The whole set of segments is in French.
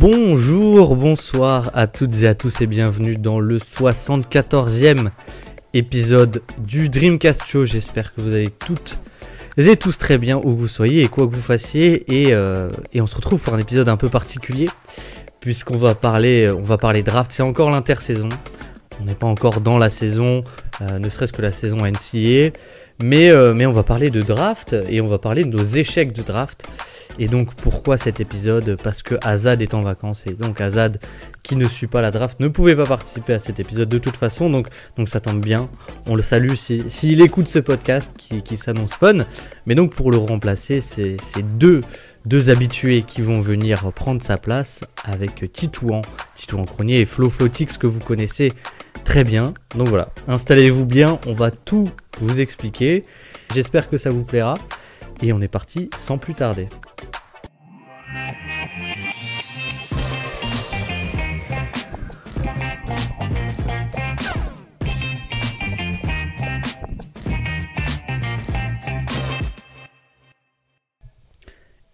Bonjour, bonsoir à toutes et à tous et bienvenue dans le 74e épisode du Dreamcast Show. J'espère que vous allez toutes et tous très bien où vous soyez et quoi que vous fassiez. Et on se retrouve pour un épisode un peu particulier puisqu'on va parler draft. C'est encore l'intersaison. On n'est pas encore dans la saison, ne serait-ce que la saison NCAA. Mais on va parler de draft et on va parler de nos échecs de draft. Et donc pourquoi cet épisode ? Parce que Azad est en vacances et donc Azad, qui ne suit pas la draft, ne pouvait pas participer à cet épisode de toute façon. Donc ça tombe bien, on le salue s'il écoute ce podcast qui s'annonce fun. Mais donc pour le remplacer, c'est deux habitués qui vont venir prendre sa place avec Titouan Cronier et Flo Flotix que vous connaissez très bien. Donc voilà, installez-vous bien, on va tout vous expliquer. J'espère que ça vous plaira. Et on est parti sans plus tarder.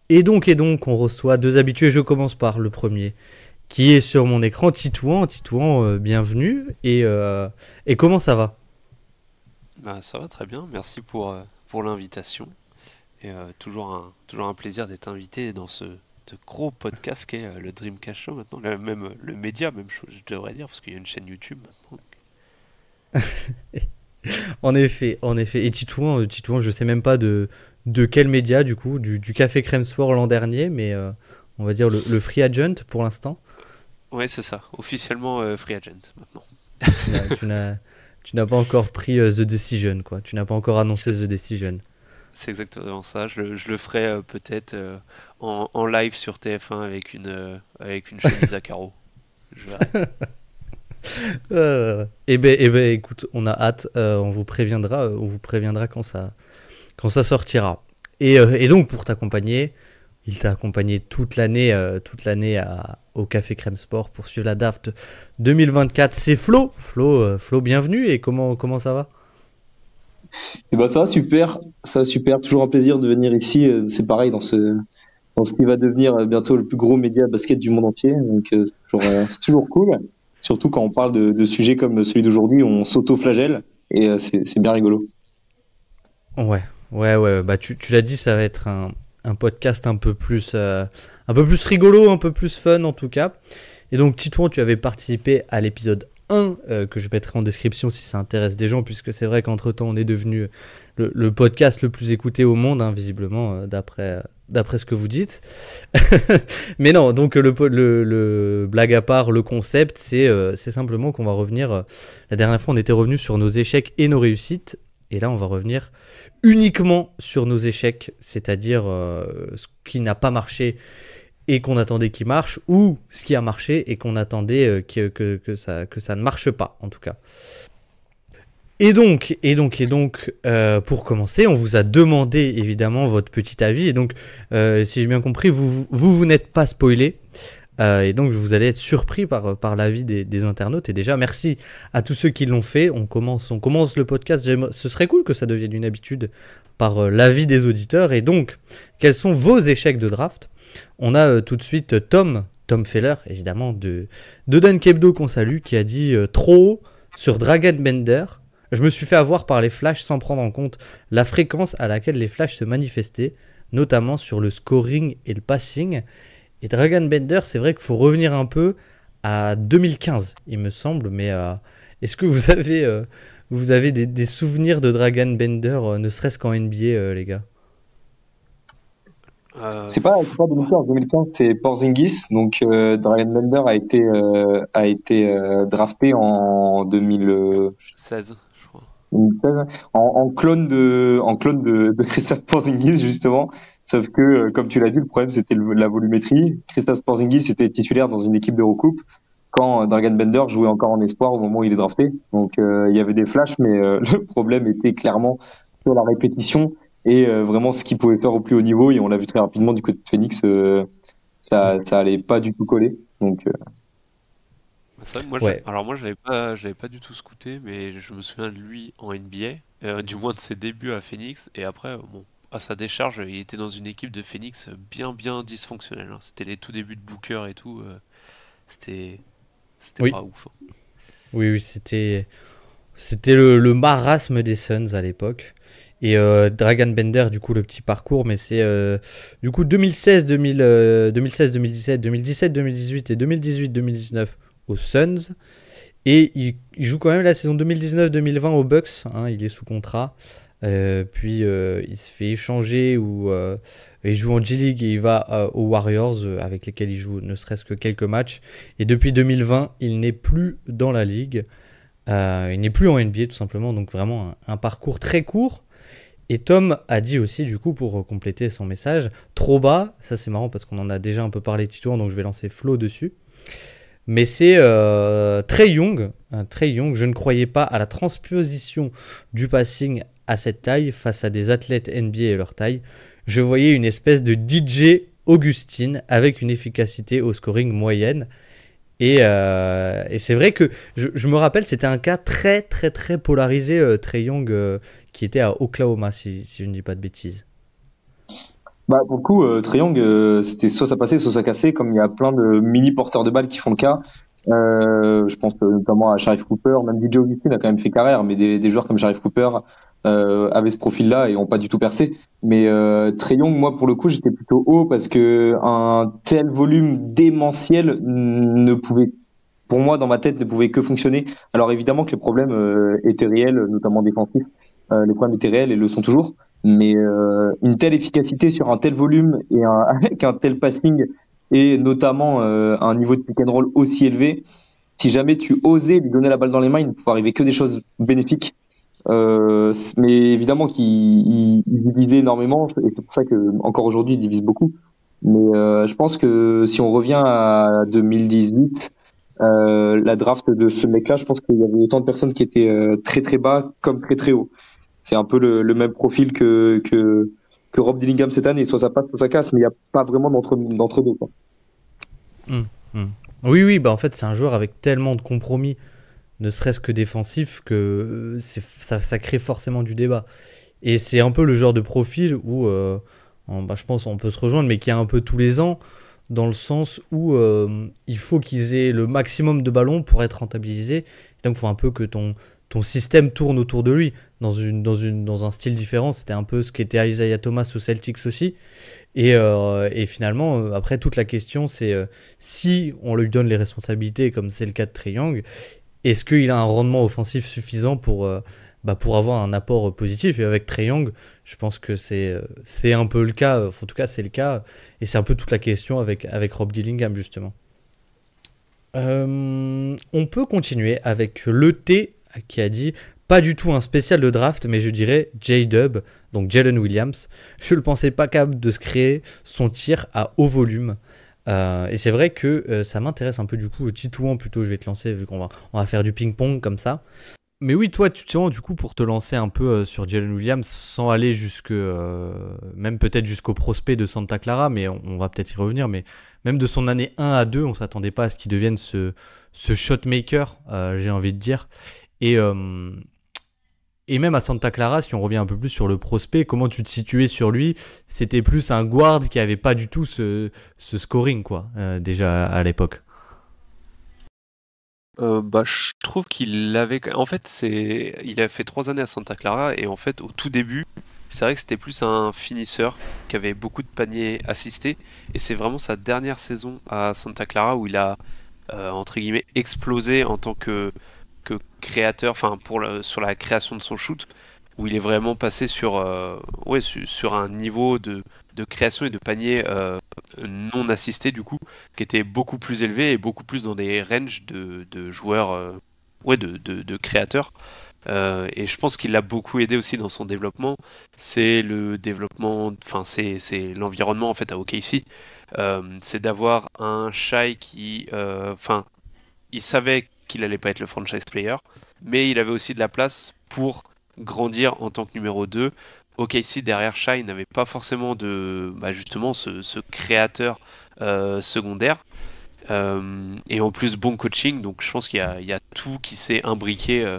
Et donc, on reçoit deux habitués. Je commence par le premier, qui est sur mon écran, Titouan. Titouan, bienvenue. Et comment ça va ? Ça va très bien, merci pour l'invitation. Et toujours un plaisir d'être invité dans ce gros podcast qu'est le Dreamcast Show maintenant. Même le média, même je devrais dire, parce qu'il y a une chaîne YouTube maintenant. En effet. Et Titouan, je sais même pas de quel média du coup, du Café Crème Sport l'an dernier, mais on va dire le Free Agent pour l'instant. Ouais, c'est ça, officiellement Free Agent maintenant. Tu n'as pas encore pris The Decision, quoi. Tu n'as pas encore annoncé The Decision. C'est exactement ça. Je le ferai peut-être en live sur TF1 avec une chemise à carreaux. Je verrai. Eh ben, écoute, on a hâte. On vous préviendra quand ça sortira. Et donc pour t'accompagner, il t'a accompagné toute l'année au Café Crème Sport pour suivre la draft 2024. C'est Flo. Flo, bienvenue. Et comment ça va ? Et ça va super, toujours un plaisir de venir ici, c'est pareil dans ce qui va devenir bientôt le plus gros média basket du monde entier, donc c'est toujours cool, surtout quand on parle de sujets comme celui d'aujourd'hui où on s'auto-flagelle et c'est bien rigolo. Ouais, bah tu l'as dit, ça va être un podcast un peu plus rigolo, un peu plus fun en tout cas. Et donc Titouan, tu avais participé à l'épisode 1 que je mettrai en description si ça intéresse des gens, puisque c'est vrai qu'entre temps on est devenu le podcast le plus écouté au monde, hein, visiblement d'après ce que vous dites. Mais non, donc le blague à part, le concept c'est simplement qu'on va revenir, la dernière fois on était revenu sur nos échecs et nos réussites, et là on va revenir uniquement sur nos échecs, c'est-à-dire ce qui n'a pas marché et qu'on attendait qu'il marche, ou ce qui a marché et qu'on attendait que ça ne marche pas, en tout cas. Et donc, pour commencer, on vous a demandé évidemment votre petit avis, et donc, si j'ai bien compris, vous n'êtes pas spoilé, et donc vous allez être surpris par l'avis des internautes. Et déjà, merci à tous ceux qui l'ont fait. On commence le podcast. Ce serait cool que ça devienne une habitude par l'avis des auditeurs. Et donc, quels sont vos échecs de draft ? On a tout de suite Tom Feller, évidemment, de Dunk Hebdo qu'on salue, qui a dit trop haut sur Dragan Bender. Je me suis fait avoir par les flashs sans prendre en compte la fréquence à laquelle les flashs se manifestaient, notamment sur le scoring et le passing. Et Dragan Bender, c'est vrai qu'il faut revenir un peu à 2015, il me semble, mais est-ce que vous avez des souvenirs de Dragan Bender, ne serait-ce qu'en NBA, les gars ? C'est pas 2015, c'est Porzingis. Donc Dragan Bender a été drafté en 16, je crois. 2016, en clone de Kristaps Porzingis justement. Sauf que comme tu l'as dit, le problème c'était la volumétrie. Kristaps Porzingis était titulaire dans une équipe d'Eurocoupe quand Dragan Bender jouait encore en espoir au moment où il est drafté. Donc il y avait des flashs, mais le problème était clairement sur la répétition et vraiment ce qu'il pouvait faire au plus haut niveau. Et on l'a vu très rapidement du côté de Phoenix, ça allait pas du tout coller. Donc c'est vrai que moi j'avais pas du tout scouté, mais je me souviens de lui en NBA, du moins de ses débuts à Phoenix, et après à sa décharge, il était dans une équipe de Phoenix bien dysfonctionnelle, hein. C'était les tout débuts de Booker et tout. C'était c'était Oui, pas ouf, hein. oui, c'était le marasme des Suns à l'époque. Et Dragan Bender, du coup, le petit parcours, mais c'est du coup 2016, 2016, 2017, 2017, 2018 et 2018, 2019 aux Suns. Et il joue quand même la saison 2019-2020 aux Bucks, hein, il est sous contrat. Puis il se fait échanger ou il joue en G-League et il va aux Warriors avec lesquels il joue ne serait-ce que quelques matchs. Et depuis 2020, il n'est plus dans la ligue. Il n'est plus en NBA tout simplement, donc vraiment un parcours très court. Et Tom a dit aussi, du coup, pour compléter son message, trop bas, ça c'est marrant parce qu'on en a déjà un peu parlé Titouan, donc je vais lancer Flo dessus. Mais c'est Trae Young. Trae Young, je ne croyais pas à la transposition du passing à cette taille face à des athlètes NBA et leur taille. Je voyais une espèce de DJ Augustine avec une efficacité au scoring moyenne. Et c'est vrai que je me rappelle, c'était un cas très polarisé, Trae Young, qui était à Oklahoma, si je ne dis pas de bêtises. Bah, pour le coup, Trae Young, c'était soit ça passait, soit ça cassait, comme il y a plein de mini porteurs de balles qui font le cas. Je pense notamment à Sharif Cooper, même DJ Augustine a quand même fait carrière, mais des joueurs comme Sharif Cooper avaient ce profil-là et ont pas du tout percé. Mais Trae Young, moi, pour le coup, j'étais plutôt haut parce que un tel volume démentiel ne pouvait, pour moi, dans ma tête, ne pouvait que fonctionner. Alors évidemment que les problèmes étaient réels, notamment défensifs. Les problèmes étaient réels et le sont toujours. Mais une telle efficacité sur un tel volume et avec un tel passing et notamment un niveau de pick and roll aussi élevé, si jamais tu osais lui donner la balle dans les mains, il ne pouvait arriver que des choses bénéfiques. Mais évidemment qu'il il divisait énormément et c'est pour ça que encore aujourd'hui il divise beaucoup. Mais je pense que si on revient à 2018, la draft de ce mec-là, je pense qu'il y avait autant de personnes qui étaient très bas comme très haut. C'est un peu le même profil que Rob Dillingham cette année. Soit ça passe, soit ça casse, mais il n'y a pas vraiment d'entre deux, quoi. Hum, hum. Oui, bah en fait, c'est un joueur avec tellement de compromis, ne serait-ce que défensif, que ça crée forcément du débat. Et c'est un peu le genre de profil où, bah, je pense, on peut se rejoindre, mais qui a un peu tous les ans, dans le sens où il faut qu'ils aient le maximum de ballons pour être rentabilisés. Et donc, il faut un peu que ton système tourne autour de lui, dans un style différent. C'était un peu ce qu'était Isaiah Thomas aux Celtics aussi. Et finalement, après, toute la question, c'est si on lui donne les responsabilités, comme c'est le cas de Trae Young, est-ce qu'il a un rendement offensif suffisant pour avoir un apport positif? Et avec Trae Young, je pense que c'est un peu le cas. En tout cas, c'est le cas. Et c'est un peu toute la question avec Rob Dillingham, justement. On peut continuer avec le T qui a dit pas du tout un spécial de draft, mais je dirais J-Dub, donc Jalen Williams. Je ne le pensais pas capable de se créer son tir à haut volume. Et c'est vrai que ça m'intéresse un peu du coup. Titouan plutôt, je vais te lancer vu on va faire du ping-pong comme ça. Mais oui, toi, tu tiens du coup pour te lancer un peu sur Jalen Williams sans aller même peut-être jusqu'au prospect de Santa Clara, mais on va peut-être y revenir. Mais même de son année 1 à 2, on s'attendait pas à ce qu'il devienne ce shotmaker, j'ai envie de dire. Et, euh, et même à Santa Clara, si on revient un peu plus sur le prospect, comment tu te situais sur lui? C'était plus un guard qui avait pas du tout ce scoring, quoi, déjà à l'époque. Bah, je trouve qu'il avait. En fait, il a fait 3 années à Santa Clara et en fait, au tout début, c'est vrai que c'était plus un finisseur qui avait beaucoup de paniers assistés. Et c'est vraiment sa dernière saison à Santa Clara où il a entre guillemets explosé en tant que créateur, enfin sur la création de son shoot, où il est vraiment passé sur un niveau de création et de panier non assisté du coup, qui était beaucoup plus élevé et beaucoup plus dans des ranges de joueurs, de créateurs. Et je pense qu'il l'a beaucoup aidé aussi dans son développement. C'est le développement, enfin c'est l'environnement en fait à OKC. C'est d'avoir un Shai qui, enfin, il savait qu'il allait pas être le franchise player, mais il avait aussi de la place pour grandir en tant que numéro 2. OKC derrière Shai n'avait pas forcément justement ce créateur secondaire. Et en plus bon coaching, donc je pense qu'il y a tout qui s'est imbriqué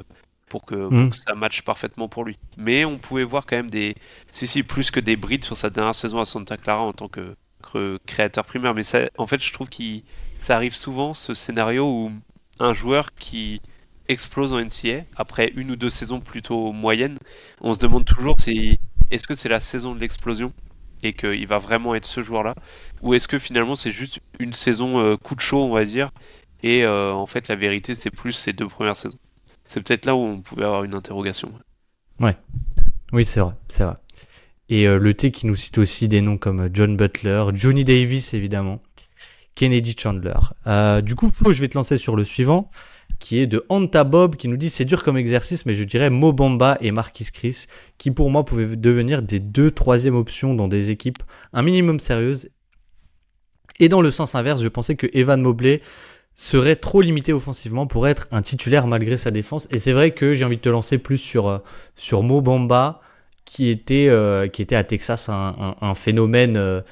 pour que ça matche parfaitement pour lui. Mais on pouvait voir quand même plus que des brides sur sa dernière saison à Santa Clara en tant que créateur primaire. Mais ça, en fait, je trouve que ça arrive souvent, ce scénario où un joueur qui explose en NCAA après 1 ou 2 saisons plutôt moyennes, on se demande toujours est-ce que c'est la saison de l'explosion et qu'il va vraiment être ce joueur-là, ou est-ce que finalement c'est juste une saison coup de chaud, on va dire, et en fait la vérité c'est plus ces 2 premières saisons. C'est peut-être là où on pouvait avoir une interrogation. Ouais, oui c'est vrai. Et le T qui nous cite aussi des noms comme John Butler, Johnny Davis évidemment, Kennedy Chandler. Du coup, je vais te lancer sur le suivant, qui est de Anta Bob, qui nous dit c'est dur comme exercice, mais je dirais Mo Bamba et Marquis Chris, qui pour moi pouvaient devenir des 2-3e options dans des équipes un minimum sérieuses. Et dans le sens inverse, je pensais que Evan Mobley serait trop limité offensivement pour être un titulaire malgré sa défense. Et c'est vrai que j'ai envie de te lancer plus sur Mo Bamba, qui était à Texas un phénomène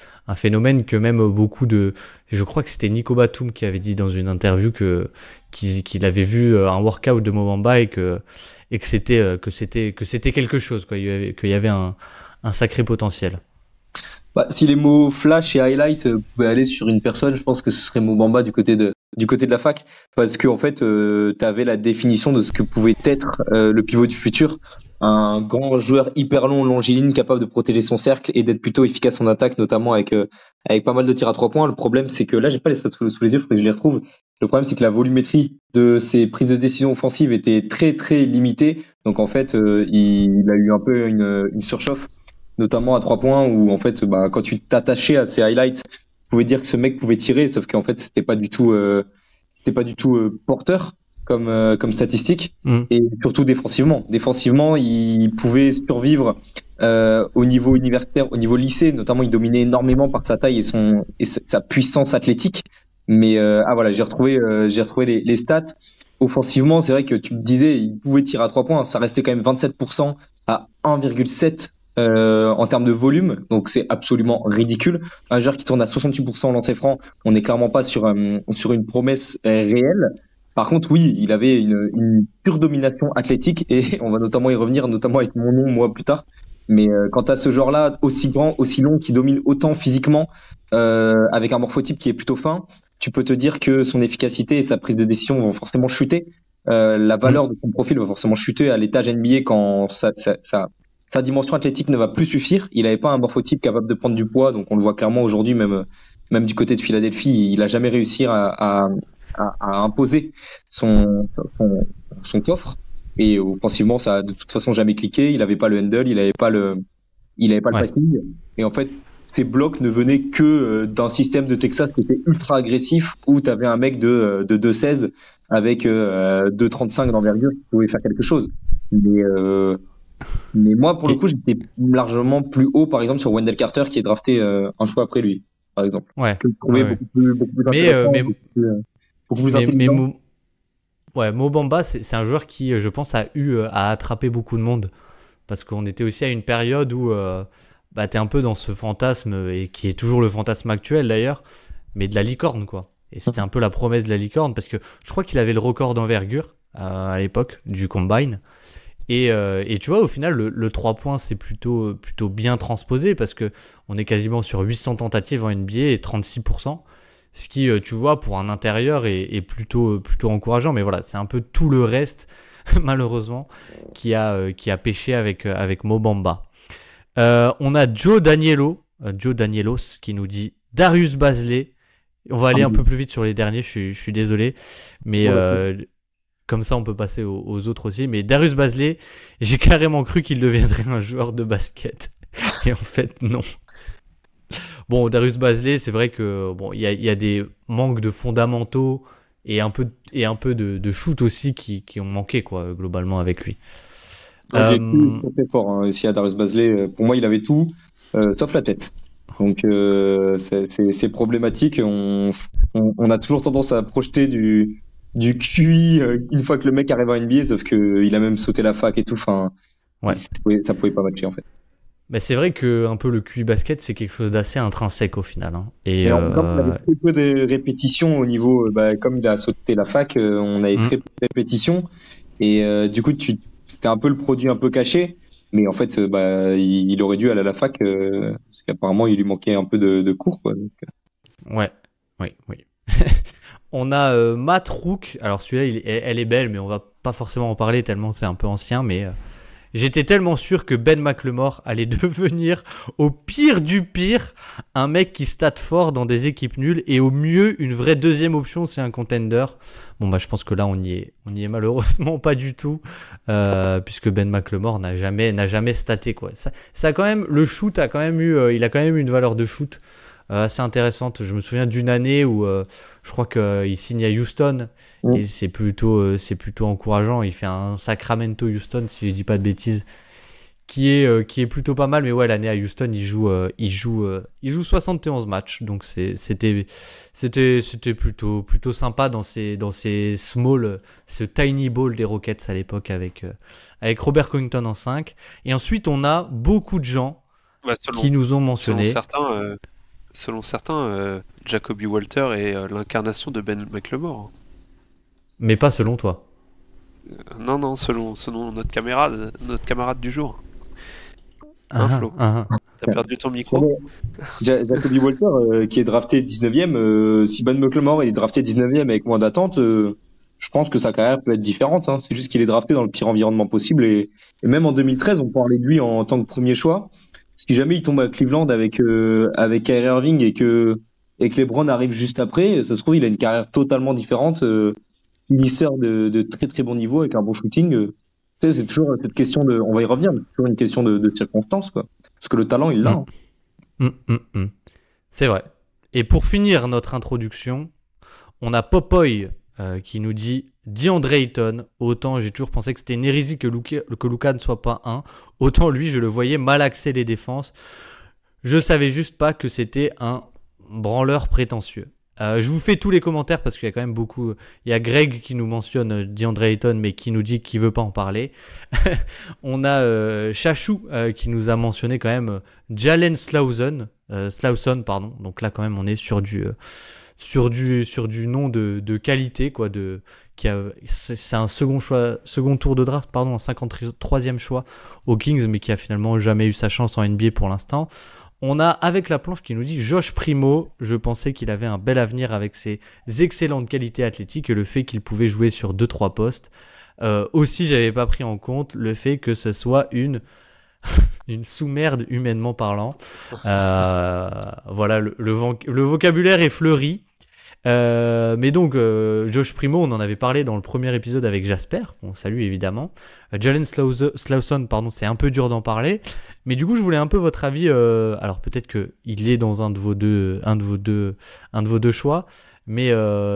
que même beaucoup de... Je crois que c'était Nico Batum qui avait dit dans une interview qu'il avait vu un workout de Mo Bamba et que c'était quelque chose, quoi. Qu'il y avait un sacré potentiel. Bah, si les mots flash et highlight pouvaient aller sur une personne, je pense que ce serait Mo Bamba du côté de la fac, parce que en fait t'avais la définition de ce que pouvait être le pivot du futur. Un grand joueur hyper long, longiligne, capable de protéger son cercle et d'être plutôt efficace en attaque, notamment avec pas mal de tirs à 3 points. Le problème, c'est que là, j'ai pas les stats sous les yeux, faudrait que je les retrouve. Le problème, c'est que la volumétrie de ses prises de décision offensives était très très limitée. Donc en fait, il a eu un peu une surchauffe, notamment à 3 points, où en fait, quand tu t'attachais à ses highlights, tu pouvais dire que ce mec pouvait tirer, sauf qu'en fait, c'était pas du tout porteur comme statistique, et surtout défensivement. Défensivement, il pouvait survivre au niveau universitaire, au niveau lycée, notamment il dominait énormément par sa taille et sa puissance athlétique. Mais voilà, j'ai retrouvé les stats. Offensivement, c'est vrai que tu me disais, il pouvait tirer à 3 points, ça restait quand même 27% à 1,7 en termes de volume, donc c'est absolument ridicule. Un joueur qui tourne à 68% en lancer franc, on n'est clairement pas sur une promesse réelle. Par contre, oui, il avait une pure domination athlétique et on va notamment y revenir, notamment avec mon nom, moi, plus tard. Mais quand t'as ce genre-là, aussi grand, aussi long, qui domine autant physiquement, avec un morphotype qui est plutôt fin, tu peux te dire que son efficacité et sa prise de décision vont forcément chuter. La valeur de son profil va forcément chuter à l'étage NBA quand sa dimension athlétique ne va plus suffire. Il avait pas un morphotype capable de prendre du poids, donc on le voit clairement aujourd'hui, même du côté de Philadelphie, il a jamais réussi à imposer son coffre, et offensivement ça a de toute façon jamais cliqué. Il avait pas le handle, il avait pas le passing, et en fait ces blocs ne venaient que d'un système de Texas qui était ultra agressif, où tu avais un mec de 2,16 avec 2,35 d'envergure qui pouvait faire quelque chose. Mais moi pour le coup j'étais largement plus haut par exemple sur Wendell Carter, qui est drafté un choix après lui par exemple, que je trouvais beaucoup plus intéressant, beaucoup plus intelligent. Mo Bamba, c'est un joueur qui, je pense, a eu à attraper beaucoup de monde. Parce qu'on était aussi à une période où t'es un peu dans ce fantasme, et qui est toujours le fantasme actuel d'ailleurs, mais de la licorne, quoi. Et c'était un peu la promesse de la licorne, parce que je crois qu'il avait le record d'envergure à l'époque du Combine. Et tu vois, au final, le 3 points, c'est plutôt bien transposé, parce qu'on est quasiment sur 800 tentatives en NBA et 36%. Ce qui, tu vois, pour un intérieur est plutôt encourageant. Mais voilà, c'est un peu tout le reste, malheureusement, qui a pêché avec Mo Bamba. On a Joe Danielos, qui nous dit Darius Bazley. On va aller un peu plus vite sur les derniers, je suis désolé. Mais comme ça, on peut passer aux autres aussi. Mais Darius Bazley, j'ai carrément cru qu'il deviendrait un joueur de basket. Et en fait, non. Bon, Darius Bazley, c'est vrai que il y a des manques de fondamentaux et un peu de shoot aussi qui ont manqué, quoi, globalement, avec lui. J'ai été très fort aussi à Darius Bazley. Pour moi, il avait tout, sauf la tête. Donc c'est problématique. On a toujours tendance à projeter du QI une fois que le mec arrive en NBA, sauf que il a même sauté la fac et tout. Enfin, ça pouvait pas matcher en fait. Mais c'est vrai que un peu le QI basket, c'est quelque chose d'assez intrinsèque au final. Hein. Et en même temps, on avait très peu de répétitions au niveau, comme il a sauté la fac, on avait très peu de répétitions. Et du coup, tu c'était un peu le produit un peu caché. Mais en fait, il aurait dû aller à la fac parce qu'apparemment, il lui manquait un peu de cours, quoi. Donc, Ouais, oui, oui. On a Matt Rook. Alors celui-là, elle est belle, mais on va pas forcément en parler tellement c'est un peu ancien. Mais j'étais tellement sûr que Ben McLemore allait devenir, au pire du pire, un mec qui stat fort dans des équipes nulles et au mieux une vraie deuxième option, c'est un contender. Bon bah je pense que là on y est malheureusement pas du tout, puisque Ben McLemore n'a jamais staté quoi. Ça a quand même, le shoot a quand même eu, il a quand même eu une valeur de shoot assez intéressante. Je me souviens d'une année où je crois qu'il signe à Houston et c'est plutôt encourageant. Il fait un Sacramento Houston, si je dis pas de bêtises, qui est plutôt pas mal. Mais ouais, l'année à Houston, il joue 71 matchs, donc c'était plutôt sympa dans ces small, ce tiny ball des Rockets à l'époque avec Robert Covington en 5. Et ensuite, on a beaucoup de gens qui nous ont mentionné. Selon certains, Jacoby Walter est l'incarnation de Ben McLemore. Mais pas selon toi. Non, selon notre camarade du jour. Flo. T'as perdu ton micro. Jacoby Walter, qui est drafté 19e, si Ben McLemore est drafté 19e avec moins d'attente, je pense que sa carrière peut être différente. Hein. C'est juste qu'il est drafté dans le pire environnement possible. Et même en 2013, on parlait de lui en tant que premier choix. Si jamais il tombe à Cleveland avec Kyrie Irving et que LeBron arrive juste après, ça se trouve il a une carrière totalement différente, finisseur de très très bon niveau avec un bon shooting. Tu sais, c'est toujours cette question on va y revenir, mais c'est toujours une question de circonstances quoi. Parce que le talent il l'a. C'est vrai. Et pour finir notre introduction, on a Popoy qui nous dit DeAndre Ayton. Autant j'ai toujours pensé que c'était une hérésie que Luka ne soit pas un. Autant lui, je le voyais mal axer les défenses. Je savais juste pas que c'était un branleur prétentieux. Je vous fais tous les commentaires parce qu'il y a quand même beaucoup. Il y a Greg qui nous mentionne DeAndre Ayton, mais qui nous dit qu'il veut pas en parler. On a Chachou qui nous a mentionné quand même Jalen Slawson, pardon. Donc là quand même on est sur du nom de qualité quoi, c'est un second tour de draft, pardon, un 53e choix aux Kings, mais qui a finalement jamais eu sa chance en NBA pour l'instant. On a avec la planche qui nous dit Josh Primo. Je pensais qu'il avait un bel avenir avec ses excellentes qualités athlétiques et le fait qu'il pouvait jouer sur 2-3 postes. Aussi, j'avais pas pris en compte le fait que ce soit une sous-merde humainement parlant. Voilà, le vocabulaire est fleuri. Mais donc Josh Primo, on en avait parlé dans le premier épisode avec Jasper, on salue évidemment. Jalen Slawson, pardon, c'est un peu dur d'en parler, mais du coup je voulais un peu votre avis. Alors peut-être que il est dans un de vos deux choix, mais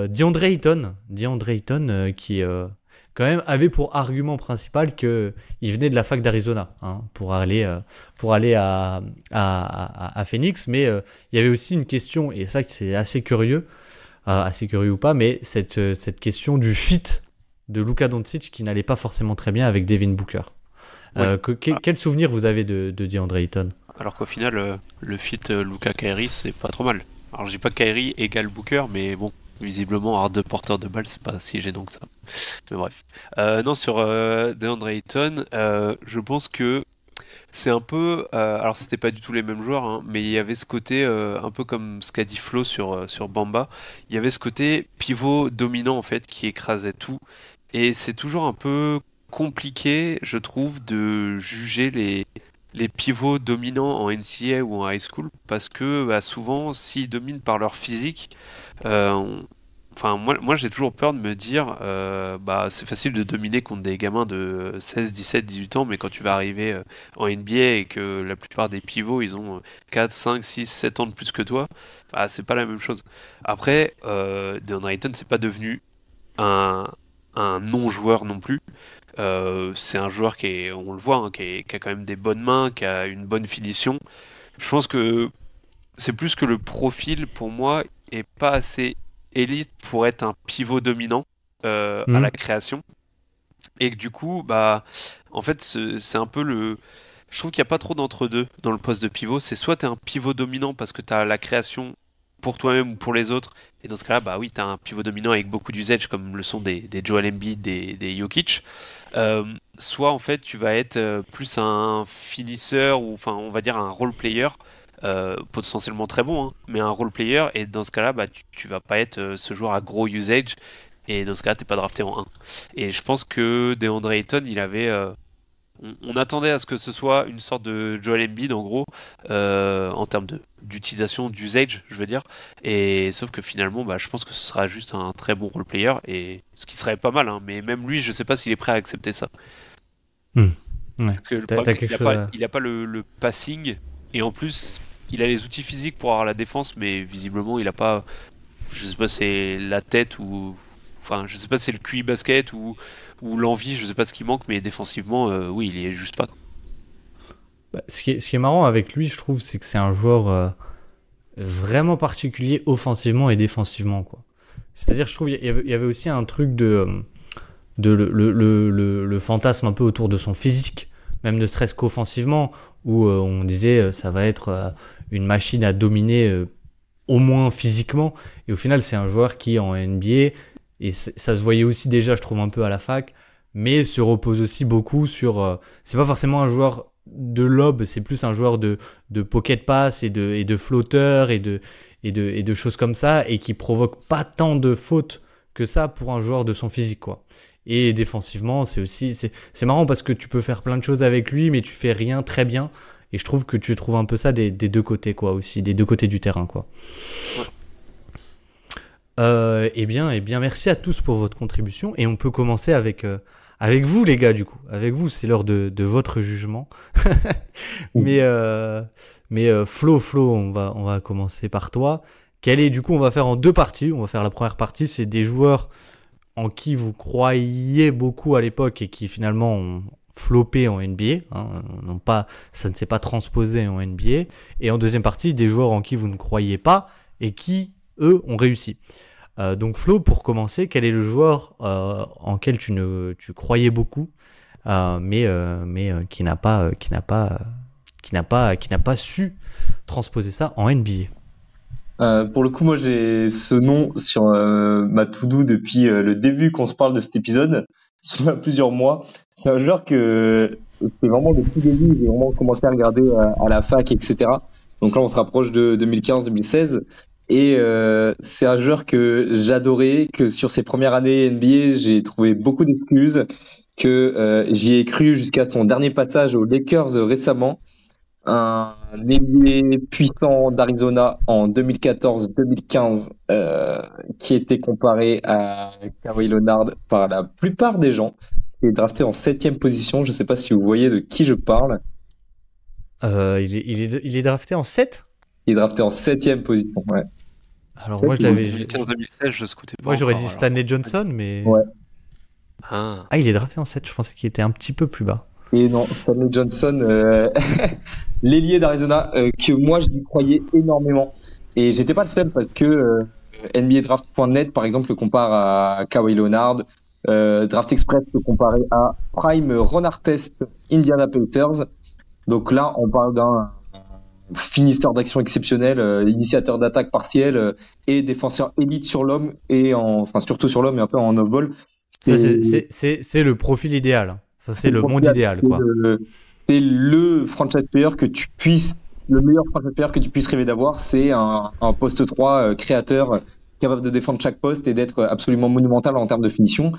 DeAndre Ayton qui quand même avait pour argument principal que il venait de la fac d'Arizona pour aller à Phoenix, mais il y avait aussi une question, et ça c'est assez curieux ou pas, mais cette question du fit de Luka Doncic qui n'allait pas forcément très bien avec Devin Booker. Quel souvenir vous avez de DeAndre Ayton ? Alors qu'au final, le fit Luka-Kyrie, c'est pas trop mal. Alors je dis pas que Kyrie égale Booker, mais bon, visiblement, avoir deux porteurs de balles, c'est pas si gênant que ça. Mais bref. Non, sur DeAndre Ayton, je pense que c'est un peu, alors c'était pas du tout les mêmes joueurs, hein, mais il y avait ce côté, un peu comme ce qu'a dit Flo sur Bamba, il y avait ce côté pivot dominant en fait qui écrasait tout, et c'est toujours un peu compliqué, je trouve, de juger les pivots dominants en NCAA ou en high school, parce que souvent, s'ils dominent par leur physique, enfin, moi j'ai toujours peur de me dire, c'est facile de dominer contre des gamins de 16, 17, 18 ans, mais quand tu vas arriver en NBA et que la plupart des pivots, ils ont 4, 5, 6, 7 ans de plus que toi, c'est pas la même chose. Après, DeAndre Ayton, c'est pas devenu un non-joueur non plus. C'est un joueur on le voit, qui a quand même des bonnes mains, qui a une bonne finition. Je pense que c'est plus que le profil, pour moi, est pas assez élite pour être un pivot dominant à la création, et que du coup en fait c'est un peu je trouve qu'il n'y a pas trop d'entre-deux dans le poste de pivot. C'est soit tu es un pivot dominant parce que tu as la création pour toi-même ou pour les autres. Et dans ce cas-là, bah oui, tu as un pivot dominant avec beaucoup d'usage, comme le sont des Joel Embiid, des Jokic. Soit en fait, tu vas être plus un finisseur, ou enfin, on va dire un role player, potentiellement très bon, hein, mais un role player. Et dans ce cas-là, bah, tu vas pas être ce joueur à gros usage. Et dans ce cas-là, t'es pas drafté en 1. Et je pense que DeAndre Ayton, il avait. On attendait à ce que ce soit une sorte de Joel Embiid en gros, en termes d'utilisation, d'usage, je veux dire. Et sauf que finalement, bah, je pense que ce sera juste un très bon role player, et ce qui serait pas mal, hein, mais même lui, je sais pas s'il est prêt à accepter ça. Ouais. Parce que le T'as problème, c'est quelque qu'il chose à... a pas le passing, et en plus, il a les outils physiques pour avoir la défense, mais visiblement, il a pas. Je sais pas, c'est la tête ou. Enfin, je sais pas si c'est le QI basket ou l'envie, je sais pas ce qui manque, mais défensivement, oui, il y est juste pas. Bah, ce qui est marrant avec lui, je trouve, c'est que c'est un joueur vraiment particulier offensivement et défensivement, quoi. C'est-à-dire, je trouve, il y avait aussi un truc de le fantasme un peu autour de son physique, même ne serait-ce qu'offensivement, où on disait ça va être une machine à dominer au moins physiquement. Et au final, c'est un joueur qui, en NBA, et ça se voyait aussi déjà, je trouve, un peu à la fac, mais se repose aussi beaucoup sur... c'est pas forcément un joueur de lob, c'est plus un joueur de pocket pass et de flotteur et de choses comme ça, et qui provoque pas tant de fautes que ça pour un joueur de son physique, quoi. Et défensivement, c'est marrant parce que tu peux faire plein de choses avec lui, mais tu fais rien très bien. Et je trouve que tu trouves un peu ça des deux côtés, quoi, aussi, des deux côtés du terrain, quoi. Eh bien, merci à tous pour votre contribution. Et on peut commencer avec vous, les gars, du coup. Avec vous, c'est l'heure de votre jugement. mais Flo, on va commencer par toi. Du coup, on va faire en 2 parties. On va faire la première partie, c'est des joueurs en qui vous croyiez beaucoup à l'époque et qui finalement ont floppé en NBA, hein, ça ne s'est pas transposé en NBA. Et en deuxième partie, des joueurs en qui vous ne croyez pas et qui, eux, ont réussi. Donc Flo, pour commencer, quel est le joueur en quel tu croyais beaucoup, mais qui n'a pas su transposer ça en NBA? Pour le coup, moi, j'ai ce nom sur ma to-do depuis le début qu'on se parle de cet épisode, sur plusieurs mois. C'est un joueur que c'est vraiment le tout début, j'ai vraiment commencé à regarder à la fac, etc. Donc là, on se rapproche de 2015-2016. Et c'est un joueur que j'adorais, que sur ses premières années NBA, j'ai trouvé beaucoup d'excuses, que j'y ai cru jusqu'à son dernier passage aux Lakers récemment. Un ailier puissant d'Arizona en 2014-2015 qui était comparé à Kawhi Leonard par la plupart des gens. Il est drafté en 7e position. Je ne sais pas si vous voyez de qui je parle. Il est drafté en 7? Il est drafté en 7e position, ouais. Alors moi, je l'avais... 2015-2016, je scoutais pas. Moi, j'aurais encore, dit Stanley Johnson, mais... Ouais. Ah, il est drafté en 7. Je pensais qu'il était un petit peu plus bas. Et non, Stanley Johnson, l'ailier d'Arizona, que moi je lui croyais énormément. Et j'étais pas le seul parce que NBADraft.net, par exemple, le compare à Kawhi Leonard. Draft Express le comparait à Prime Ron Artest, Indiana Pacers. Donc là, on parle d'un finisseur d'action exceptionnel, initiateur d'attaque partielle et défenseur élite sur l'homme enfin surtout sur l'homme et un peu en off-ball. C'est le profil idéal. Ça, c'est le monde idéal, quoi. C'est le franchise player le meilleur franchise player que tu puisses rêver d'avoir. C'est un poste 3 créateur capable de défendre chaque poste et d'être absolument monumental en termes de finition.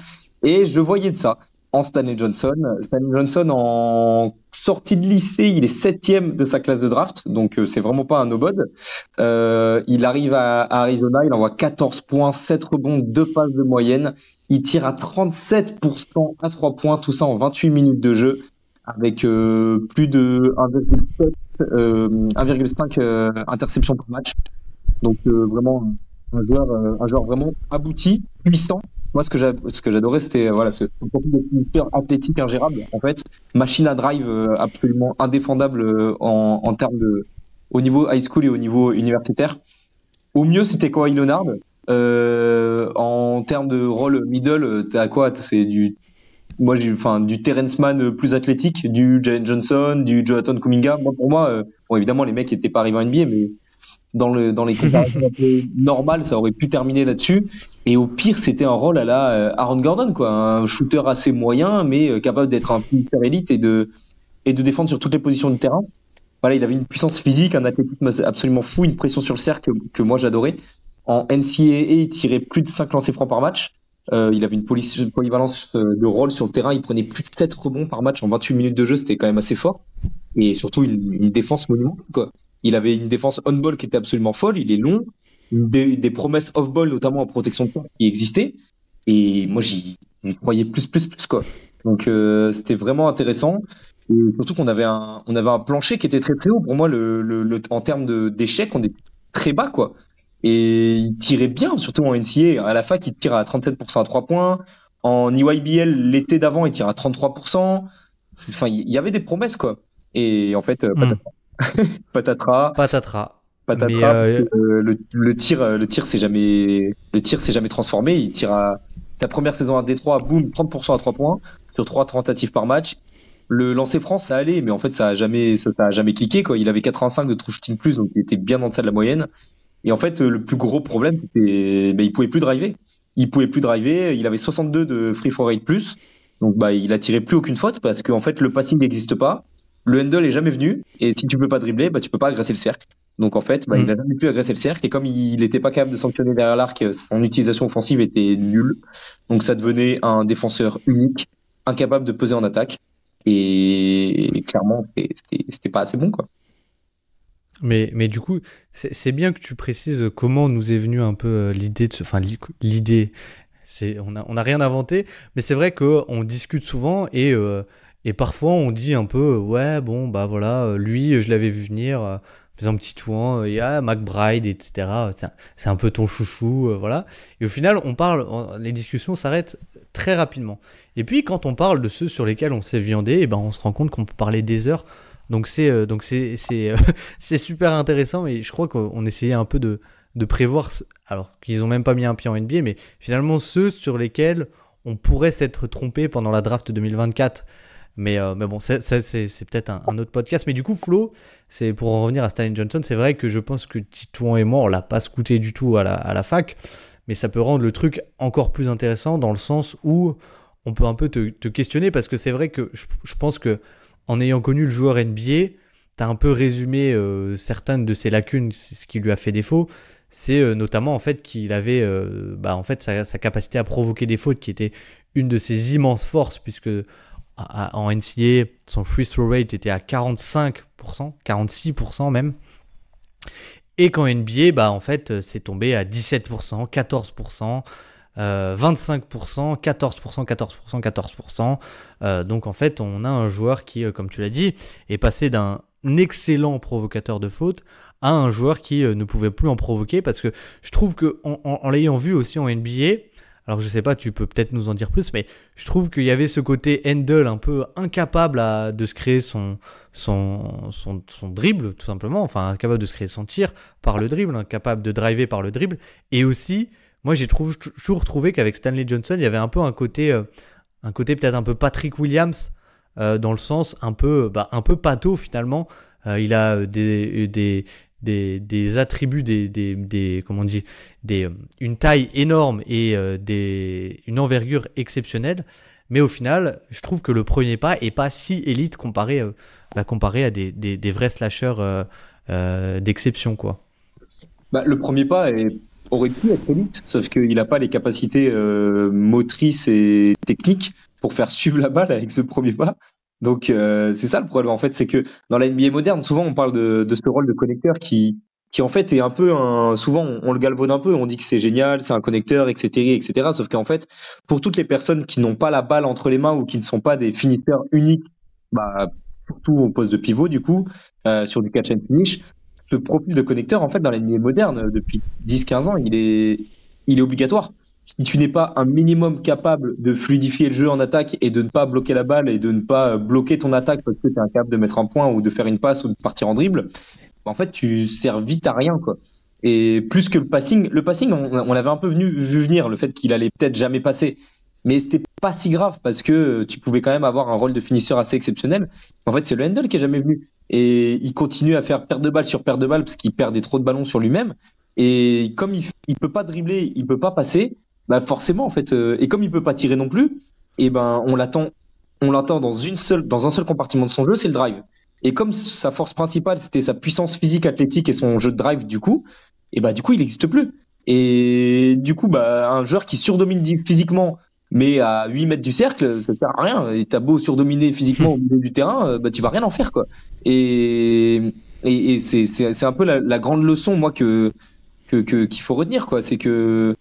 Et je voyais de ça en Stanley Johnson. Stanley Johnson, en sortie de lycée, il est 7e de sa classe de draft, donc c'est vraiment pas un no-bod. Il arrive à Arizona, il envoie 14 points, 7 rebonds, 2 passes de moyenne. Il tire à 37% à 3 points, tout ça en 28 minutes de jeu, avec plus de 1,5 interceptions par match. Donc vraiment un joueur vraiment abouti, puissant. Moi, ce que j'adorais, c'était ce profil de finisseur athlétique ingérable, en fait, machine à drive absolument indéfendable en termes au niveau high school et au niveau universitaire. Au mieux, c'était Kawhi Leonard. En termes de rôle middle, t'as quoi? C'est du Terrence Mann plus athlétique, du Jalen Johnson, du Jonathan Kuminga. Bon, pour moi, évidemment, les mecs étaient pas arrivés en NBA, dans les comparaisons un peu normales, ça aurait pu terminer là-dessus. Et au pire, c'était un rôle à la Aaron Gordon, quoi, un shooter assez moyen, mais capable d'être un shooter élite et de défendre sur toutes les positions du terrain. Voilà, il avait une puissance physique, un athlétisme absolument fou, une pression sur le cercle que moi j'adorais. En NCAA, il tirait plus de 5 lancers francs par match. Il avait une polyvalence de rôle sur le terrain. Il prenait plus de 7 rebonds par match en 28 minutes de jeu. C'était quand même assez fort. Et surtout, une défense monumentale, quoi. Il avait une défense on-ball qui était absolument folle. Il est long. Des promesses off-ball, notamment en protection de terre, qui existaient. Et moi, j'y croyais plus, quoi. Donc, c'était vraiment intéressant. Et surtout qu'on avait un plancher qui était très, très haut. Pour moi, en termes d'échecs, on est très bas, quoi. Et il tirait bien, surtout en NCAA. À la fac, il tire à 37% à 3 points. En EYBL, l'été d'avant, il tire à 33%. Enfin, il y avait des promesses, quoi. Et en fait, patatras. Mais Le tir s'est jamais transformé. Il tire à sa première saison à Détroit, boum, 30% à 3 points sur 3 tentatives par match. Le lancer franc, ça allait, mais en fait, ça a jamais cliqué, quoi. Il avait 85 de true shooting plus, donc il était bien en deçà de la moyenne. Et en fait, le plus gros problème, c'était, il pouvait plus driver. Il avait 62 de free throw rate plus. Donc, il a tiré plus aucune faute parce qu'en fait, le passing n'existe pas. Le handle est jamais venu. Et si tu peux pas dribbler, tu peux pas agresser le cercle. Donc, en fait, il a jamais pu agresser le cercle. Et comme il était pas capable de sanctionner derrière l'arc, son utilisation offensive était nulle. Donc, ça devenait un défenseur unique, incapable de peser en attaque. Et clairement, c'était pas assez bon, quoi. Mais du coup, c'est bien que tu précises comment nous est venue un peu l'idée l'idée, on a rien inventé, mais c'est vrai qu'on discute souvent et parfois on dit un peu, ouais, bon, voilà, lui, je l'avais vu venir, faisant petit touan, McBride, etc. C'est un peu ton chouchou, voilà. Et au final, les discussions s'arrêtent très rapidement. Et puis, quand on parle de ceux sur lesquels on s'est viandé, on se rend compte qu'on peut parler des heures. Donc c'est super intéressant, et je crois qu'on essayait un peu de prévoir, alors qu'ils ont même pas mis un pied en NBA, mais finalement ceux sur lesquels on pourrait s'être trompé pendant la draft 2024. Mais bon, c'est peut-être un autre podcast. Mais du coup, Flo, c'est pour en revenir à Stanley Johnson, c'est vrai que je pense que Titouan et moi, on l'a pas scouté du tout à la fac, mais ça peut rendre le truc encore plus intéressant dans le sens où on peut un peu te questionner, parce que c'est vrai que je pense que en ayant connu le joueur NBA, t'as un peu résumé certaines de ses lacunes, c'est ce qui lui a fait défaut. C'est notamment en fait qu'il avait sa capacité à provoquer des fautes qui était une de ses immenses forces, puisque en NCAA, son free throw rate était à 45%, 46% même. Et qu'en NBA, en fait, c'est tombé à 17%, 14%. 25%, 14%, 14%, 14%. Donc en fait, on a un joueur qui, comme tu l'as dit, est passé d'un excellent provocateur de fautes à un joueur qui ne pouvait plus en provoquer, parce que je trouve que en l'ayant vu aussi en NBA, alors je sais pas, tu peux peut-être nous en dire plus, mais je trouve qu'il y avait ce côté handle un peu incapable de se créer son dribble, tout simplement, enfin incapable de se créer son tir par le dribble, incapable de driver par le dribble, et aussi moi, j'ai toujours trouvé qu'avec Stanley Johnson, il y avait un peu un côté peut-être un peu Patrick Williams, dans le sens un peu pâteau finalement. Il a des attributs, comment on dit, une taille énorme et une envergure exceptionnelle. Mais au final, je trouve que le premier pas est pas si élite comparé à des vrais slashers d'exception, quoi. Le premier pas aurait pu être élite, sauf qu'il n'a pas les capacités motrices et techniques pour faire suivre la balle avec ce premier pas. Donc c'est ça le problème, en fait, c'est que dans la NBA moderne, souvent on parle de ce rôle de connecteur qui en fait est un peu souvent on le galvaude un peu, on dit que c'est génial, c'est un connecteur, etc. Sauf qu'en fait, pour toutes les personnes qui n'ont pas la balle entre les mains ou qui ne sont pas des finisseurs uniques, surtout au poste de pivot du coup, sur du catch and finish, ce profil de connecteur, en fait, dans la NBA moderne, depuis 10-15 ans, il est obligatoire. Si tu n'es pas un minimum capable de fluidifier le jeu en attaque et de ne pas bloquer la balle et de ne pas bloquer ton attaque parce que tu es incapable de mettre un point ou de faire une passe ou de partir en dribble, en fait, tu sers vite à rien, quoi. Et plus que le passing, on l'avait un peu vu venir, le fait qu'il allait peut-être jamais passer. Mais c'était pas si grave parce que tu pouvais quand même avoir un rôle de finisseur assez exceptionnel. En fait, c'est le handle qui est jamais venu. et il continue à faire perte de balle sur perte de balle parce qu'il perdait trop de ballons sur lui-même. Et comme il peut pas dribbler, il peut pas passer, bah forcément en fait, et comme il peut pas tirer non plus, et ben on l'attend dans un seul compartiment de son jeu, c'est le drive. Et comme sa force principale c'était sa puissance physique athlétique et son jeu de drive du coup, et bah du coup il n'existe plus. Et du coup bah un joueur qui surdomine physiquement mais à 8 mètres du cercle, ça sert à rien. Et t'as beau surdominer physiquement au milieu du terrain, bah tu vas rien en faire quoi. Et c'est un peu la grande leçon moi qu'il faut retenir quoi, c'est que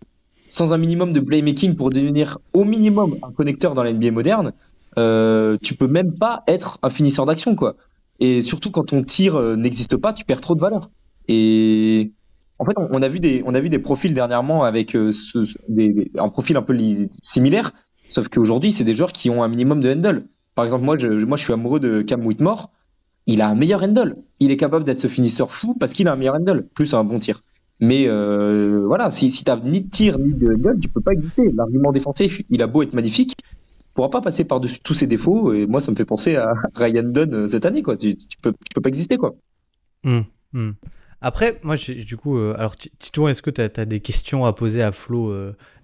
sans un minimum de playmaking pour devenir au minimum un connecteur dans la NBA moderne, tu peux même pas être un finisseur d'action quoi. Et surtout quand ton tir n'existe pas, tu perds trop de valeur. Et en fait, on a vu des profils dernièrement avec un profil un peu similaire, sauf qu'aujourd'hui, c'est des joueurs qui ont un minimum de handle. Par exemple, moi, je suis amoureux de Cam Whitmore. Il a un meilleur handle. Il est capable d'être ce finisseur fou parce qu'il a un meilleur handle, plus un bon tir. Mais voilà, si t'as ni de tir ni de handle, tu peux pas exister. L'argument défensif, il a beau être magnifique, tu pourras pas passer par-dessus tous ses défauts. Et moi, ça me fait penser à Ryan Dunn cette année, quoi. Tu peux pas exister, quoi. Hum, hum. Après, moi, du coup, alors Tito, est-ce que tu as des questions à poser à Flo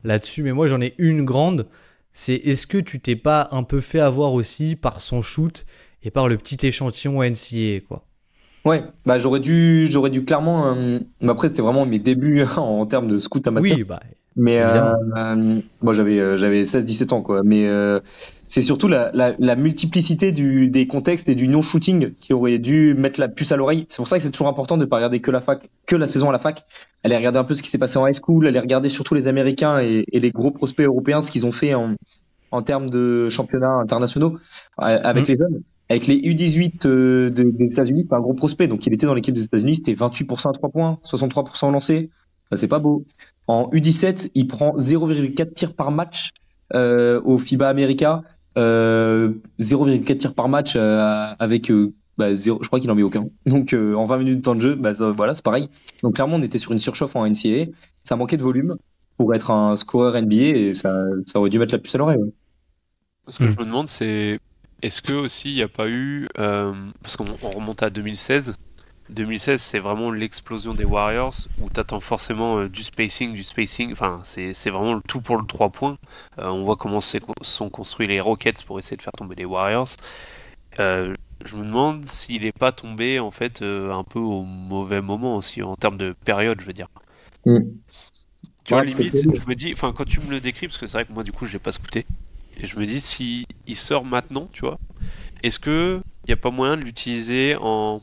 là-dessus? Mais moi, j'en ai une grande. C'est est-ce que tu t'es pas un peu fait avoir aussi par son shoot et par le petit échantillon NCAA, quoi? Ouais, bah j'aurais dû clairement. Mais après, c'était vraiment mes débuts en termes de scout amateur. Oui, bah, Mais évidemment. moi j'avais 16-17 ans quoi. Mais c'est surtout la multiplicité des contextes et du non-shooting qui aurait dû mettre la puce à l'oreille. C'est pour ça que c'est toujours important de pas regarder que la saison à la fac. Aller regarder un peu ce qui s'est passé en high school, aller regarder surtout les Américains et les gros prospects européens, ce qu'ils ont fait en termes de championnats internationaux avec Hum. les jeunes. Avec les U18 des États-Unis, c'est un gros prospect. Donc il était dans l'équipe des États-Unis, c'était 28% à 3 points, 63% au lancer. Ça, c'est pas beau. En U17, il prend 0,4 tirs par match au FIBA America. 0,4 tirs par match avec je crois qu'il en met aucun. Donc en 20 minutes de temps de jeu, voilà, c'est pareil. Donc clairement, on était sur une surchauffe en NCAA. Ça manquait de volume pour être un scoreur NBA et ça aurait dû mettre la puce à l'oreille. Ouais. Ce que je me demande, c'est est-ce que aussi il n'y a pas eu, parce qu'on remonte à 2016. 2016, c'est vraiment l'explosion des Warriors où t'attends forcément du spacing. Enfin, c'est vraiment le tout pour le 3 points. On voit comment sont construits les Rockets pour essayer de faire tomber les Warriors. Je me demande s'il n'est pas tombé en fait un peu au mauvais moment aussi en termes de période, je veux dire. Mm. Tu vois, Ouais, limite, je me dis, enfin, quand tu me le décris, parce que c'est vrai que moi, du coup, j'ai pas scouté, et je me dis, si il sort maintenant, tu vois, est-ce que il y a pas moyen de l'utiliser en,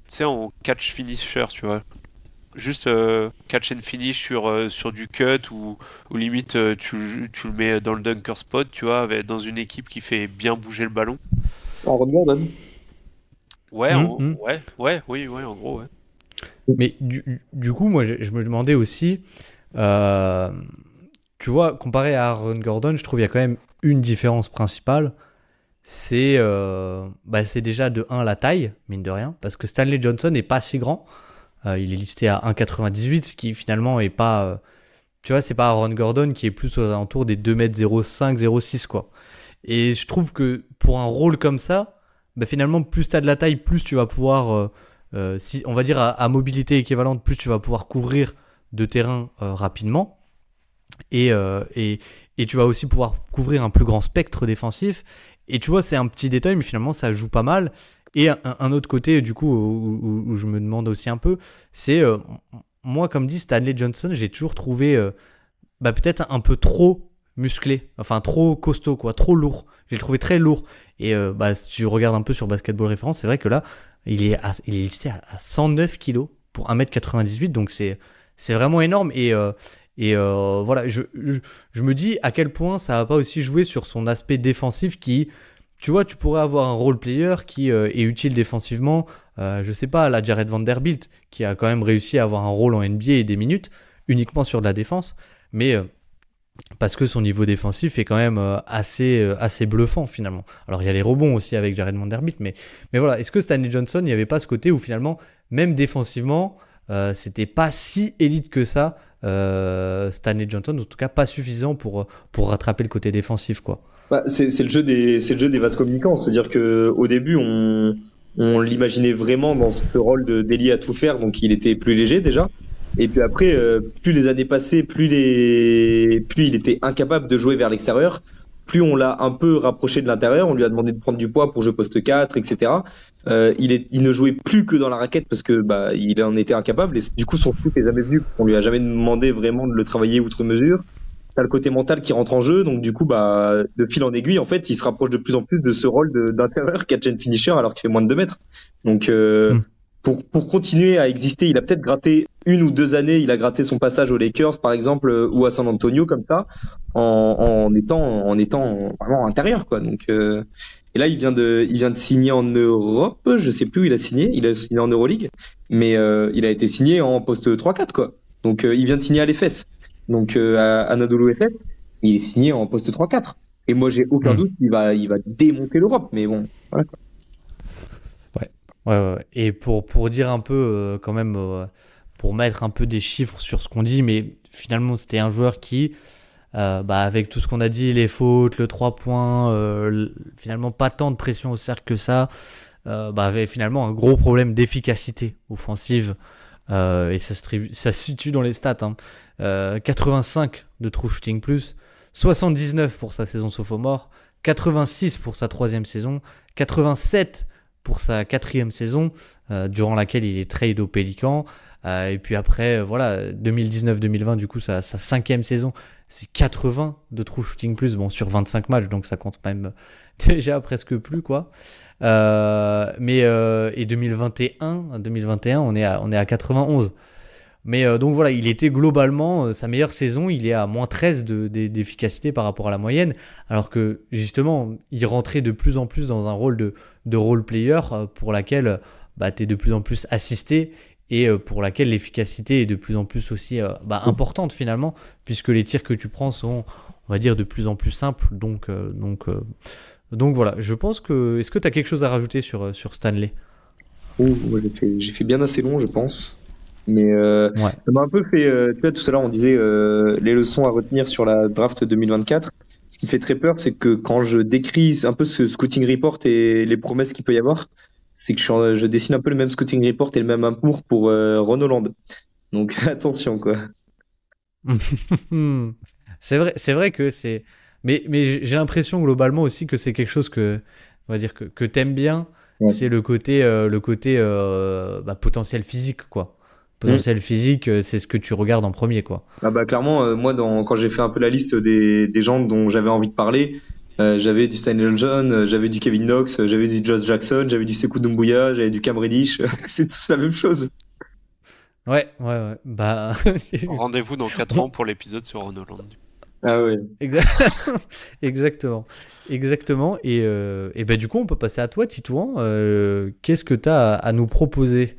tu sais, en catch finisher, tu vois, juste catch and finish sur du cut ou limite tu le mets dans le dunker spot, tu vois, dans une équipe qui fait bien bouger le ballon. Aaron Gordon. Ouais, Hum, hum. oui, en gros, ouais. Mais du coup, moi, je me demandais aussi, euh, tu vois, comparé à Aaron Gordon, je trouve qu'il y a quand même une différence principale. C'est déjà de 1 la taille, mine de rien, parce que Stanley Johnson n'est pas si grand. Il est listé à 1,98, ce qui finalement est pas. Tu vois, c'est pas Aaron Gordon qui est plus aux alentours des 2,05 m, 0,6 quoi. Et je trouve que pour un rôle comme ça, bah finalement, plus tu as de la taille, plus tu vas pouvoir, si, on va dire à mobilité équivalente, plus tu vas pouvoir couvrir de terrain rapidement. Et, euh, et, et tu vas aussi pouvoir couvrir un plus grand spectre défensif. Et tu vois, c'est un petit détail, mais finalement, ça joue pas mal. Et un autre côté, du coup, où je me demande aussi un peu, c'est, moi, comme dit Stanley Johnson, j'ai toujours trouvé peut-être un peu trop musclé, enfin trop costaud, quoi, trop lourd. J'ai trouvé très lourd. Et si tu regardes un peu sur Basketball Référence, c'est vrai que là, il est listé à 109 kilos pour 1m98, donc c'est vraiment énorme. Voilà, je me dis à quel point ça va pas aussi jouer sur son aspect défensif qui, tu vois, tu pourrais avoir un role player qui est utile défensivement. Je sais pas, la Jared Vanderbilt qui a quand même réussi à avoir un rôle en NBA et des minutes uniquement sur de la défense, mais parce que son niveau défensif est quand même assez bluffant finalement. Alors il y a les rebonds aussi avec Jared Vanderbilt, mais voilà, est-ce que Stanley Johnson, il n'y avait pas ce côté où finalement, même défensivement, c'était pas si élite que ça, Stanley Johnson, en tout cas pas suffisant pour rattraper le côté défensif, quoi. C'est le jeu des vases communicants, c'est-à-dire que au début on l'imaginait vraiment dans ce rôle d'ailier à tout faire, donc il était plus léger déjà. Et puis après, plus les années passaient, plus il était incapable de jouer vers l'extérieur, plus on l'a un peu rapproché de l'intérieur, on lui a demandé de prendre du poids pour jouer poste 4, etc. Il ne jouait plus que dans la raquette parce que bah il en était incapable. Et du coup, son foot est jamais venu. On lui a jamais demandé vraiment de le travailler outre mesure. T'as le côté mental qui rentre en jeu, donc du coup, bah, de fil en aiguille, en fait, il se rapproche de plus en plus de ce rôle d'intérieur catch and finisher alors qu'il fait moins de 2 mètres. Donc, pour continuer à exister, il a peut-être gratté 1 ou 2 années, il a gratté son passage aux Lakers, par exemple, ou à San Antonio, comme ça, en étant vraiment intérieur, quoi. Donc, et là, il vient de signer en Europe, je sais plus où il a signé en Euroleague, mais, il a été signé en poste 3-4, quoi. Donc, il vient de signer à l'EFES. Donc à Anadolu Efes, il est signé en poste 3-4. Et moi j'ai aucun doute qu'il va démonter l'Europe, mais bon, voilà quoi. Ouais. Et pour dire un peu quand même, pour mettre un peu des chiffres sur ce qu'on dit, mais finalement c'était un joueur qui, avec tout ce qu'on a dit, les fautes, le 3 points, finalement pas tant de pression au cercle que ça, avait finalement un gros problème d'efficacité offensive. Et ça se situe dans les stats, hein. 85 de true shooting plus, 79 pour sa saison sophomore, 86 pour sa 3e saison, 87 pour sa 4e saison, durant laquelle il est trade au Pélican. Et puis après, 2019-2020, du coup, sa 5e saison, c'est 80 de true shooting plus, bon, sur 25 matchs, donc ça compte même déjà presque plus, quoi. Et 2021, on est à 91. Mais donc voilà, il était globalement, sa meilleure saison, il est à moins 13 d'efficacité par rapport à la moyenne, alors que justement, il rentrait de plus en plus dans un rôle de role player pour laquelle tu es de plus en plus assisté et pour laquelle l'efficacité est de plus en plus aussi importante finalement, puisque les tirs que tu prends sont, on va dire, de plus en plus simples. Donc voilà, je pense que... Est-ce que tu as quelque chose à rajouter sur Stanley ? Moi, j'ai fait bien assez long, je pense. Mais Ouais. ça m'a un peu fait... tu vois, tout à l'heure, on disait les leçons à retenir sur la draft 2024. Ce qui fait très peur, c'est que quand je décris un peu ce scouting report et les promesses qu'il peut y avoir, c'est que je dessine un peu le même scouting report et le même amour pour Ron Holland. Donc attention, quoi. C'est vrai que c'est... Mais j'ai l'impression globalement aussi que c'est quelque chose que, on va dire, que t'aimes bien. Ouais. C'est le côté potentiel physique, quoi. Potentiel physique, c'est ce que tu regardes en premier, quoi. Clairement, moi, quand j'ai fait un peu la liste des gens dont j'avais envie de parler, j'avais du Stanley Johnson, j'avais du Kevin Knox, j'avais du Josh Jackson, j'avais du Sekou Doumbouya, j'avais du Cam Reddish. C'est tous la même chose. Ouais. Rendez-vous dans 4 ans pour l'épisode sur Ron Holland. Ah ouais. Exactement. Et du coup, on peut passer à toi, Titouan. Qu'est-ce que tu as à nous proposer ?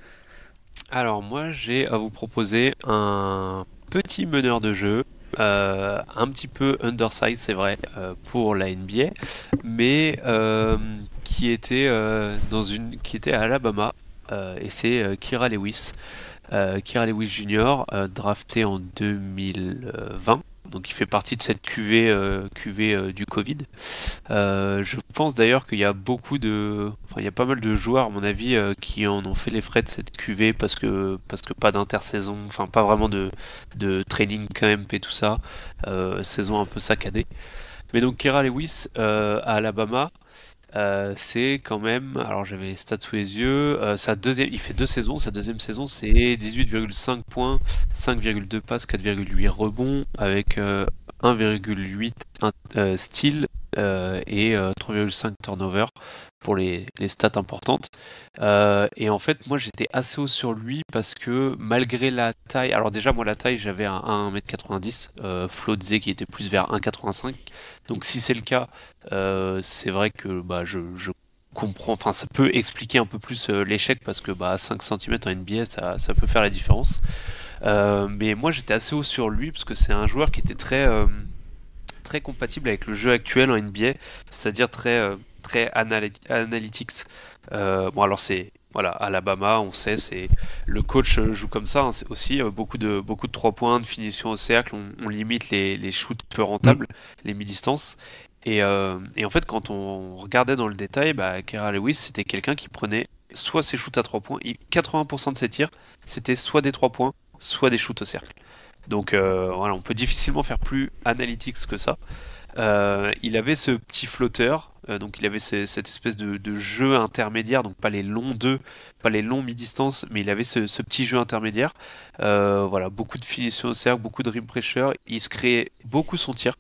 Alors moi j'ai à vous proposer un petit meneur de jeu, un petit peu undersized c'est vrai pour la NBA, mais qui était à Alabama, et c'est Kira Lewis Jr., drafté en 2020. Donc il fait partie de cette QV du Covid. Je pense d'ailleurs qu'il y a il y a pas mal de joueurs à mon avis qui en ont fait les frais de cette QV parce que pas d'intersaison, enfin pas vraiment de training camp et tout ça, saison un peu saccadée. Mais donc Kira Lewis à Alabama, c'est quand même, alors j'avais les stats sous les yeux, il fait 2 saisons, sa 2e saison c'est 18,5 points, 5,2 passes, 4,8 rebonds, avec 1,8 steals et 3,5 turnovers pour les stats importantes. Et en fait, moi j'étais assez haut sur lui parce que malgré la taille, alors déjà moi la taille j'avais un 1m90, Flo disait qu'il était plus vers 1m85, donc si c'est le cas, c'est vrai que je comprends, enfin ça peut expliquer un peu plus l'échec parce que 5 cm en NBA ça peut faire la différence. Mais moi j'étais assez haut sur lui parce que c'est un joueur qui était très compatible avec le jeu actuel en NBA, c'est-à-dire très analytics. Alors c'est Alabama, on sait, c'est le coach joue comme ça, hein, c'est aussi beaucoup de 3 points, de finition au cercle, on limite les shoots peu rentables, les mi-distance. Et en fait, quand on regardait dans le détail, Kira Lewis, c'était quelqu'un qui prenait soit ses shoots à 3 points. 80% de ses tirs, c'était soit des 3 points, soit des shoots au cercle. Donc voilà, on peut difficilement faire plus analytics que ça. Il avait ce petit flotteur, donc il avait cette espèce de jeu intermédiaire, donc pas les longs pas les longs mi-distance, mais il avait ce petit jeu intermédiaire. Voilà, beaucoup de finition au cercle, beaucoup de rim pressure. Il se créait beaucoup son tir.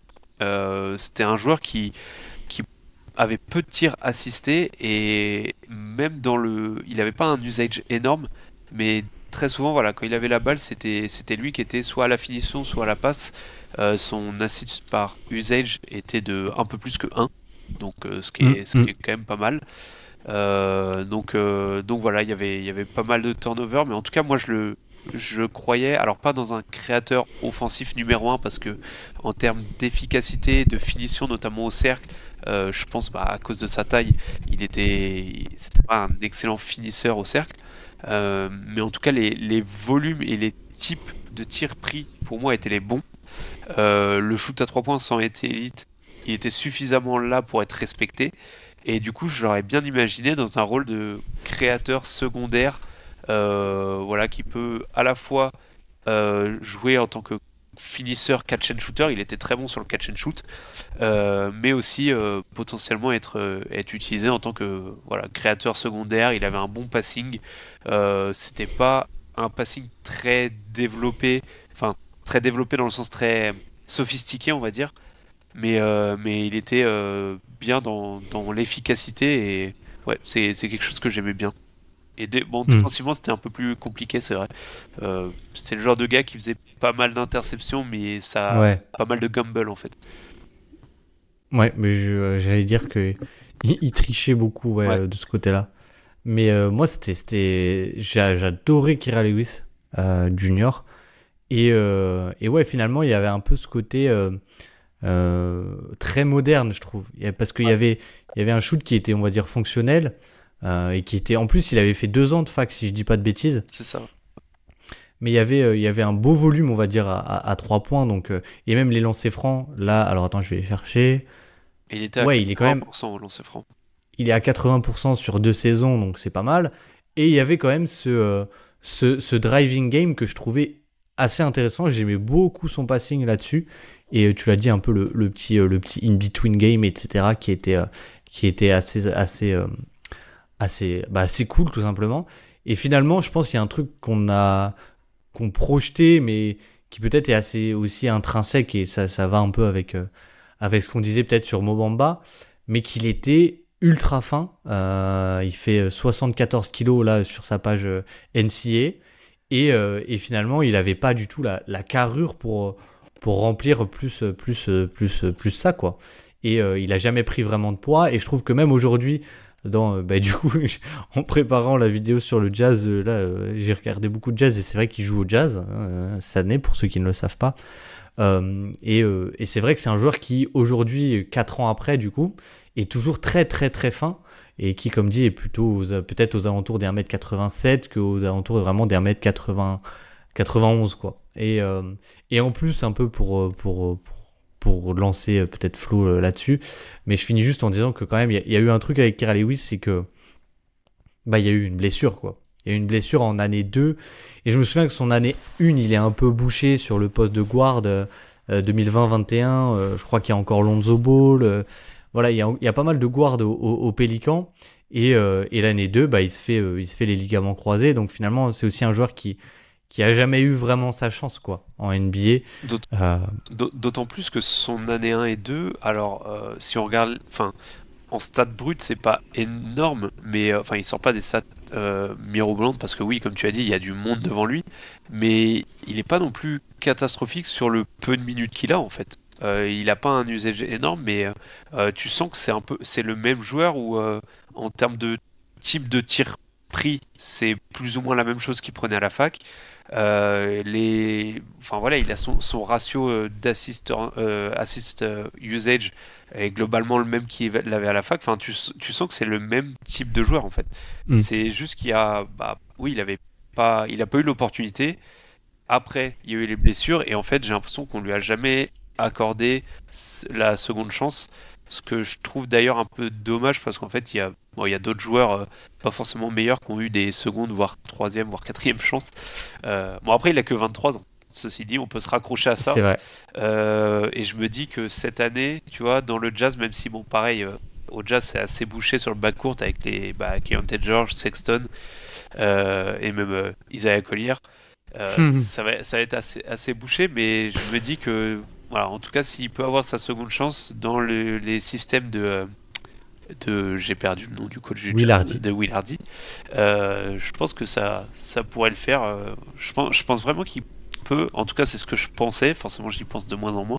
C'était un joueur qui avait peu de tirs assistés et même il avait pas un usage énorme, mais très souvent, voilà, quand il avait la balle, c'était lui qui était soit à la finition, soit à la passe. Son assist par usage était de un peu plus que 1, donc ce qui est quand même pas mal. Donc voilà, il y avait pas mal de turnover, mais en tout cas, moi je croyais, alors pas dans un créateur offensif numéro 1, parce que en termes d'efficacité, de finition, notamment au cercle, je pense à cause de sa taille, c'était pas un excellent finisseur au cercle. Mais en tout cas, les volumes et les types de tirs pris pour moi étaient les bons. Le shoot à 3 points sans être élite, il était suffisamment là pour être respecté. Et du coup, je l'aurais bien imaginé dans un rôle de créateur secondaire, voilà, qui peut à la fois jouer en tant que finisseur catch and shooter. Il était très bon sur le catch and shoot, mais aussi potentiellement être utilisé en tant que voilà, créateur secondaire. Il avait un bon passing. C'était pas un passing très développé, enfin très développé dans le sens très sophistiqué, on va dire, mais il était bien dans l'efficacité et ouais, c'est quelque chose que j'aimais bien. Et défensivement, c'était un peu plus compliqué, c'est vrai. C'était le genre de gars qui faisait pas mal d'interceptions, mais ça Ouais, pas mal de gamble en fait. ouais, mais j'allais dire que il trichait beaucoup ouais, Ouais. de ce côté-là. Mais moi, j'adorais Kira Lewis Junior. Et ouais, finalement, il y avait un peu ce côté très moderne, je trouve. Parce qu'il y avait un shoot qui était, on va dire, fonctionnel. Et qui était, en plus, il avait fait 2 ans de fac, si je dis pas de bêtises. C'est ça. Mais il y avait un beau volume, on va dire, à 3 points. Donc, et même les lancers francs, là, alors attends, je vais les chercher. Et il était à Ouais, il est quand même 80% au lancer franc. il est à 80% sur 2 saisons, donc c'est pas mal. Et il y avait quand même ce driving game que je trouvais assez intéressant. J'aimais beaucoup son passing là-dessus. Et tu l'as dit un peu le petit in-between game, etc., qui était assez cool, tout simplement. Et finalement, je pense qu'il y a un truc qu'on projetait, mais qui peut-être est assez aussi intrinsèque, et ça va un peu avec ce qu'on disait peut-être sur Mobamba, mais qu'il était ultra fin. Il fait 74 kilos là sur sa page NCA, et finalement, il n'avait pas du tout la carrure pour remplir plus ça, quoi. Et il a jamais pris vraiment de poids, et je trouve que même aujourd'hui, du coup, en préparant la vidéo sur le jazz, j'ai regardé beaucoup de jazz, et c'est vrai qu'il joue au jazz cette année, pour ceux qui ne le savent pas. Et c'est vrai que c'est un joueur qui, aujourd'hui, 4 ans après, du coup, est toujours très très très fin, et qui, comme dit, est plutôt peut-être aux alentours des 1m87 qu'aux alentours vraiment des 1m91, quoi. Et en plus, un peu pour lancer peut-être Flo là-dessus, mais je finis juste en disant que quand même, il y a eu un truc avec Kira Lewis, c'est que il y a eu une blessure, quoi. Il y a eu une blessure en année 2, et je me souviens que son année 1, il est un peu bouché sur le poste de guard 2020-21, je crois qu'il y a encore Lonzo Ball, voilà, il y a pas mal de guards au Pélican, et l'année 2, il se fait les ligaments croisés, donc finalement, c'est aussi un joueur qui a jamais eu vraiment sa chance, quoi, en NBA. D'autant plus que son année 1 et 2, alors si on regarde, enfin, en stats brut, c'est pas énorme, mais enfin, il sort pas des stats mirobolantes, parce que oui, comme tu as dit, il y a du monde devant lui, mais il est pas non plus catastrophique sur le peu de minutes qu'il a, en fait. Il a pas un usage énorme, mais tu sens que c'est le même joueur où, en termes de type de tir pris, c'est plus ou moins la même chose qu'il prenait à la fac. Enfin voilà, il a son ratio assist usage est globalement le même qu'il avait à la fac. Enfin, tu sens que c'est le même type de joueur en fait. C'est juste qu'il y a, oui, il a pas eu l'opportunité. Après, il y a eu les blessures et en fait, j'ai l'impression qu'on lui a jamais accordé la seconde chance. Ce que je trouve d'ailleurs un peu dommage parce qu'en fait, il y a Bon, il y a d'autres joueurs pas forcément meilleurs qui ont eu des secondes, voire troisième, voire quatrième chances. Bon, après, il a que 23 ans. Ceci dit, on peut se raccrocher à ça. C'est vrai. Et je me dis que cette année, tu vois, dans le Jazz, même si, bon, pareil, au Jazz, c'est assez bouché sur le backcourt avec les Keyonte George, Sexton et même Isaiah Collier. Ça va être assez bouché, mais je me dis que, voilà, en tout cas, s'il peut avoir sa seconde chance dans les systèmes j'ai perdu le nom du coach du Will Jazz, Hardy. de Will Hardy, je pense que ça pourrait le faire. Je pense vraiment qu'il peut, en tout cas, c'est ce que je pensais. Forcément, j'y pense de moins en moins,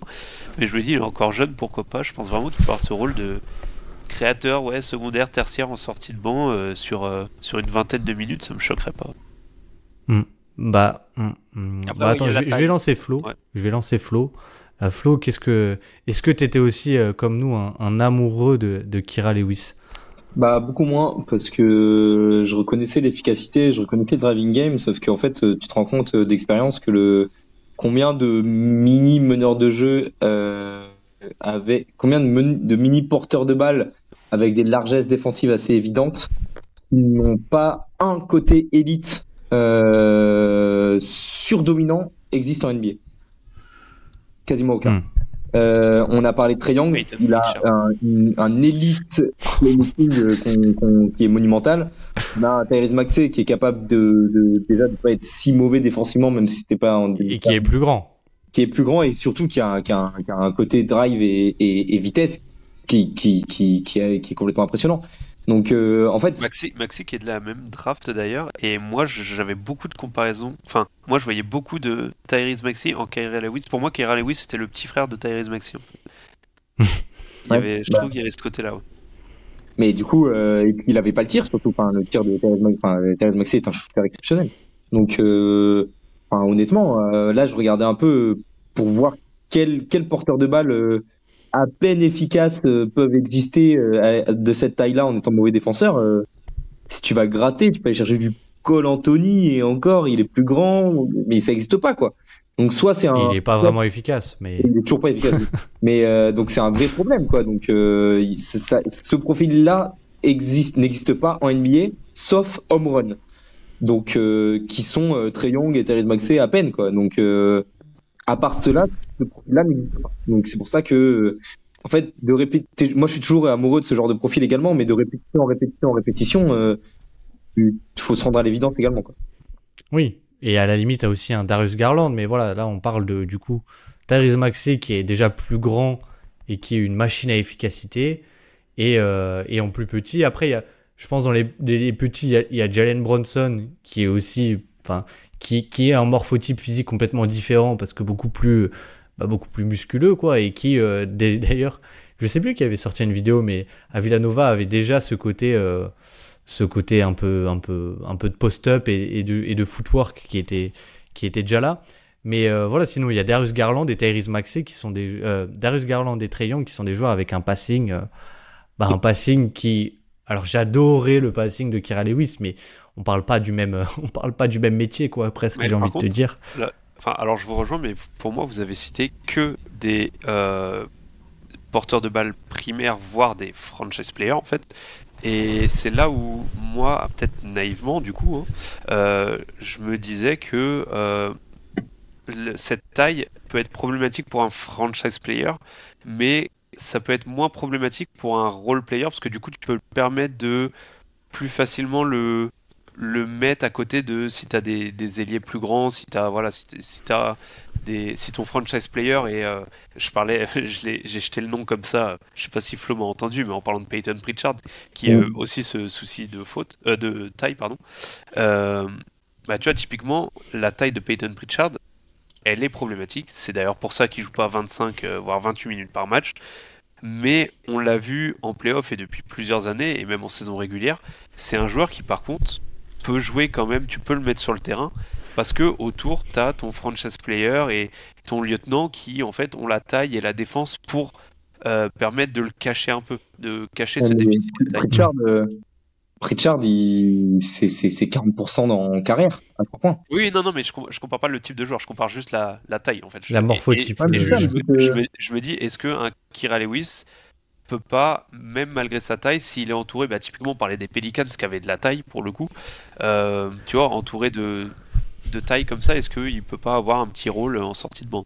mais je me dis, il est encore jeune, pourquoi pas. Je pense vraiment qu'il peut avoir ce rôle de créateur, ouais, secondaire, tertiaire en sortie de banc sur une vingtaine de minutes, ça me choquerait pas. Après, Attends, il y a je la vais taille. lancer Flo. Ouais. Je vais lancer Flo. Flo, est-ce que tu étais aussi, comme nous, un amoureux de Kira Lewis? Bah, beaucoup moins, parce que je reconnaissais l'efficacité, je reconnaissais le driving game, sauf qu'en fait, tu te rends compte d'expérience que combien de mini meneurs de jeu combien de mini porteurs de balles avec des largesses défensives assez évidentes n'ont pas un côté élite surdominant existe en NBA. Quasiment aucun. On a parlé de Trae Young, Peyton il a Pritchard. un élite playmaking qui est monumental. On a un Tyrese Maxey qui est capable déjà de pas être si mauvais défensivement, même si c'était pas en Et qui est plus grand. qui est plus grand et surtout qui a un côté drive et vitesse qui est complètement impressionnant. Donc en fait, Maxi qui est de la même draft d'ailleurs, et moi j'avais beaucoup de comparaisons. Enfin, moi je voyais beaucoup de Tyrese Maxey en Kyrie Lewis. Pour moi, Kyrie Lewis c'était le petit frère de Tyrese Maxey en fait. Je trouve qu'il y avait ce côté-là. Ouais. mais du coup, et puis il avait pas le tir surtout. Enfin, le tir de Tyrese Maxey est un shooter exceptionnel. Donc, honnêtement, là, je regardais un peu pour voir quel porteur de balle à peine efficaces peuvent exister de cette taille-là en étant mauvais défenseur. Si tu vas gratter, tu peux aller chercher du Cole Anthony et encore, il est plus grand, mais ça n'existe pas quoi. Donc soit c'est Et il est pas vraiment efficace, mais il est toujours pas efficace. Mais donc c'est un vrai problème quoi. Donc ce profil-là n'existe pas en NBA sauf home run. Donc qui sont Trae Young et Tyrese Maxey à peine quoi. Donc à part cela, ce profil-là n'existe pas. Donc c'est pour ça que en fait de répéter, moi je suis toujours amoureux de ce genre de profil également, mais de répétition en répétition, il faut se rendre à l'évidence également quoi. oui. Et à la limite, t'as aussi un Darius Garland, mais voilà, là on parle du coup Tyrese Maxey qui est déjà plus grand et qui est une machine à efficacité, et en plus petit. Après, je pense dans les petits, il y a Jalen Brunson qui est aussi, enfin, qui est un morphotype physique complètement différent parce que beaucoup plus musculeux quoi, et qui d'ailleurs, je sais plus qui avait sorti une vidéo, mais à Villanova avait déjà ce côté un peu de post-up et de footwork qui était déjà là. Mais voilà, sinon il y a Darius Garland et Tyrese Maxey qui sont Darius Garland et Trae Young qui sont des joueurs avec un passing qui, alors j'adorais le passing de Kira Lewis, mais on parle pas du même métier quoi, presque, Mais j'ai envie par de te dire. alors je vous rejoins, mais pour moi vous avez cité que des porteurs de balles primaires, voire des franchise players en fait. Et c'est là où moi, peut-être naïvement du coup, je me disais que cette taille peut être problématique pour un franchise player, mais ça peut être moins problématique pour un role player, parce que du coup tu peux le permettre de plus facilement le mettre à côté de si t'as des ailiers plus grands, si ton franchise player et je parlais, j'ai jeté le nom comme ça, je sais pas si Flo m'a entendu, mais en parlant de Peyton Pritchard, qui a aussi ce souci de taille, pardon. Bah tu vois, typiquement la taille de Peyton Pritchard, elle est problématique. C'est d'ailleurs pour ça qu'il joue pas 25 voire 28 minutes par match. Mais on l'a vu en playoff et depuis plusieurs années, et même en saison régulière, c'est un joueur qui par contre peut jouer quand même, tu peux le mettre sur le terrain, parce que autour, tu as ton franchise player et ton lieutenant qui en fait ont la taille et la défense pour permettre de le cacher un peu, de cacher ce déficit de taille. Pritchard, c'est 40% en carrière, à 3 points. Oui, non, mais je compare pas le type de joueur, je compare juste la taille en fait. La morphotype. Je me dis, est-ce qu'un Kira Lewis peut pas, même malgré sa taille, s'il est entouré, typiquement on parlait des Pelicans qui avaient de la taille pour le coup, tu vois, entouré de taille comme ça, est-ce qu'il peut pas avoir un petit rôle en sortie de banc?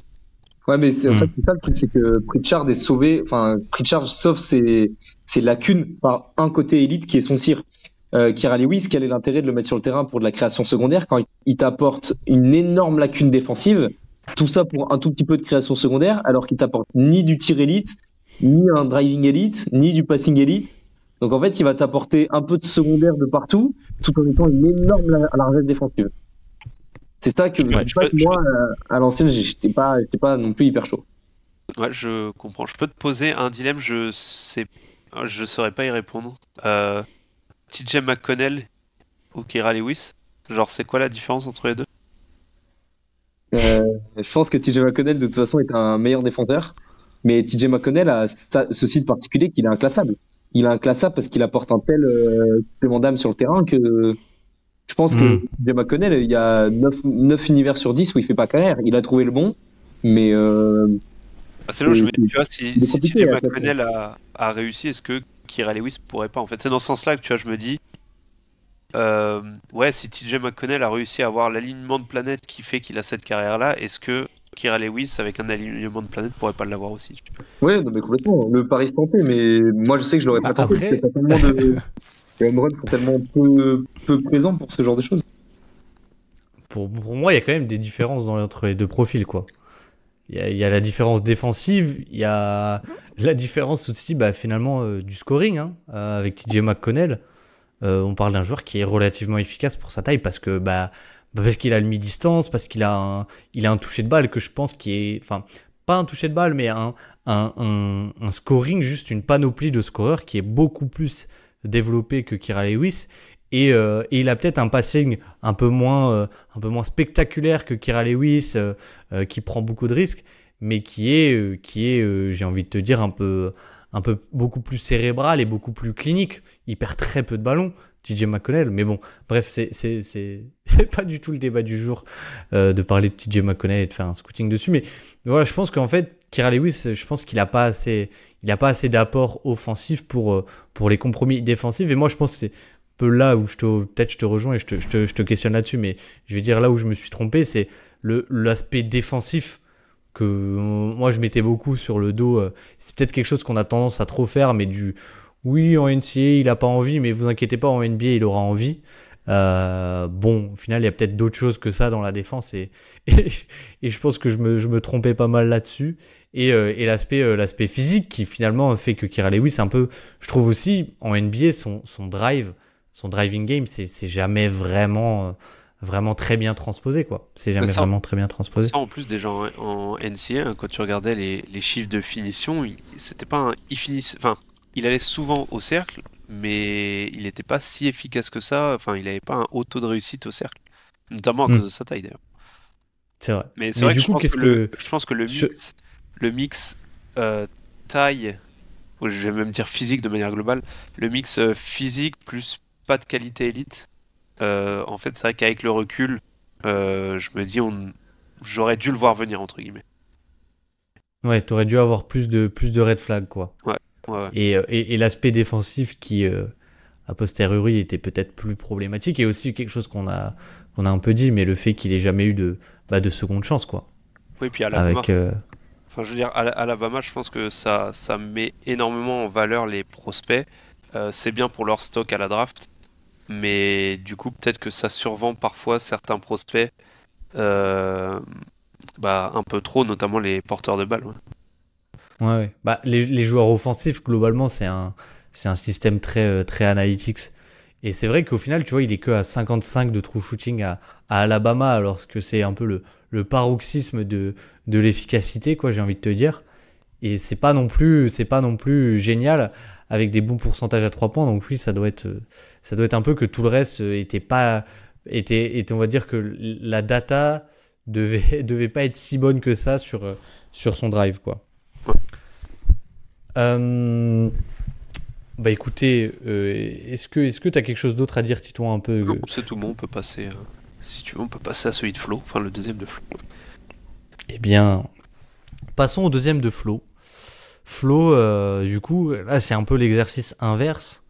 Ouais, mais en fait, c'est ça le truc, c'est que Pritchard est sauvé, enfin, Pritchard sauve ses lacunes par un côté élite qui est son tir. Kira Lewis, quel est l'intérêt de le mettre sur le terrain pour de la création secondaire quand il t'apporte une énorme lacune défensive, tout ça pour un tout petit peu de création secondaire, alors qu'il t'apporte ni du tir élite, ni un driving élite, ni du passing élite. Donc en fait, il va t'apporter un peu de secondaire de partout, tout en étant une énorme largesse défensive. C'est ça que, Ouais, moi, à l'ancienne, j'étais pas non plus hyper chaud. Ouais, je comprends. Je peux te poser un dilemme, je saurais pas y répondre. TJ McConnell ou Kira Lewis? Genre, c'est quoi la différence entre les deux? Je pense que TJ McConnell, de toute façon, est un meilleur défenseur. Mais TJ McConnell a ceci de particulier qu'il est inclassable. Il est inclassable parce qu'il apporte un tel supplément d'âme sur le terrain que je pense que TJ McConnell, il y a 9 univers sur 10 où il fait pas carrière. Il a trouvé le bon, mais c'est là où je me dis, tu vois, si TJ compliqué, McConnell a réussi, est-ce que Kira Lewis pourrait pas? En fait, c'est dans ce sens-là que, tu vois, je me dis, ouais, si TJ McConnell a réussi à avoir l'alignement de planète qui fait qu'il a cette carrière-là, est-ce que Kira Lewis, avec un alignement de planète, pourrait pas l'avoir aussi? ouais, non, mais complètement. Le pari se tentait, mais moi, je sais que je l'aurais pas tenté. Après- Parce que t'as tellement les home runs sont tellement peu présents pour ce genre de choses. Pour moi, il y a quand même des différences entre les deux profils, quoi. Il y a la différence défensive, il y a la différence aussi, finalement, du scoring, hein, avec TJ McConnell. On parle d'un joueur qui est relativement efficace pour sa taille parce que parce qu'il a le mi-distance, parce qu'il a un toucher de balle que je pense qui est, enfin, pas un toucher de balle, mais un scoring, juste une panoplie de scoreurs qui est beaucoup plus développé que Kira Lewis. Et il a peut-être un passing un peu moins spectaculaire que Kira Lewis, qui prend beaucoup de risques, mais qui est j'ai envie de te dire, un peu beaucoup plus cérébral et beaucoup plus clinique. Il perd très peu de ballons, TJ McConnell, mais bon, bref, c'est pas du tout le débat du jour, de parler de TJ McConnell et de faire un scouting dessus, mais voilà, je pense qu'en fait, Kira Lewis, je pense qu'il a pas assez d'apport offensif pour les compromis défensifs, et moi je pense que c'est un peu là où peut-être je te rejoins et je te questionne là-dessus, mais je vais dire là où je me suis trompé, c'est l'aspect défensif que moi je mettais beaucoup sur le dos. C'est peut-être quelque chose qu'on a tendance à trop faire, mais oui, en NCAA il a pas envie, mais vous inquiétez pas, en NBA il aura envie. Bon, au final il y a peut-être d'autres choses que ça dans la défense, et je pense que je me trompais pas mal là-dessus, et l'aspect physique qui finalement fait que Kira Lewis, un peu, je trouve aussi en NBA, son driving game, c'est jamais vraiment très bien transposé, quoi. C'est jamais Ça, vraiment très bien transposé. Ça, en plus, déjà en NCA, hein, quand tu regardais les chiffres de finition, c'était pas enfin, il allait souvent au cercle, mais il n'était pas si efficace que ça. Enfin, il n'avait pas un haut taux de réussite au cercle, notamment à cause de sa taille d'ailleurs. C'est vrai. Mais c'est vrai du que coup, je pense que le mix taille, ou je vais même dire physique de manière globale, le mix physique plus pas de qualité élite, en fait, c'est vrai qu'avec le recul, je me dis, j'aurais dû le voir venir, entre guillemets. Ouais, t'aurais dû avoir plus de red flag, quoi. Ouais. Et l'aspect défensif qui, a posteriori, était peut-être plus problématique, et aussi quelque chose qu'on a un peu dit, mais le fait qu'il ait jamais eu de seconde chance, quoi. Oui, puis Alabama. Avec, Enfin, je veux dire, Alabama, je pense que ça met énormément en valeur les prospects. C'est bien pour leur stock à la draft, mais du coup, peut-être que ça survend parfois certains prospects, un peu trop, notamment les porteurs de balles. Ouais. Les joueurs offensifs, globalement, c'est un système très, très analytics. Et c'est vrai qu'au final, tu vois, il est que à 55 de true shooting à Alabama, alors que c'est un peu le paroxysme de l'efficacité, quoi, j'ai envie de te dire. Et c'est pas non plus génial, avec des bons pourcentages à 3 points. Donc oui, ça doit être un peu que tout le reste était, on va dire que la data devait pas être si bonne que ça sur son drive, quoi. Écoutez, est-ce que tu as quelque chose d'autre à dire, Titouan, un peu? Non, c'est tout bon, on peut passer, si tu veux, on peut passer à celui de Flo, enfin le deuxième de Flo. Eh bien, passons au deuxième de Flo. Flo, du coup, là, c'est un peu l'exercice inverse.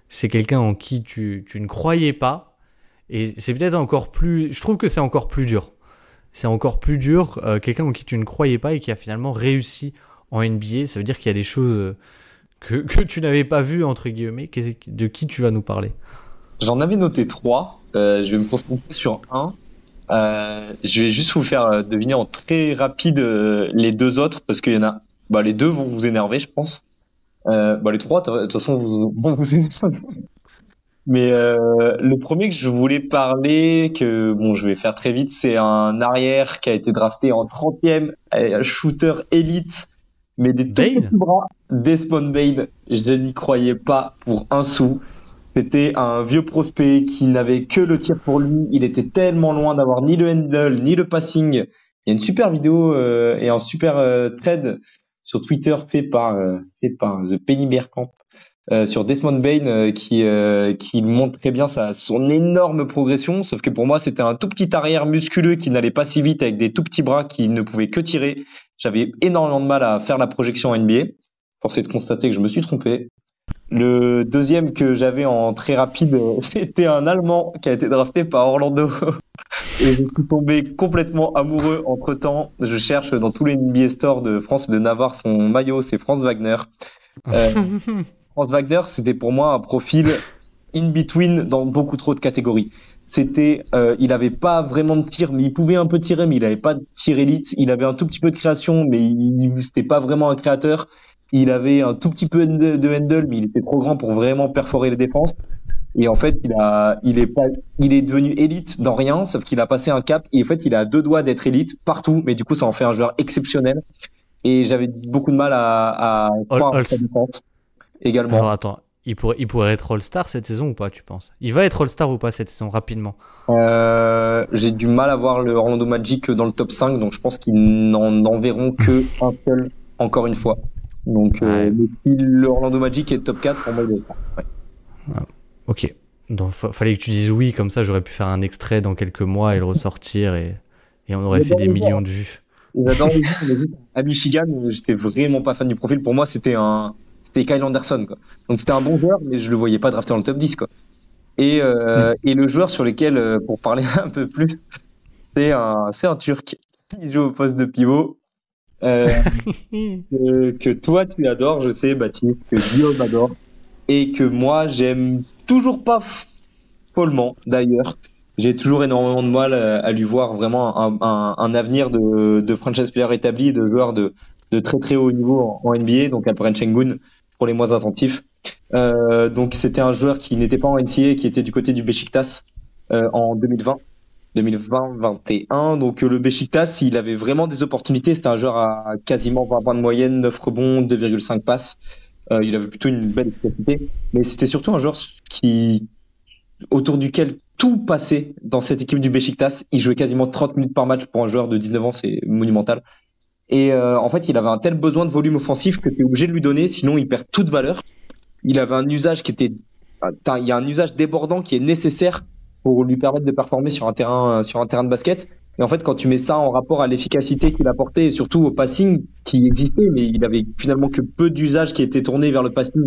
C'est quelqu'un en qui tu ne croyais pas. Et c'est peut-être encore plus... Je trouve que c'est encore plus dur. C'est encore plus dur. Quelqu'un en qui tu ne croyais pas et qui a finalement réussi en NBA. Ça veut dire qu'il y a des choses que tu n'avais pas vues, entre guillemets. De qui tu vas nous parler? J'en avais noté 3. Je vais me concentrer sur un. Je vais juste vous faire deviner en très rapide les 2 autres parce qu'il y en a. Bah, les 2 vont vous énerver, je pense. Les 3, de toute façon, vont vous énerver. Mais le premier que je voulais parler, que bon, je vais faire très vite, c'est un arrière qui a été drafté en 30e, un shooter élite, mais des tout petits bras, Desmond Bane. Je n'y croyais pas pour un sou. C'était un vieux prospect qui n'avait que le tir pour lui. Il était tellement loin d'avoir ni le handle, ni le passing. Il y a une super vidéo et un super thread sur Twitter fait par The Penny Bear Camp sur Desmond Bane qui montre très bien son énorme progression. Sauf que pour moi, c'était un tout petit arrière musculeux qui n'allait pas si vite avec des tout petits bras qui ne pouvaient que tirer. J'avais énormément de mal à faire la projection en NBA. Force est de constater que je me suis trompé. Le deuxième que j'avais en très rapide, c'était un Allemand qui a été drafté par Orlando. Et je suis tombé complètement amoureux entre-temps. Je cherche dans tous les NBA stores de France et de Navarre son maillot, c'est Franz Wagner. Franz Wagner, c'était pour moi un profil in-between dans beaucoup trop de catégories. Il avait pas vraiment de tir, mais il pouvait un peu tirer, mais il avait pas de tir élite. Il avait un tout petit peu de création, mais c'était pas vraiment un créateur. Il avait un tout petit peu de handle, mais il était trop grand pour vraiment perforer les défenses. Et en fait, il est devenu élite dans rien, sauf qu'il a passé un cap. Et en fait, il est à 2 doigts d'être élite partout, mais du coup, ça en fait un joueur exceptionnel. Et j'avais beaucoup de mal à croire en sa défense également. Alors attends, il pourrait être All-Star cette saison ou pas, tu penses? Il va être All-Star ou pas cette saison, rapidement? J'ai du mal à voir le Orlando Magic dans le top 5, donc je pense qu'ils n'en verront que un seul, encore une fois. Donc, si le Orlando Magic est top 4, pour moi, il est pas. Ouais. Ah, ok. Donc, fallait que tu dises oui, comme ça, j'aurais pu faire un extrait dans quelques mois et le ressortir et on aurait fait des millions de vues. J'adore les vues. À Michigan, j'étais vraiment pas fan du profil. Pour moi, c'était Kyle Anderson, quoi. Donc, c'était un bon joueur, mais je le voyais pas drafté dans le top 10, quoi. Et le joueur sur lequel, pour parler un peu plus, c'est un Turc qui joue au poste de pivot. Que toi tu adores, je sais Baptiste, que Guillaume adore et que moi j'aime toujours pas follement d'ailleurs. J'ai toujours énormément de mal à lui voir vraiment un avenir de franchise player établi, de joueur de très très haut niveau en NBA, donc Alperen Sengun pour les moins attentifs. Donc c'était un joueur qui n'était pas en NCAA, qui était du côté du Beşiktaş en 2020-21. Donc le Beşiktaş, il avait vraiment des opportunités. C'était un joueur à quasiment 20 points de moyenne, 9 rebonds, 2,5 passes. Il avait plutôt une belle efficacité. Mais c'était surtout un joueur autour duquel tout passait dans cette équipe du Beşiktaş. Il jouait quasiment 30 minutes par match pour un joueur de 19 ans, c'est monumental. Et en fait, il avait un tel besoin de volume offensif que tu es obligé de lui donner, sinon il perd toute valeur. Il avait un usage il y a un usage débordant qui est nécessaire pour lui permettre de performer sur un terrain de basket. Et en fait, quand tu mets ça en rapport à l'efficacité qu'il apportait et surtout au passing qui existait, mais il avait finalement que peu d'usage qui était tourné vers le passing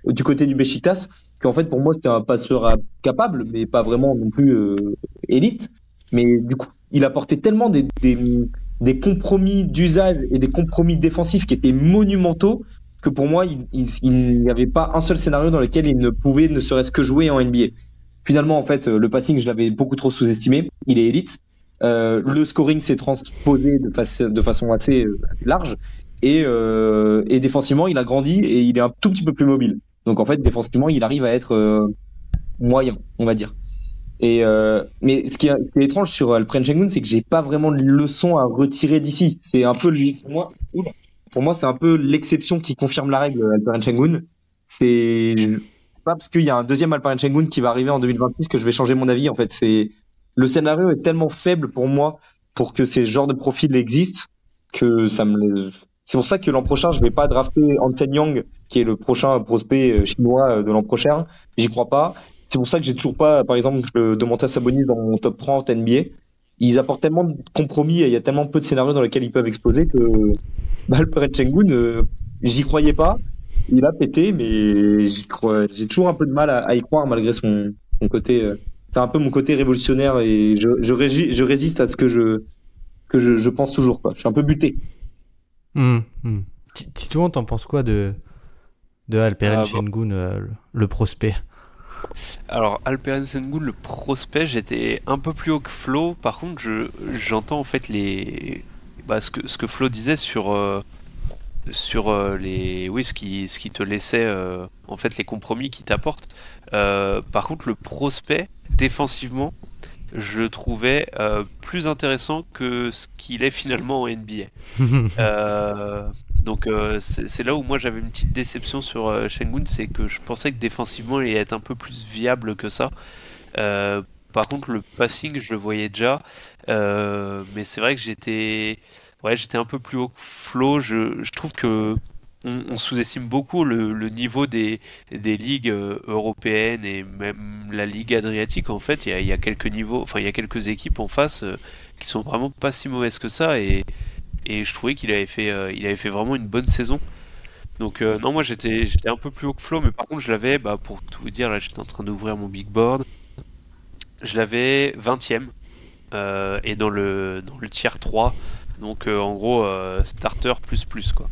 du côté du Beşiktaş, qu'en fait, pour moi, c'était un passeur capable, mais pas vraiment non plus élite. Mais du coup, il apportait tellement des compromis d'usage et des compromis défensifs qui étaient monumentaux que pour moi, il n'y avait pas un seul scénario dans lequel il ne pouvait ne serait-ce que jouer en NBA. Finalement, en fait, le passing, je l'avais beaucoup trop sous-estimé. Il est élite. Le scoring s'est transposé de façon assez large. Et défensivement, il a grandi et il est un tout petit peu plus mobile. Donc, en fait, défensivement, il arrive à être moyen, on va dire. Mais ce qui est étrange sur Alperen Sengun, c'est que j'ai pas vraiment de leçon à retirer d'ici. C'est un peu pour moi, c'est un peu l'exception qui confirme la règle, Alperen Sengun. C'est pas parce qu'il y a un deuxième Alperen Sengun qui va arriver en 2026 que je vais changer mon avis. En fait, le scénario est tellement faible pour moi pour que ces genres de profils existent que c'est pour ça que l'an prochain, je vais pas drafter Anthony Yang, qui est le prochain prospect chinois de l'an prochain. J'y crois pas. C'est pour ça que j'ai toujours pas, par exemple, Domantas Sabonis dans mon top 30 NBA. Ils apportent tellement de compromis et il y a tellement peu de scénarios dans lesquels ils peuvent exploser que Alperen Sengun, j'y croyais pas. Il a pété, mais j'ai toujours un peu de mal à y croire malgré son côté. C'est un peu mon côté révolutionnaire et je résiste à ce que je pense toujours, quoi. Je suis un peu buté. Titouan, t'en penses quoi de Alperen Şengün, le prospect? Alors, Alperen Şengün, le prospect, j'étais un peu plus haut que Flo. Par contre, j'entends en fait ce que Flo disait sur ce qui te laissait en fait les compromis qui t'apportent. Par contre, le prospect défensivement, je le trouvais plus intéressant que ce qu'il est finalement en NBA. Donc c'est là où moi j'avais une petite déception sur Şengün, c'est que je pensais que défensivement il allait être un peu plus viable que ça. Par contre, le passing, je le voyais déjà, mais c'est vrai que j'étais un peu plus haut que Flo. Je trouve que on sous-estime beaucoup le niveau des ligues européennes et même la Ligue Adriatique. En fait, il y a quelques niveaux, enfin il y a quelques équipes en face qui sont vraiment pas si mauvaises que ça, et je trouvais il avait fait vraiment une bonne saison. Donc non, moi j'étais un peu plus haut que Flo, mais par contre je l'avais, pour tout vous dire, là j'étais en train d'ouvrir mon big board, je l'avais 20e et dans le tier 3, donc en gros starter plus quoi.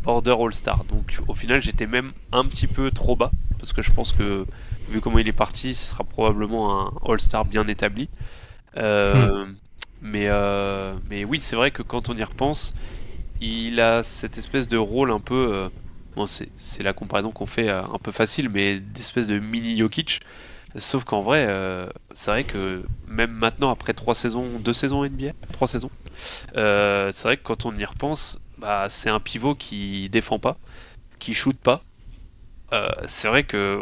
Border All-Star. Donc au final j'étais même un petit peu trop bas, parce que je pense que vu comment il est parti, ce sera probablement un All-Star bien établi. Mais oui, c'est vrai que quand on y repense, il a cette espèce de rôle un peu... bon, c'est la comparaison qu'on fait un peu facile, mais d'espèce de mini Jokic. Sauf qu'en vrai, c'est vrai que même maintenant, après 2 saisons NBA, 3 saisons, c'est vrai que quand on y repense, c'est un pivot qui défend pas, qui shoot pas. C'est vrai que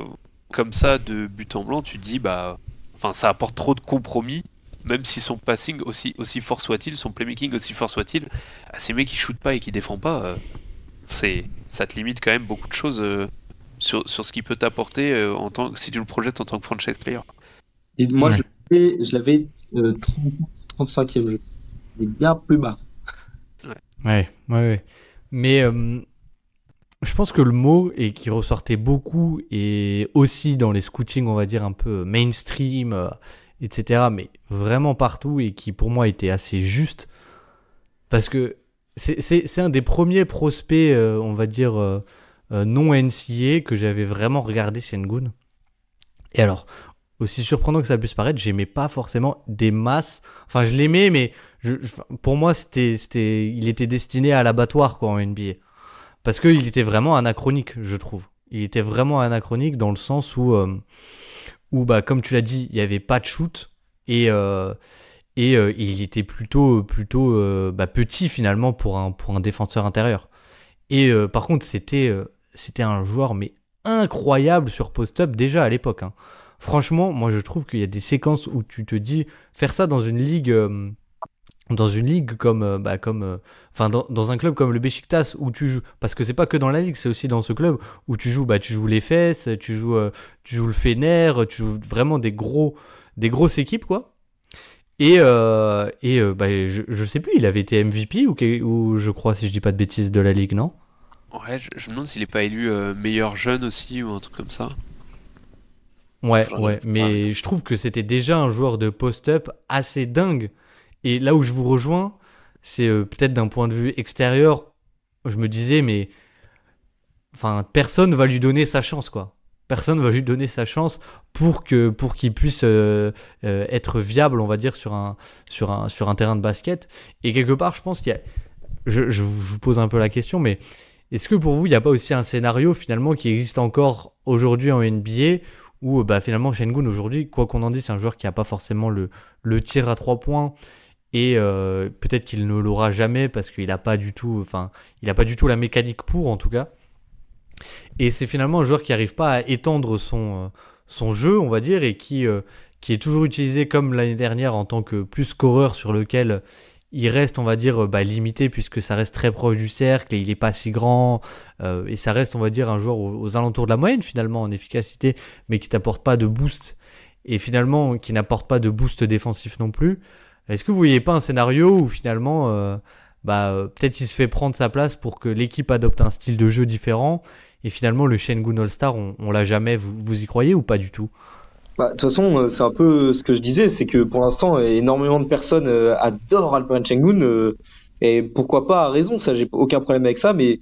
comme ça, de but en blanc, tu te dis, ça apporte trop de compromis, même si son passing, aussi fort soit-il, son playmaking aussi fort soit-il, ces mecs qui shootent pas et qui défendent pas, ça te limite quand même beaucoup de choses sur ce qu'il peut t'apporter si tu le projettes en tant que franchise player. Et moi, je l'avais 35e. Il est bien plus bas. Ouais. Mais je pense que le mot qui ressortait beaucoup, et aussi dans les scootings, on va dire un peu mainstream, etc., mais vraiment partout, et qui pour moi était assez juste, parce que c'est un des premiers prospects, on va dire, non NCA que j'avais vraiment regardé Şengün. Et alors, aussi surprenant que ça puisse paraître, j'aimais pas forcément des masses. Enfin, je l'aimais, mais pour moi, il était destiné à l'abattoir, quoi, en NBA. Parce qu'il était vraiment anachronique, je trouve. Il était vraiment anachronique dans le sens où comme tu l'as dit, il n'y avait pas de shoot, et il était plutôt petit finalement pour un défenseur intérieur. Et par contre, c'était un joueur mais incroyable sur post-up déjà à l'époque, hein. Franchement, moi je trouve qu'il y a des séquences où tu te dis faire ça dans une ligue comme dans un club comme le Beşiktaş, où tu joues, parce que c'est pas que dans la ligue, c'est aussi dans ce club où tu joues les Fesses, tu joues le Fener, tu joues vraiment des grosses équipes, quoi. Et je sais plus, il avait été MVP ou je crois, si je dis pas de bêtises, de la ligue, non? Ouais, je me demande s'il est pas élu meilleur jeune aussi ou un truc comme ça. Ouais, mais je trouve que c'était déjà un joueur de post-up assez dingue. Et là où je vous rejoins, c'est peut-être d'un point de vue extérieur, je me disais, mais personne va lui donner sa chance, quoi. Personne va lui donner sa chance pour qu'il puisse être viable, on va dire, sur un terrain de basket. Et quelque part, je pense qu'il y a... Je vous pose un peu la question, mais est-ce que pour vous, il n'y a pas aussi un scénario finalement qui existe encore aujourd'hui en NBA où finalement Şengün aujourd'hui, quoi qu'on en dise, c'est un joueur qui n'a pas forcément le tir à 3 points, et peut-être qu'il ne l'aura jamais parce qu'il n'a pas du tout la mécanique pour, en tout cas. Et c'est finalement un joueur qui n'arrive pas à étendre son jeu, on va dire, et qui est toujours utilisé comme l'année dernière en tant que plus scoreur, sur lequel il reste, on va dire, limité, puisque ça reste très proche du cercle et il n'est pas si grand, et ça reste, on va dire, un joueur aux alentours de la moyenne finalement en efficacité, mais qui t'apporte pas de boost, et finalement qui n'apporte pas de boost défensif non plus. Est-ce que vous voyez pas un scénario où finalement peut-être il se fait prendre sa place pour que l'équipe adopte un style de jeu différent. Et finalement, le Sengun All-Star, on l'a jamais. Vous y croyez ou pas du tout? Bah, de toute façon, c'est un peu ce que je disais, c'est que pour l'instant, énormément de personnes adorent Alperen Sengun, et pourquoi pas, à raison, ça, j'ai aucun problème avec ça, mais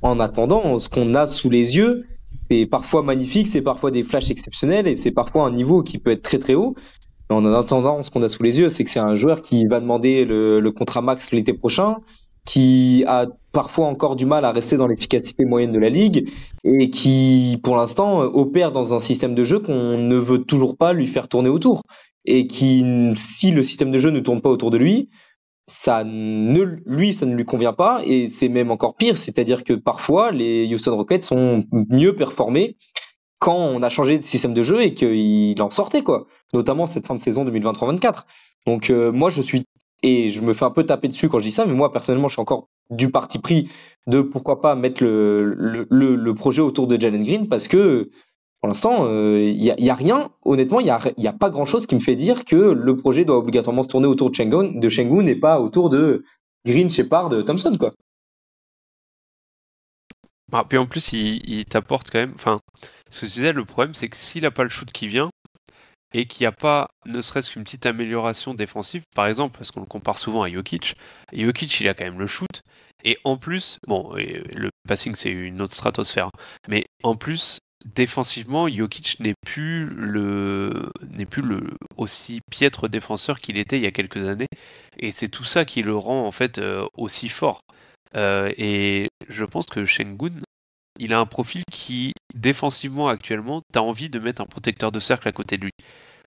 en attendant, ce qu'on a sous les yeux est parfois magnifique, c'est parfois des flashs exceptionnels, et c'est parfois un niveau qui peut être très très haut. Mais en attendant, ce qu'on a sous les yeux, c'est que c'est un joueur qui va demander le contrat max l'été prochain, qui a parfois encore du mal à rester dans l'efficacité moyenne de la ligue, et qui, pour l'instant, opère dans un système de jeu qu'on ne veut toujours pas lui faire tourner autour. Et qui, si le système de jeu ne tourne pas autour de lui, ça ne lui convient pas, et c'est même encore pire, c'est-à-dire que parfois, les Houston Rockets sont mieux performés quand on a changé de système de jeu et qu'il en sortait, quoi. Notamment cette fin de saison 2023-24. Donc, moi, et je me fais un peu taper dessus quand je dis ça, mais moi, personnellement, je suis encore du parti pris de pourquoi pas mettre le projet autour de Jalen Green, parce que, pour l'instant, y a rien, honnêtement, il y a pas grand chose qui me fait dire que le projet doit obligatoirement se tourner autour de Sengun et pas autour de Green, Shepard, Thompson, quoi. Puis en plus, il t'apporte quand même. Enfin, ce que je disais, le problème, c'est que s'il n'a pas le shoot qui vient et qu'il n'y a pas ne serait-ce qu'une petite amélioration défensive, par exemple, parce qu'on le compare souvent à Jokic, Jokic, il a quand même le shoot. Et en plus, bon, le passing, c'est une autre stratosphère. Mais en plus, défensivement, Jokic n'est plus le aussi piètre défenseur qu'il était il y a quelques années. Et c'est tout ça qui le rend, en fait, aussi fort. Et je pense que Sengun, il a un profil qui, défensivement actuellement, t'as envie de mettre un protecteur de cercle à côté de lui.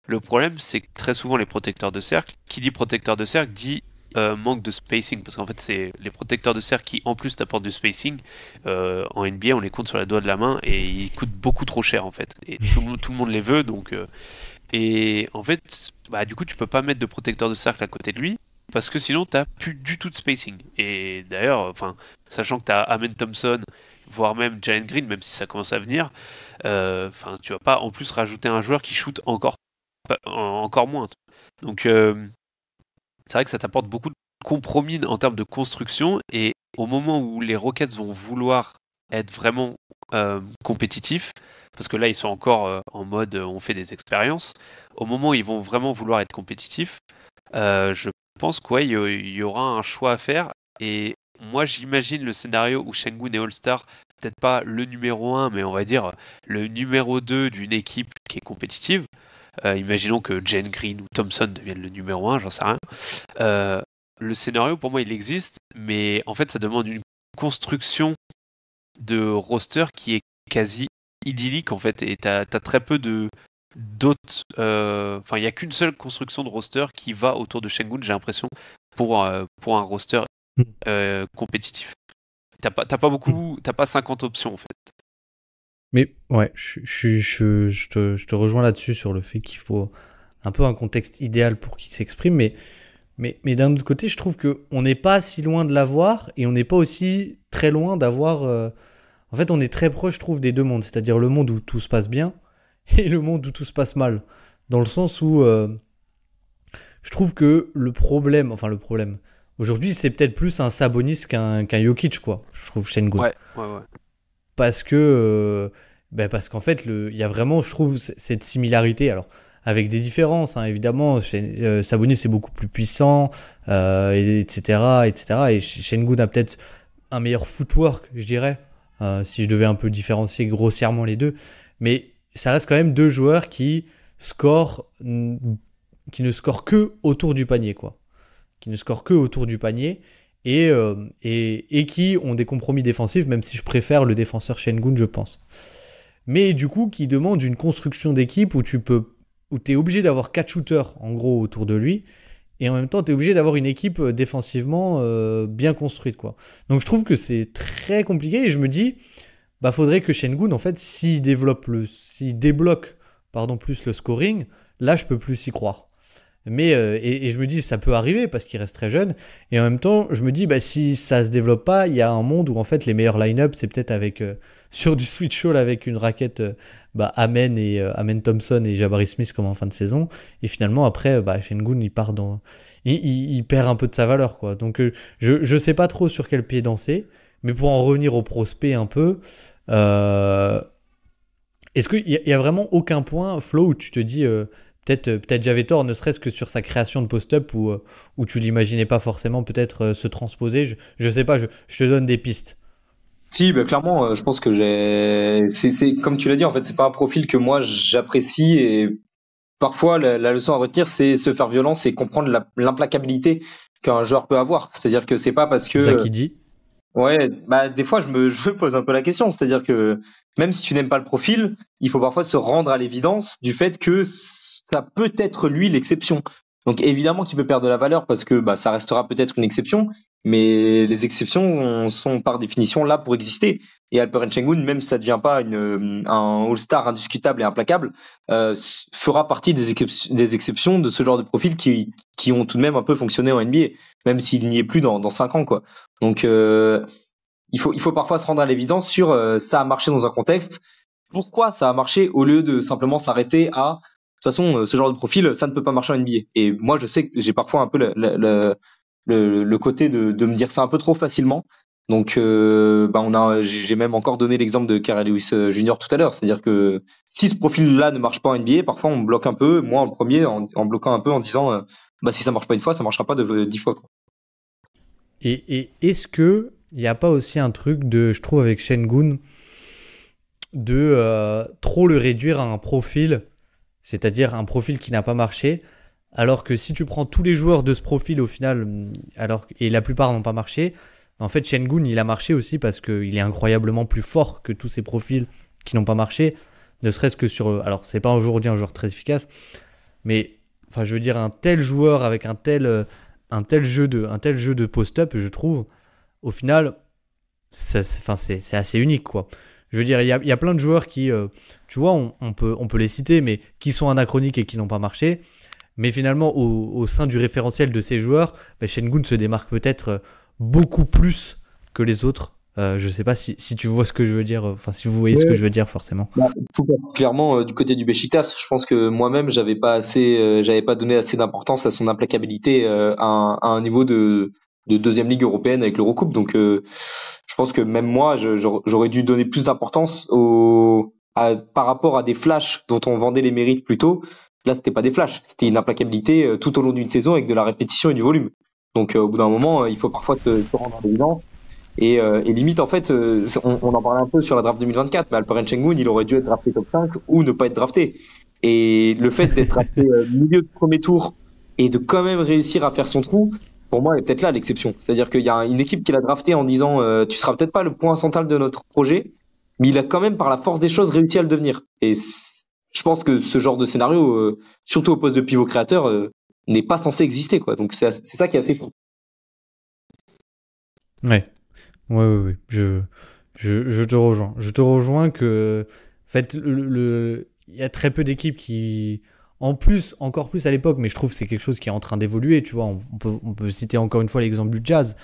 Le problème, c'est que très souvent, les protecteurs de cercle, qui dit protecteur de cercle, dit manque de spacing, parce qu'en fait, c'est les protecteurs de cercle qui, en plus, t'apportent du spacing. En NBA, on les compte sur la doigt de la main, et ils coûtent beaucoup trop cher, en fait. Et tout le monde les veut, donc... Et en fait, du coup, tu peux pas mettre de protecteur de cercle à côté de lui, parce que sinon, t'as plus du tout de spacing. Et d'ailleurs, sachant que t'as Amen Thompson, voire même Jalen Green, même si ça commence à venir, tu vas pas en plus rajouter un joueur qui shoot encore moins. Donc, c'est vrai que ça t'apporte beaucoup de compromis en termes de construction, et au moment où les Rockets vont vouloir être vraiment compétitifs, parce que là, ils sont encore en mode on fait des expériences, au moment où ils vont vraiment vouloir être compétitifs, je pense qu'il y aura un choix à faire. Et moi, j'imagine le scénario où Sengun est All-Star, peut-être pas le numéro 1, mais on va dire le numéro 2 d'une équipe qui est compétitive. Imaginons que Jalen Green ou Thompson deviennent le numéro 1, j'en sais rien. Le scénario, pour moi, il existe, mais en fait, ça demande une construction de roster qui est quasi idyllique, en fait, et t'as très peu d'autres... il n'y a qu'une seule construction de roster qui va autour de Sengun, j'ai l'impression, pour un roster compétitif. T'as pas 50 options, en fait. Mais ouais, je te rejoins là-dessus sur le fait qu'il faut un peu un contexte idéal pour qu'il s'exprime, mais d'un autre côté, je trouve qu'on n'est pas si loin de l'avoir, et on n'est pas aussi très loin d'avoir... En fait, on est très proche, je trouve, des deux mondes, c'est-à-dire le monde où tout se passe bien et le monde où tout se passe mal. Dans le sens où je trouve que le problème, aujourd'hui, c'est peut-être plus un Sabonis qu'un Jokic, quoi, je trouve, Sengun. Ouais. Parce qu'en fait, il y a vraiment, je trouve, cette similarité, alors avec des différences, hein, évidemment. Sabonis est beaucoup plus puissant, etc., etc. Et Sengun a peut-être un meilleur footwork, je dirais, si je devais un peu différencier grossièrement les deux. Mais ça reste quand même deux joueurs qui ne scorent que autour du panier, quoi. Qui ne scorent que autour du panier. Et qui ont des compromis défensifs, même si je préfère le défenseur Sengun, je pense. Mais du coup, qui demande une construction d'équipe où t'es obligé d'avoir 4 shooters, en gros, autour de lui, et en même temps, t'es obligé d'avoir une équipe défensivement bien construite, quoi. Donc je trouve que c'est très compliqué, et je me dis, faudrait que Sengun, en fait, s'il débloque plus le scoring, là, je peux plus y croire. Et je me dis, ça peut arriver parce qu'il reste très jeune. Et en même temps, je me dis, bah, si ça se développe pas, il y a un monde où en fait les meilleurs line-up, c'est peut-être avec sur du switch all avec une raquette Amen Thompson et Jabari Smith comme en fin de saison. Et finalement, après, Sengun, il perd un peu de sa valeur, quoi. Donc, je sais pas trop sur quel pied danser. Mais pour en revenir au prospect un peu, est-ce qu'il y a vraiment aucun point, Flo, où tu te dis, peut-être j'avais tort, ne serait-ce que sur sa création de post-up, où tu l'imaginais pas forcément peut-être se transposer. Je sais pas, je te donne des pistes. Si, clairement, je pense que c'est comme tu l'as dit, en fait, c'est pas un profil que moi j'apprécie, et parfois la leçon à retenir, c'est se faire violence et comprendre l'implacabilité qu'un joueur peut avoir. C'est-à-dire que c'est pas parce que C'est ça qui dit. Ouais, des fois je me pose un peu la question, c'est-à-dire que même si tu n'aimes pas le profil, il faut parfois se rendre à l'évidence du fait que ça peut être lui l'exception. Donc évidemment qu'il peut perdre de la valeur parce que ça restera peut-être une exception, mais les exceptions sont par définition là pour exister. Et Alperen Sengun, même si ça devient pas un All-Star indiscutable et implacable, fera partie des exceptions de ce genre de profil qui ont tout de même un peu fonctionné en NBA, même s'il n'y est plus dans 5 ans, quoi. Donc il faut parfois se rendre à l'évidence sur ça a marché dans un contexte. Pourquoi ça a marché au lieu de simplement s'arrêter à de toute façon ce genre de profil ça ne peut pas marcher en NBA. Et moi je sais que j'ai parfois un peu le côté de me dire ça un peu trop facilement. Donc j'ai même encore donné l'exemple de Kyle Lewis Jr. tout à l'heure, c'est-à-dire que si ce profil-là ne marche pas en NBA, parfois on bloque un peu, moi en premier en bloquant un peu en disant si ça marche pas une fois, ça marchera pas 10 fois, quoi. Et est-ce que il n'y a pas aussi un truc je trouve avec Sengun, de trop le réduire à un profil, c'est-à-dire un profil qui n'a pas marché, alors que si tu prends tous les joueurs de ce profil au final, et la plupart n'ont pas marché, en fait Sengun il a marché aussi parce qu'il est incroyablement plus fort que tous ces profils qui n'ont pas marché, ne serait-ce que alors c'est pas aujourd'hui un joueur très efficace, mais enfin je veux dire un tel joueur avec un tel jeu de post-up, je trouve, au final, c'est assez unique, quoi. Je veux dire, il y a plein de joueurs qui, tu vois, on peut les citer, mais qui sont anachroniques et qui n'ont pas marché. Mais finalement, au sein du référentiel de ces joueurs, Sengun se démarque peut-être beaucoup plus que les autres. Je sais pas si tu vois ce que je veux dire, enfin si vous voyez ce que je veux dire forcément. Tout particulièrement du côté du Beşiktaş, je pense que moi-même j'avais pas donné assez d'importance à son implacabilité à un niveau de deuxième ligue européenne avec l'Eurocoupe. Donc je pense que même moi j'aurais dû donner plus d'importance par rapport à des flashs dont on vendait les mérites plus tôt. Là c'était pas des flashs, c'était une implacabilité tout au long d'une saison avec de la répétition et du volume. Donc au bout d'un moment il faut parfois te rendre à l'évidence. Et limite, en fait, on en parlait un peu sur la draft 2024, mais Alperen Sengun, il aurait dû être drafté top 5 ou ne pas être drafté. Et le fait d'être drafté milieu de premier tour et de quand même réussir à faire son trou, pour moi, est peut-être là l'exception. C'est-à-dire qu'il y a une équipe qui l'a drafté en disant tu seras peut-être pas le point central de notre projet, mais il a quand même, par la force des choses, réussi à le devenir. Et je pense que ce genre de scénario, surtout au poste de pivot créateur, n'est pas censé exister, quoi. Donc c'est ça qui est assez fou. Ouais. Ouais. Je te rejoins. Je te rejoins que, en fait, il y a très peu d'équipes qui, en plus, encore plus à l'époque, mais je trouve que c'est quelque chose qui est en train d'évoluer, tu vois. On peut citer encore une fois l'exemple du Jazz,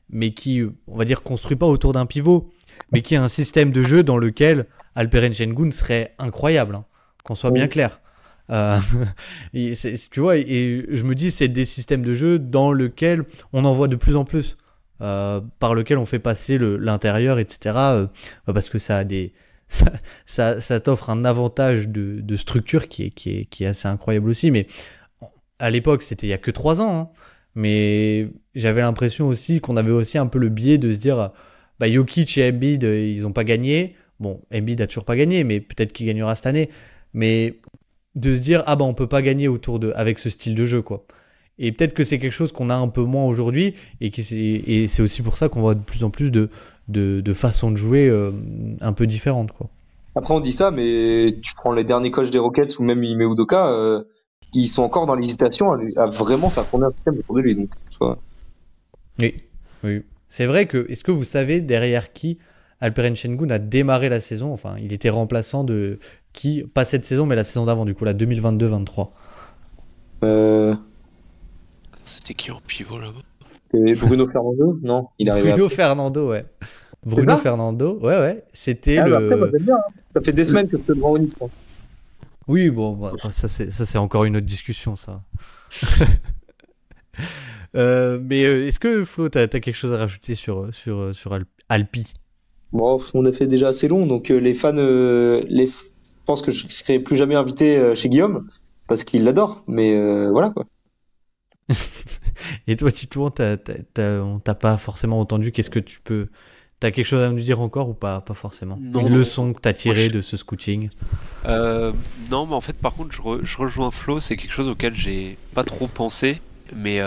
mais qui, on va dire, construit pas autour d'un pivot, mais qui a un système de jeu dans lequel Alperen Sengun serait incroyable, hein, qu'on soit bien clair. Tu vois, et je me dis, c'est des systèmes de jeu dans lesquels on en voit de plus en plus. Par lequel on fait passer l'intérieur, etc. Parce que ça t'offre un avantage de structure qui est assez incroyable aussi. Mais à l'époque, c'était il y a que 3 ans. Hein, mais j'avais l'impression aussi qu'on avait aussi un peu le biais de se dire Jokic et Embiid, ils n'ont pas gagné. Bon, Embiid a toujours pas gagné, mais peut-être qu'il gagnera cette année. Mais de se dire, on peut pas gagner avec ce style de jeu, quoi. Et peut-être que c'est quelque chose qu'on a un peu moins aujourd'hui, et c'est aussi pour ça qu'on voit de plus en plus de façons de jouer un peu différentes, quoi. Après on dit ça, mais tu prends les derniers coachs des Rockets ou même Ime Udoka, ils sont encore dans l'hésitation à vraiment faire tourner un système autour de lui. Donc, oui. C'est vrai que, est-ce que vous savez derrière qui Alperen Sengun a démarré la saison? Enfin, il était remplaçant de qui? Pas cette saison, mais la saison d'avant, du coup, la 2022-23. C'était qui en pivot là-bas? Et Bruno Fernando? Non, il est arrivé Bruno après. Fernando, ouais. C'est Bruno ça? Fernando, ouais. C'était Ah, bah après, moi le. j'aime bien. Hein. Ça fait des semaines que je te le vois au Nice, je pense. Oui, bon, bah, ça c'est encore une autre discussion, ça. Mais est-ce que Flo, t'as quelque chose à rajouter sur Alpi? Bon, on a fait déjà assez long, donc les fans, je pense que je serai plus jamais invité chez Guillaume parce qu'il l'adore. Mais voilà quoi. Et toi, Titouan, on t'a pas forcément entendu. Qu'est-ce que tu peux. T'as quelque chose à nous dire encore ou pas forcément? Non, Une non. leçon que t'as Moi, tirée de ce scouting? non, mais en fait, par contre, je rejoins Flo, c'est quelque chose auquel j'ai pas trop pensé, mais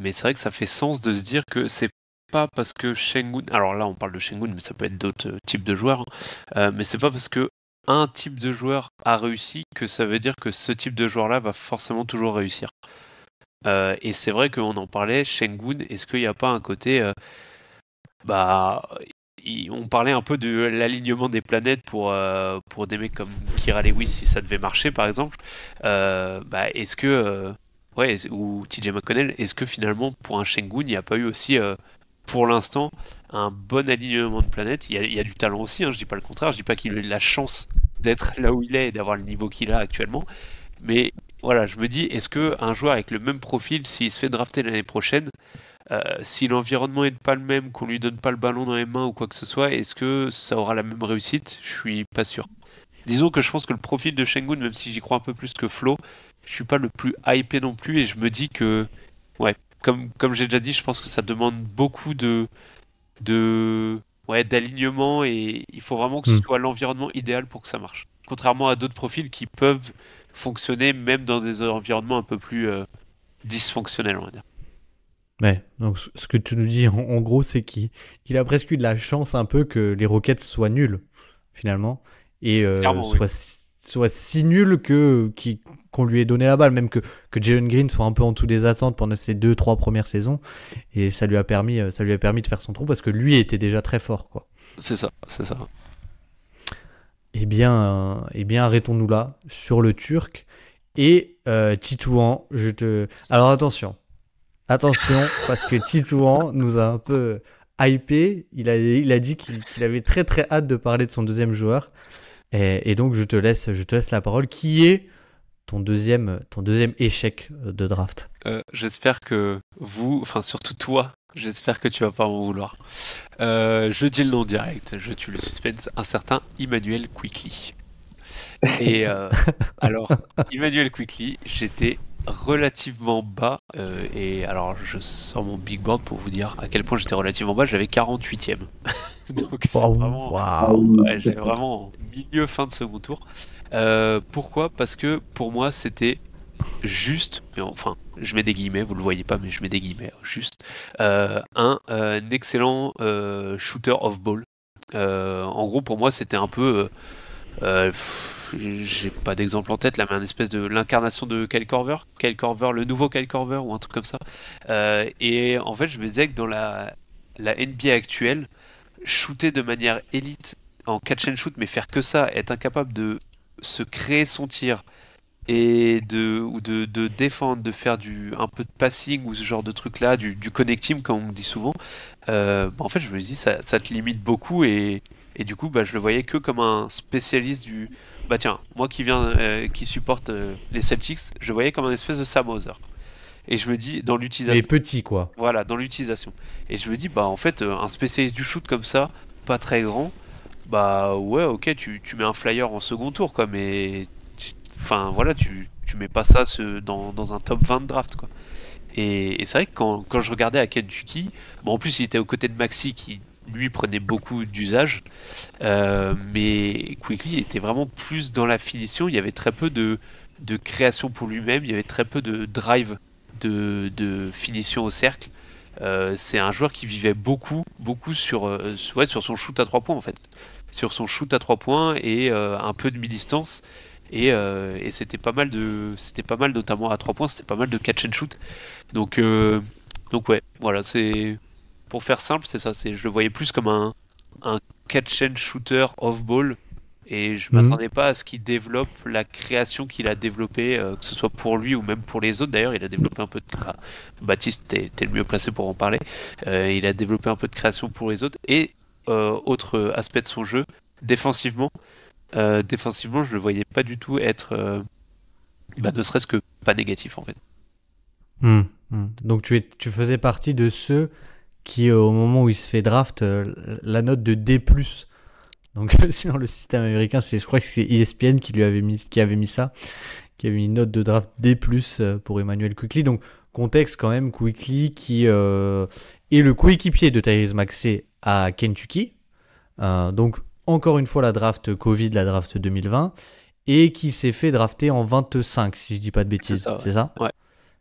c'est vrai que ça fait sens de se dire que c'est pas parce que Şengün, alors là on parle de Şengün, mais ça peut être d'autres types de joueurs, hein, mais c'est pas parce que un type de joueur a réussi que ça veut dire que ce type de joueur-là va forcément toujours réussir. Et c'est vrai qu'on en parlait, Şengün, est-ce qu'il n'y a pas un côté, bah, on parlait un peu de l'alignement des planètes pour des mecs comme Kira Lewis si ça devait marcher par exemple. Bah, est-ce que ouais ou TJ McConnell, est-ce que finalement pour un Şengün il n'y a pas eu aussi pour l'instant un bon alignement de planètes? Il y a du talent aussi, hein, je dis pas le contraire, je dis pas qu'il a eu la chance d'être là où il est et d'avoir le niveau qu'il a actuellement, mais voilà, je me dis, est-ce que un joueur avec le même profil, s'il se fait drafter l'année prochaine, si l'environnement est pas le même, qu'on lui donne pas le ballon dans les mains ou quoi que ce soit, est-ce que ça aura la même réussite? Je suis pas sûr. Disons que je pense que le profil de Şengün, même si j'y crois un peu plus que Flo, je suis pas le plus hypé non plus et je me dis que, ouais, comme j'ai déjà dit, je pense que ça demande beaucoup de ouais, d'alignement et il faut vraiment que ce Hmm. soit l'environnement idéal pour que ça marche. Contrairement à d'autres profils qui peuvent fonctionner même dans des environnements un peu plus dysfonctionnels, on va dire. Ouais, donc ce que tu nous dis en gros, c'est qu'il a presque eu de la chance un peu que les Rockets soient nuls, finalement, et Clairement, oui. soient si nuls qu'on lui ait donné la balle, même que Jalen Green soit un peu en dessous des attentes pendant ses 2-3 premières saisons, et ça lui a permis de faire son trou parce que lui était déjà très fort, quoi. C'est ça, c'est ça. Eh bien, arrêtons-nous là sur le Turc et Titouan. Alors attention, parce que Titouan nous a un peu hypé. Il a dit qu'il avait très très hâte de parler de son deuxième joueur. Et donc je te laisse la parole. Qui est ton deuxième échec de draft? J'espère que vous, enfin surtout toi, j'espère que tu vas pas m'en vouloir. Je dis le nom direct, je tue le suspense, un certain Emmanuel Quickley. Et alors, Emmanuel Quickley, j'étais relativement bas, et alors je sors mon big board pour vous dire à quel point j'étais relativement bas, j'avais 48e. Donc c'est vraiment, Waouh. ouais, j'avais vraiment milieu fin de second tour. Pourquoi? Parce que pour moi c'était juste, mais enfin je mets des guillemets, vous le voyez pas mais je mets des guillemets, juste un excellent shooter off ball. En gros pour moi c'était un peu j'ai pas d'exemple en tête là, mais un espèce de l'incarnation de Kyle Korver, le nouveau Kyle Korver ou un truc comme ça. Et en fait, je me disais que dans la NBA actuelle, shooter de manière élite en catch and shoot, mais faire que ça, être incapable de se créer son tir ou de défendre, de faire un peu de passing ou ce genre de truc là, du connecting comme on dit souvent, bah, en fait je me dis ça te limite beaucoup et du coup bah, je le voyais que comme un spécialiste du... Bah tiens, moi qui supporte les Celtics, je le voyais comme un espèce de Sam Hauser. Et je me dis, dans Mais l'utilisation, petit quoi. voilà, dans l'utilisation. Et je me dis, bah en fait, un spécialiste du shoot comme ça, pas très grand, bah ouais, ok, tu mets un flyer en second tour, quoi, mais enfin voilà, tu mets pas ça dans un top 20 de draft, quoi. Et c'est vrai que quand je regardais à Kentucky, bon en plus il était aux côtés de Maxi qui lui prenait beaucoup d'usage, mais Quickly était vraiment plus dans la finition, il y avait très peu de création pour lui-même, il y avait très peu de drive de finition au cercle. C'est un joueur qui vivait beaucoup sur son shoot à 3 points en fait. Sur son shoot à 3 points et un peu de mi-distance. Et c'était pas mal notamment à 3 points, c'était pas mal de catch and shoot. Donc, donc ouais, voilà, c'est pour faire simple, c'est ça. Je le voyais plus comme un catch and shooter off ball Et je m'attendais pas à ce qu'il développe la création qu'il a développée, que ce soit pour lui ou même pour les autres. D'ailleurs, il a développé un peu de... Baptiste, t'es le mieux placé pour en parler. Il a développé un peu de création pour les autres. Et autre aspect de son jeu, défensivement. Défensivement, je le voyais pas du tout être, ne serait-ce que pas négatif en fait. Donc tu faisais partie de ceux qui, au moment où il se fait draft, la note de D+. Donc sur le système américain, je crois que c'est ESPN qui avait mis ça, qui avait mis une note de draft D+, pour Emmanuel Quickley. Donc contexte quand même, Quickley qui est le coéquipier de Tyrese Maxey à Kentucky. Donc encore une fois la draft Covid, la draft 2020, et qui s'est fait drafter en 25, si je dis pas de bêtises. C'est ça, ouais.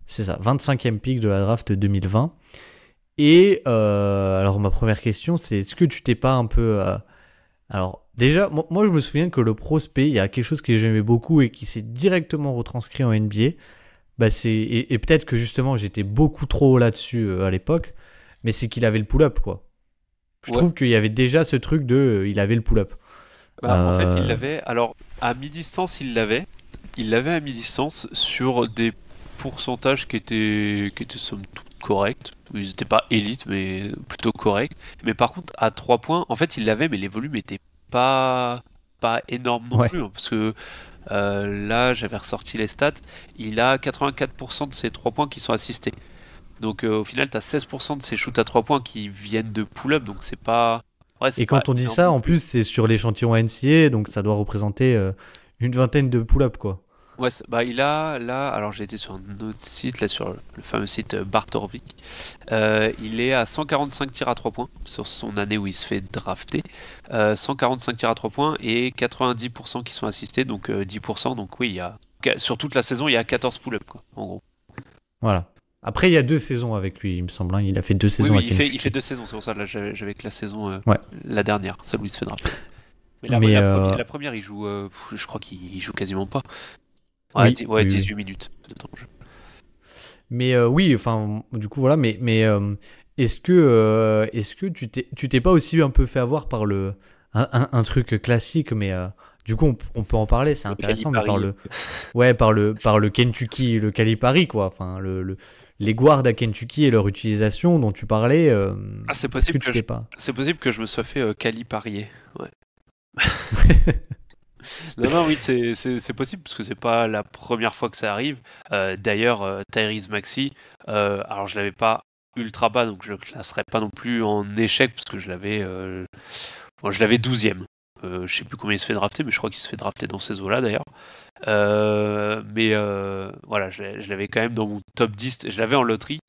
C'est ça, 25e pick de la draft 2020. Et alors ma première question, c'est est-ce que tu t'es pas un peu... Alors déjà, moi je me souviens que le prospect, il y a quelque chose que j'aimais beaucoup et qui s'est directement retranscrit en NBA. Et peut-être que justement j'étais beaucoup trop haut là-dessus à l'époque, mais c'est qu'il avait le pull-up quoi. Je trouve qu'il y avait déjà ce truc il avait le pull-up. En fait, il l'avait. Alors, à mi-distance, il l'avait. Il l'avait à mi-distance sur des pourcentages qui étaient somme toute corrects. Ils n'étaient pas élites, mais plutôt corrects. Mais par contre, à 3 points, en fait, il l'avait, mais les volumes n'étaient pas énormes non plus. Hein, parce que là, j'avais ressorti les stats. Il a 84% de ses 3 points qui sont assistés. Donc au final, tu as 16% de ses shoots à 3 points qui viennent de pull-up, donc c'est pas... Ouais, et quand on dit ça, en plus, c'est sur l'échantillon NCA, donc ça doit représenter une vingtaine de pull-up, quoi. Ouais, il a, là, alors j'ai été sur un autre site, là sur le fameux site Bartorvik, il est à 145 tirs à 3 points, sur son année où il se fait drafter, 145 tirs à 3 points et 90% qui sont assistés, donc 10%, donc oui, sur toute la saison, il y a 14 pull-up, quoi, en gros. Voilà. Après, il y a 2 saisons avec lui, il me semble. Hein. Il a fait 2 saisons. Oui, il fait 2 saisons, c'est pour ça. Là, j'avais que la saison, la dernière, celle où il se fait drafter. Mais la première, il joue, je crois qu'il joue quasiment pas. Ouais, 18 minutes de temps de jeu. Mais oui, enfin, du coup, voilà. Mais est-ce que tu t'es pas aussi un peu fait avoir par un truc classique, mais du coup, on peut en parler, c'est intéressant, mais par le Kentucky, le Calipari, quoi. Enfin, les guards à Kentucky et leur utilisation dont tu parlais. C'est possible que je me sois fait caliparier. Ouais. non, oui, c'est possible parce que c'est pas la première fois que ça arrive. D'ailleurs, Tyrese Maxey, alors je l'avais pas ultra bas, donc je le classerais pas non plus en échec parce que je l'avais 12e. Je sais plus combien il se fait drafter, mais je crois qu'il se fait drafter dans ces eaux-là d'ailleurs. Mais voilà, je l'avais quand même dans mon top 10. Je l'avais en loterie,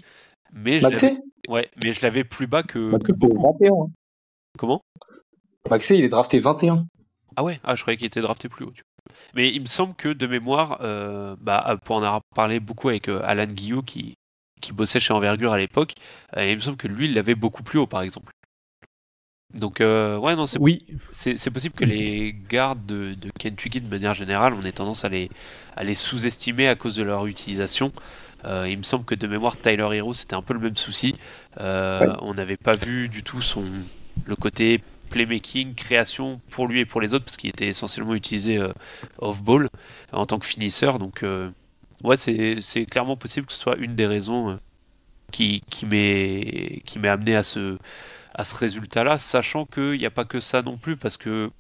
mais je l'avais plus bas que. Maxey, il est 21. Hein. Comment ? Maxey, il est drafté 21. Ah ouais, je croyais qu'il était drafté plus haut. Mais il me semble que de mémoire, pour en avoir parlé beaucoup avec Alan Guillot qui bossait chez Envergure à l'époque, il me semble que lui, il l'avait beaucoup plus haut par exemple. Donc c'est possible que les gardes de Kentucky de manière générale, on ait tendance à les sous-estimer à cause de leur utilisation. Il me semble que de mémoire Tyler Hero c'était un peu le même souci. On n'avait pas vu du tout le côté playmaking, création pour lui et pour les autres parce qu'il était essentiellement utilisé off-ball en tant que finisseur. Donc c'est clairement possible que ce soit une des raisons qui m'est amené à ce résultat-là, sachant qu'il n'y a pas que ça non plus, parce que,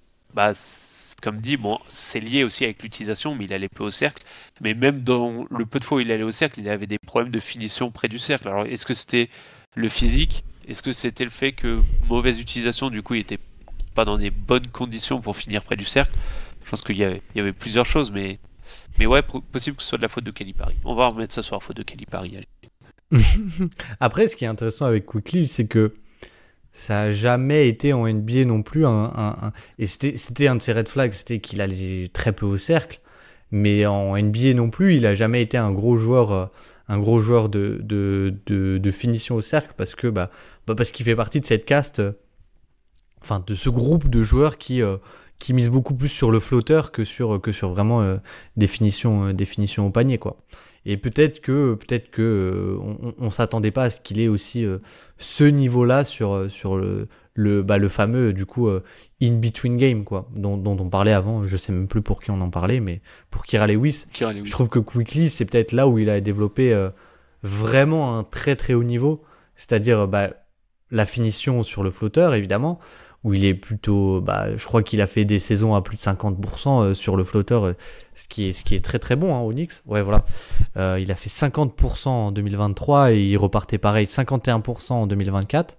comme dit, c'est lié aussi avec l'utilisation, mais il allait peu au cercle. Mais même dans le peu de fois où il allait au cercle, il avait des problèmes de finition près du cercle. Alors, est-ce que c'était le physique ? Est-ce que c'était le fait que mauvaise utilisation, du coup, il n'était pas dans des bonnes conditions pour finir près du cercle ? Je pense qu'il y avait plusieurs choses, mais ouais, possible que ce soit de la faute de Calipari. On va remettre ça sur la faute de Calipari, allez. Après, ce qui est intéressant avec Quickley, c'est que ça n'a jamais été en NBA non plus et c'était un de ses red flags, c'était qu'il allait très peu au cercle, mais en NBA non plus, il n'a jamais été un gros joueur de finition au cercle parce qu'il fait partie de cette caste, enfin de ce groupe de joueurs qui mise beaucoup plus sur le flotteur que sur vraiment des finitions au panier, quoi. Et peut-être que on s'attendait pas à ce qu'il ait aussi ce niveau-là sur le le fameux du coup in-between game quoi, dont on parlait avant, je sais même plus pour qui on en parlait, mais pour Kira Lewis. Je trouve que Quickley, c'est peut-être là où il a développé vraiment un très très haut niveau, c'est-à-dire la finition sur le flotteur évidemment, où il est plutôt, je crois qu'il a fait des saisons à plus de 50% sur le flotteur, ce qui est très très bon au Knicks. Ouais, voilà. Il a fait 50% en 2023 et il repartait pareil 51% en 2024.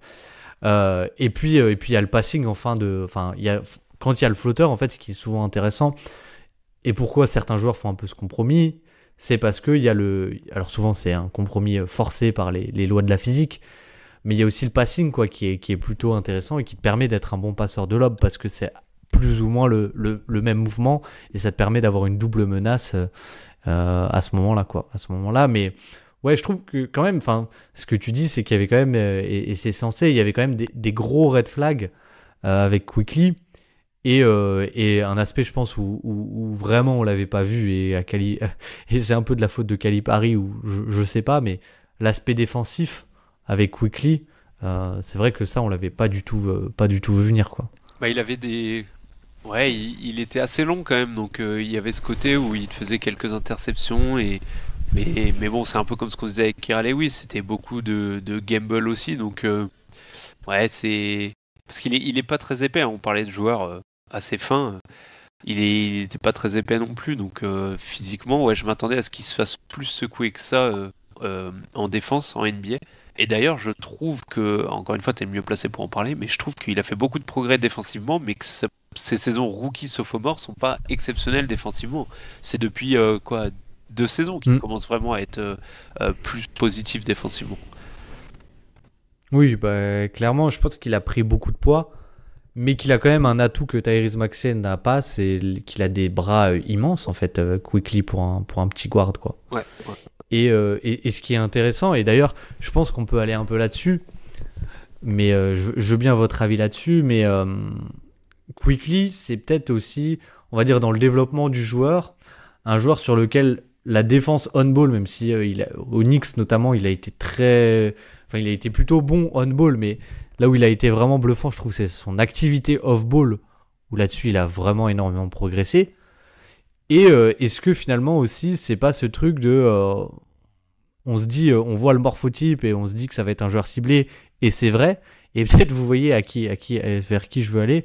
Et puis il y a le passing quand il y a le flotteur en fait, ce qui est souvent intéressant et pourquoi certains joueurs font un peu ce compromis, c'est parce que il y a alors souvent c'est un compromis forcé par les lois de la physique, mais il y a aussi le passing quoi, qui est plutôt intéressant et qui te permet d'être un bon passeur de lob parce que c'est plus ou moins le même mouvement et ça te permet d'avoir une double menace à ce moment-là, mais ouais, je trouve que quand même, ce que tu dis, c'est qu'il y avait quand même, et c'est censé, il y avait quand même des gros red flags avec Quickley, et un aspect, je pense, où vraiment on l'avait pas vu, et c'est un peu de la faute de Calipari, ou je sais pas, mais l'aspect défensif avec Quickley, c'est vrai que ça, on l'avait pas du tout vu venir, quoi. Il avait ouais, il était assez long quand même, donc il y avait ce côté où il faisait quelques interceptions mais bon, c'est un peu comme ce qu'on disait avec Kira Lewis, c'était beaucoup de gamble aussi, donc ouais, c'est parce qu'il est pas très épais, hein. On parlait de joueurs assez fins, il était pas très épais non plus, donc physiquement, ouais, je m'attendais à ce qu'il se fasse plus secouer que ça en défense, en NBA. Et d'ailleurs, je trouve que, encore une fois, t'es le mieux placé pour en parler, mais je trouve qu'il a fait beaucoup de progrès défensivement, mais que ses saisons rookie-sophomore sont pas exceptionnelles défensivement. C'est depuis 2 saisons qu'il commence vraiment à être plus positif défensivement. Oui, clairement, je pense qu'il a pris beaucoup de poids, mais qu'il a quand même un atout que Tyrese Maxey n'a pas, c'est qu'il a des bras immenses, en fait, Quickley pour un petit guard, quoi. Ouais. Et ce qui est intéressant, et d'ailleurs, je pense qu'on peut aller un peu là-dessus, mais je veux bien votre avis là-dessus, mais Quickley, c'est peut-être aussi, on va dire, dans le développement du joueur, un joueur sur lequel la défense on-ball, même si au Knicks notamment, il a été plutôt bon on-ball, mais là où il a été vraiment bluffant, je trouve, c'est son activité off-ball, où là-dessus, il a vraiment énormément progressé. Et est-ce que finalement aussi, c'est pas ce truc de... on se dit, on voit le morphotype et on se dit que ça va être un joueur ciblé, et c'est vrai, et peut-être vous voyez vers qui je veux aller,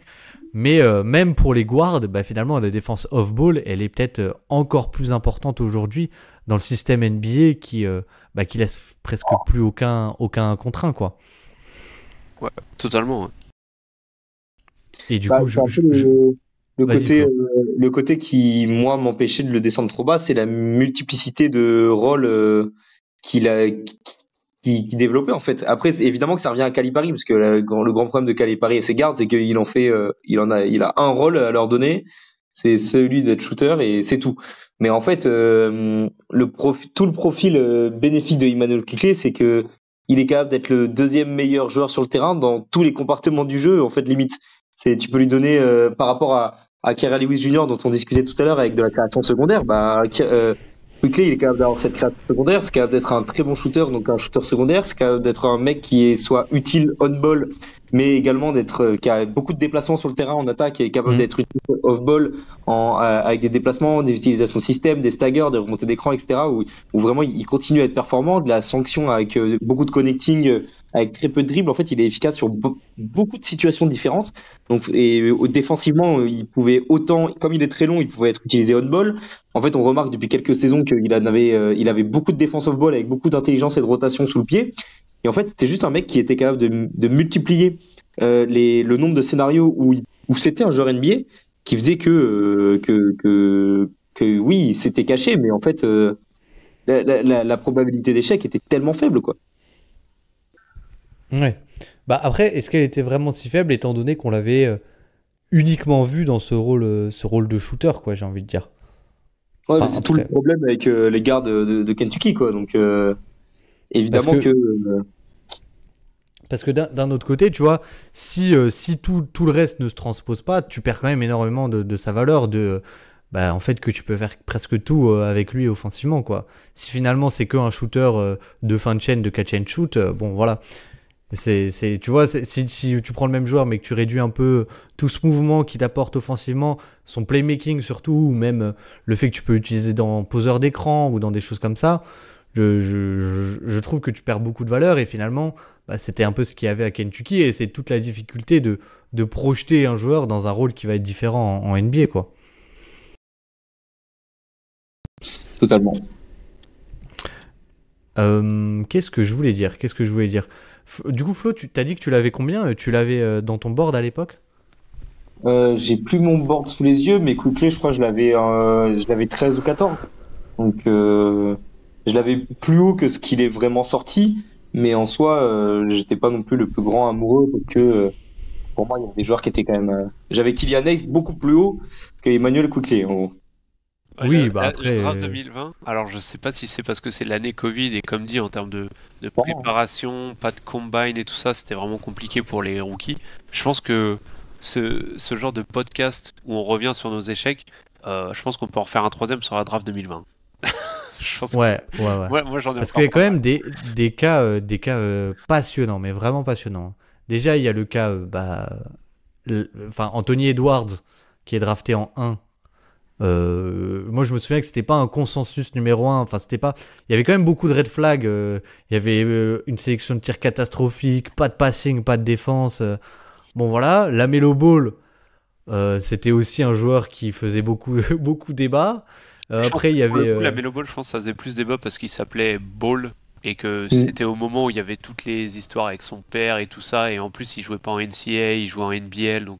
mais même pour les guards, finalement, la défense off-ball, elle est peut-être encore plus importante aujourd'hui dans le système NBA qui laisse presque plus aucun contraint, quoi. Ouais, totalement. Ouais. Et du coup, le côté qui, moi, m'empêchait de le descendre trop bas, c'est la multiplicité de rôles qui développait, en fait. Après, c'est évidemment que ça revient à Calipari, parce que le grand problème de Calipari et ses gardes, c'est qu'il il a un rôle à leur donner, c'est celui d'être shooter, et c'est tout. Mais en fait, tout le profil bénéfique de Immanuel Quickley, c'est que il est capable d'être le deuxième meilleur joueur sur le terrain dans tous les compartiments du jeu, en fait, limite. Tu peux lui donner, par rapport à Kira Lewis Jr., dont on discutait tout à l'heure avec de la création secondaire, Quickley, il est capable d'avoir cette création secondaire, c'est capable d'être un très bon shooter, donc un shooter secondaire, c'est capable d'être un mec qui est soit utile on-ball, mais également qui a beaucoup de déplacements sur le terrain en attaque, et est capable d'être utile off-ball avec des déplacements, des utilisations de système, des staggers, des remontées d'écran, etc., où vraiment il continue à être performant, de la sanction avec beaucoup de connecting, avec très peu de dribble. En fait, il est efficace sur beaucoup de situations différentes. Donc, et défensivement, il pouvait comme il est très long, il pouvait être utilisé on-ball. En fait, on remarque depuis quelques saisons qu'il il avait beaucoup de défense off-ball avec beaucoup d'intelligence et de rotation sous le pied. Et en fait, c'était juste un mec qui était capable de multiplier le nombre de scénarios où c'était un joueur NBA, qui faisait que oui, c'était caché, mais en fait, la probabilité d'échec était tellement faible, quoi. Ouais. Après, est-ce qu'elle était vraiment si faible, étant donné qu'on l'avait uniquement vu dans ce rôle de shooter, quoi, j'ai envie de dire. Ouais, mais c'est tout le problème avec les gars de Kentucky, quoi. Donc, évidemment parce que d'un autre côté, tu vois, si tout le reste ne se transpose pas, tu perds quand même énormément de sa valeur, en fait, que tu peux faire presque tout avec lui offensivement, quoi. Si finalement c'est qu'un shooter de fin de chaîne, de catch and shoot, bon, voilà. Tu vois, si tu prends le même joueur mais que tu réduis un peu tout ce mouvement qu'il apporte offensivement, son playmaking surtout, ou même le fait que tu peux l'utiliser dans poseur d'écran ou dans des choses comme ça, je trouve que tu perds beaucoup de valeur et finalement, bah, c'était un peu ce qu'il y avait à Kentucky et c'est toute la difficulté de projeter un joueur dans un rôle qui va être différent en NBA, quoi. Totalement. Qu'est-ce que je voulais dire? Du coup, Flo, tu t'as dit que tu l'avais combien? Tu l'avais dans ton board à l'époque? J'ai plus mon board sous les yeux, mais Quickley, je crois que je l'avais 13 ou 14. Donc, je l'avais plus haut que ce qu'il est vraiment sorti. Mais en soi, j'étais pas non plus le plus grand amoureux parce que pour moi, il y a des joueurs qui étaient quand même. J'avais Killian Hayes beaucoup plus haut que Emmanuel Quickley, en gros. Oui, bah Le après. draft 2020, alors je sais pas si c'est parce que c'est l'année Covid et comme dit en termes de Bon. préparation, pas de combine et tout ça, c'était vraiment compliqué pour les rookies. Je pense que ce genre de podcast où on revient sur nos échecs, je pense qu'on peut en refaire un troisième sur la draft 2020. Je pense que Ouais. moi j'en ai Parce encore qu'il y a quand pas même mal. des cas, passionnants, mais vraiment passionnants. Déjà, il y a le cas, Anthony Edwards, qui est drafté en 1. Moi, je me souviens que c'était pas un consensus numéro 1. Enfin, c'était pas. Il y avait quand même beaucoup de red flags. Il y avait une sélection de tirs catastrophique, pas de passing, pas de défense. Bon, voilà. LaMelo Ball, c'était aussi un joueur qui faisait beaucoup, beaucoup débat. Je pense Après, que il y pour le avait. coup, la Melo Ball, je pense que ça faisait plus débat parce qu'il s'appelait Ball et que Mm. c'était au moment où il y avait toutes les histoires avec son père et tout ça. Et en plus, il jouait pas en NCAA, il jouait en NBL. Donc,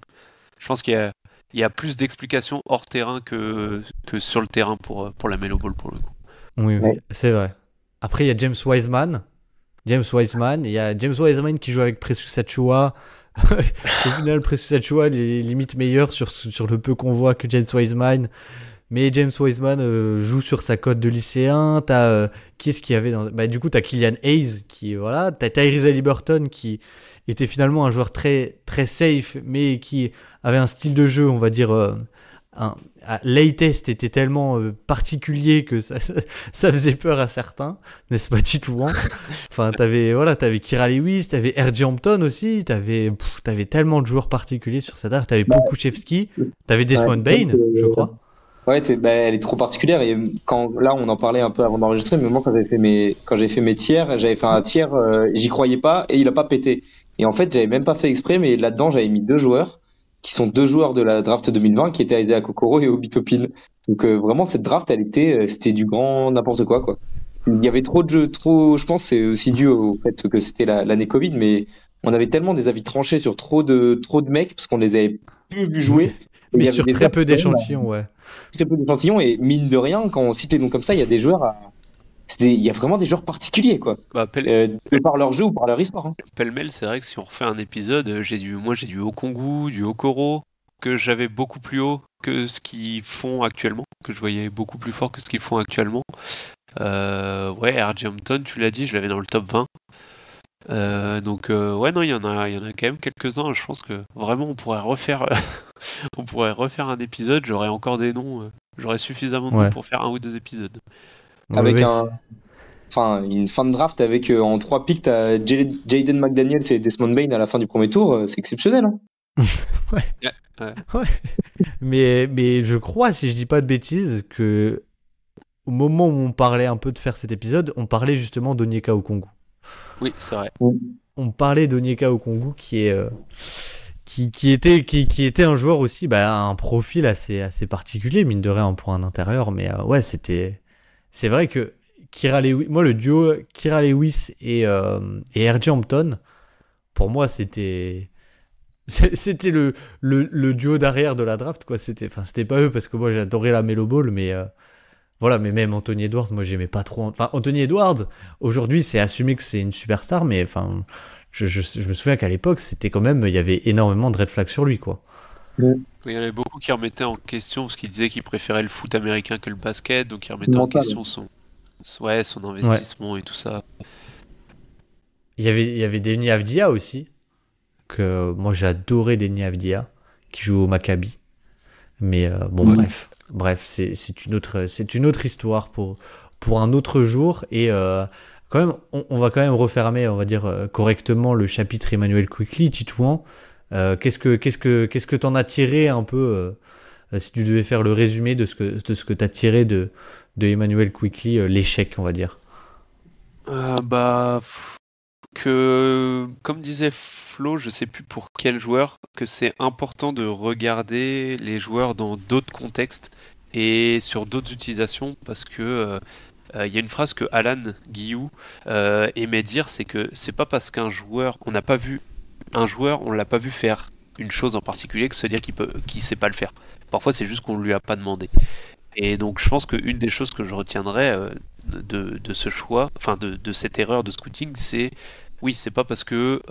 je pense il y a plus d'explications hors terrain que sur le terrain pour la Melo Ball pour le coup. Oui, Ouais. c'est vrai. Après, il y a James Wiseman. Il y a James Wiseman qui joue avec Precious Achiuwa. Au final, Precious Achiuwa il est limite meilleur sur le peu qu'on voit que James Wiseman. Mais James Wiseman joue sur sa cote de lycéen. Qui est-ce qu'il y avait dans... Bah, du coup, t'as Killian Hayes qui, voilà. T'as Tyrese Haliburton qui était finalement un joueur très, très safe, mais qui avait un style de jeu, on va dire... Laytest était tellement particulier que ça faisait peur à certains, n'est-ce pas, Titouan? Enfin, t'avais Kira Lewis, t'avais R.J. Hampton aussi, t'avais tellement de joueurs particuliers sur cette art, t'avais Bah, Pokuševski, t'avais Desmond Bain, je crois. Ouais, elle est trop particulière et quand là on en parlait un peu avant d'enregistrer, mais moi quand j'ai fait mes tiers, j'avais fait un tiers, j'y croyais pas et il a pas pété. Et en fait, j'avais même pas fait exprès, mais là-dedans j'avais mis deux joueurs qui sont deux joueurs de la draft 2020 qui étaient Isaiah Okoro et Obi Toppin. Donc vraiment cette draft, c'était du grand n'importe quoi quoi. Il y avait trop de jeux, trop. Je pense que c'est aussi dû au fait que c'était l'année Covid, mais on avait tellement des avis tranchés sur trop de mecs parce qu'on les avait peu vus jouer. Et il Mais y avait sur des très joueurs peu quand même, d'échantillons, ouais. très peu d'échantillons et mine de rien, quand on cite les noms comme ça, il y a des joueurs, il y a vraiment des joueurs particuliers quoi, Bah, de par leur jeu ou par leur histoire. Hein. pêle-mêle, c'est vrai que si on refait un épisode, j'ai du Okongu, du Okoro, que j'avais beaucoup plus haut que ce qu'ils font actuellement, que je voyais beaucoup plus fort que ce qu'ils font actuellement. Ouais, R.J. Hampton, tu l'as dit, je l'avais dans le top 20. Ouais, non, il y en a quand même quelques-uns. Je pense que vraiment on pourrait refaire, on pourrait refaire un épisode. J'aurais encore des noms, j'aurais suffisamment de noms Ouais. pour faire un ou deux épisodes. Avec Ouais, une fin de draft avec en 3 picks, t'as Jaden McDaniels et Desmond Bain à la fin du premier tour, c'est exceptionnel. Hein. ouais. Mais je crois, si je dis pas de bêtises, que au moment où on parlait un peu de faire cet épisode, on parlait justement d'Onyeka Okongwu. Oui, c'est vrai. On parlait d'Onyeka Okongwu qui était un joueur aussi, un profil assez particulier, mine de rien, pour un intérieur. Mais ouais, c'est vrai que Kira Lewis, moi, le duo Kira Lewis et R.J. Hampton, pour moi, c'était le duo d'arrière de la draft, quoi. C'était pas eux, parce que moi, j'adorais la Melo Ball, mais voilà, mais même Anthony Edwards, moi, j'aimais pas trop. Enfin, Anthony Edwards, aujourd'hui, c'est assumé que c'est une superstar, mais enfin, je me souviens qu'à l'époque, c'était quand même, il y avait énormément de red flags sur lui, quoi. Oui, il y en avait beaucoup qui remettaient en question parce qu'ils disaient qu'ils préféraient le foot américain que le basket, donc ils remettaient en question son investissement et tout ça. Il y avait Deni Avdia aussi, que moi j'adorais Deni Avdia, qui joue au Maccabi. Mais bon, Ouais. bref, c'est une autre histoire pour un autre jour. Et quand même, on va quand même refermer, on va dire, correctement le chapitre Emmanuel Quickley, Titouan. Qu'est-ce que t'en as tiré un peu, si tu devais faire le résumé de ce que t'as tiré de Emmanuel Quickley, l'échec, on va dire. Comme disait Flo, je sais plus pour quel joueur, que c'est important de regarder les joueurs dans d'autres contextes et sur d'autres utilisations, parce que il y a une phrase que Alan Guillou aimait dire, c'est que c'est pas parce qu'un joueur, on n'a pas vu un joueur, on l'a pas vu faire une chose en particulier que se dire qu'il sait pas le faire. Parfois, c'est juste qu'on lui a pas demandé. Et donc, je pense qu'une des choses que je retiendrai de ce choix, enfin de cette erreur de scouting, c'est oui, c'est pas parce que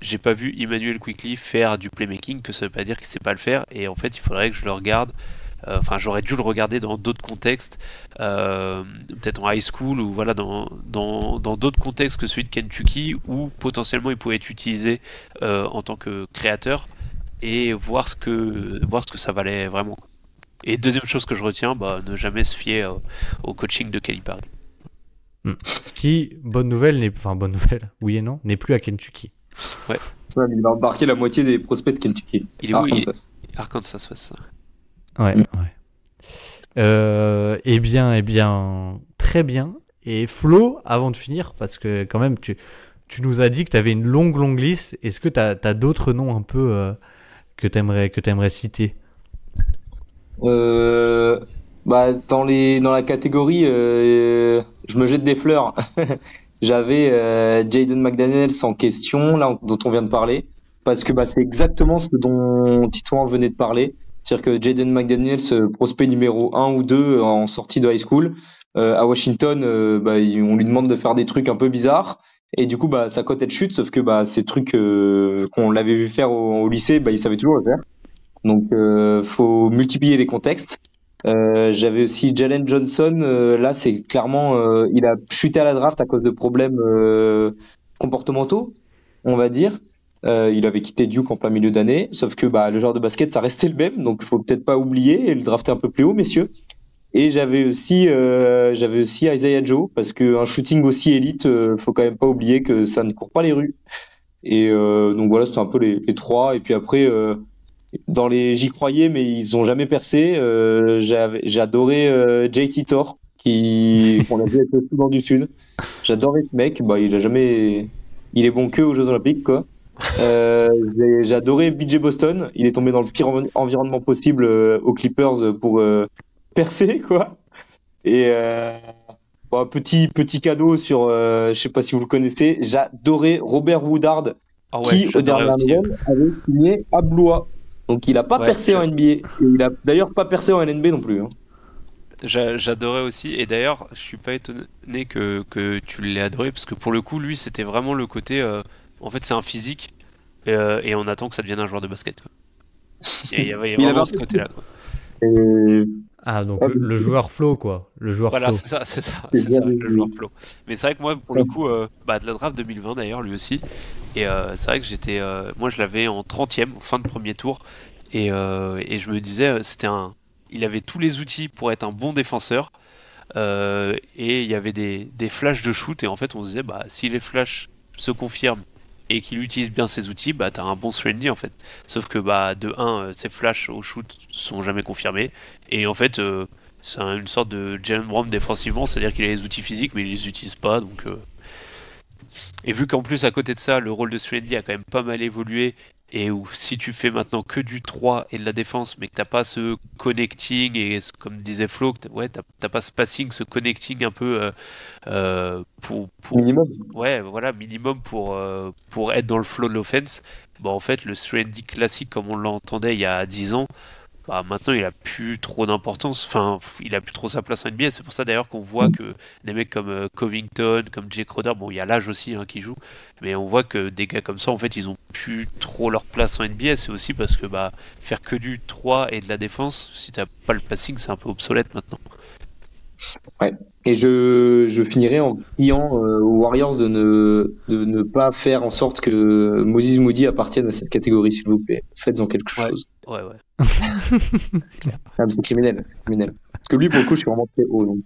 j'ai pas vu Emmanuel Quickley faire du playmaking que ça veut pas dire qu'il sait pas le faire. Et en fait, il faudrait que je le regarde. Enfin, j'aurais dû le regarder dans d'autres contextes, peut-être en high school ou voilà, dans d'autres contextes que celui de Kentucky, où potentiellement il pouvait être utilisé en tant que créateur et voir ce que ça valait vraiment. Et deuxième chose que je retiens, ne jamais se fier au coaching de Calipari. Qui, bonne nouvelle, oui et non, n'est plus à Kentucky. Ouais, mais il a embarqué la moitié des prospects de Kentucky. Il est où? Arkansas, ouais, ça. Ouais. Eh bien, très bien. Et Flo, avant de finir, parce que quand même, tu nous as dit que tu avais une longue liste. Est-ce que tu as d'autres noms un peu que t'aimerais citer? Dans la catégorie, je me jette des fleurs. J'avais Jaden McDaniels en question, là, dont on vient de parler, parce que c'est exactement ce dont Titouan venait de parler. C'est-à-dire que Jaden McDaniels, prospect numéro 1 ou 2 en sortie de high school, à Washington, on lui demande de faire des trucs un peu bizarres. Et du coup, sa cote elle chute, sauf que ces trucs qu'on l'avait vu faire au lycée, il savait toujours le faire. Donc, faut multiplier les contextes. J'avais aussi Jalen Johnson. Là, c'est clairement, il a chuté à la draft à cause de problèmes comportementaux, on va dire. Il avait quitté Duke en plein milieu d'année, sauf que le genre de basket, ça restait le même, donc il faut peut-être pas oublier et le drafter un peu plus haut, messieurs. Et j'avais aussi Isaiah Joe, parce que un shooting aussi élite, faut quand même pas oublier que ça ne court pas les rues. Et donc voilà, c'était un peu les trois. Et puis après, j'y croyais, mais ils ont jamais percé. J'ai adoré JT Thor, qu'on a vu avec le Soudan du Sud. J'adorais ce mec. Il est bon que aux Jeux Olympiques, quoi. J'ai adoré BJ Boston. Il est tombé dans le pire environnement possible aux Clippers pour percer, quoi. Et petit cadeau sur, je sais pas si vous le connaissez, j'adorais Robert Woodard, qui au dernier nouvelle avait signé à Blois. Donc il a pas percé en NBA. Et il a d'ailleurs pas percé en LNB non plus. Hein. J'adorais aussi, et d'ailleurs je suis pas étonné que tu l'aies adoré, parce que pour le coup lui c'était vraiment le côté en fait c'est un physique et on attend que ça devienne un joueur de basket, quoi. Il y avait vraiment ce côté là, quoi. Ah, donc le joueur flow, quoi. Le joueur voilà, flow. c'est ça, le joueur flow. Mais c'est vrai que moi pour le coup de la draft 2020 d'ailleurs lui aussi, et c'est vrai que moi je l'avais en 30e fin de premier tour, et je me disais il avait tous les outils pour être un bon défenseur, et il y avait des flashs de shoot, et en fait on se disait si les flashs se confirment et qu'il utilise bien ses outils, t'as un bon 3D en fait. Sauf que de 1, ses flashs au shoot sont jamais confirmés, et en fait c'est une sorte de Jalen Brown défensivement, c'est-à-dire qu'il a les outils physiques mais il les utilise pas, donc et vu qu'en plus à côté de ça le rôle de 3D a quand même pas mal évolué, et où si tu fais maintenant que du 3 et de la défense, mais que t'as pas ce connecting, et comme disait Flo, t'as pas ce passing, ce connecting un peu pour minimum. Ouais, voilà, minimum pour être dans le flow de l'offense. En fait, le 3D classique comme on l'entendait il y a 10 ans, maintenant il a plus trop d'importance, enfin il a plus trop sa place en NBA. C'est pour ça d'ailleurs qu'on voit que des mecs comme Covington, comme Jay Crowder, il y a l'âge aussi qui joue, mais on voit que des gars comme ça en fait ils ont plus trop leur place en NBA. C'est aussi parce que faire que du 3 et de la défense, si t'as pas le passing, c'est un peu obsolète maintenant. Ouais. Et je finirai en criant aux Warriors de ne pas faire en sorte que Moses Moody appartienne à cette catégorie, s'il vous plaît. Faites-en quelque chose. Ouais. C'est criminel. Parce que lui, pour le coup, je suis vraiment très haut. Donc...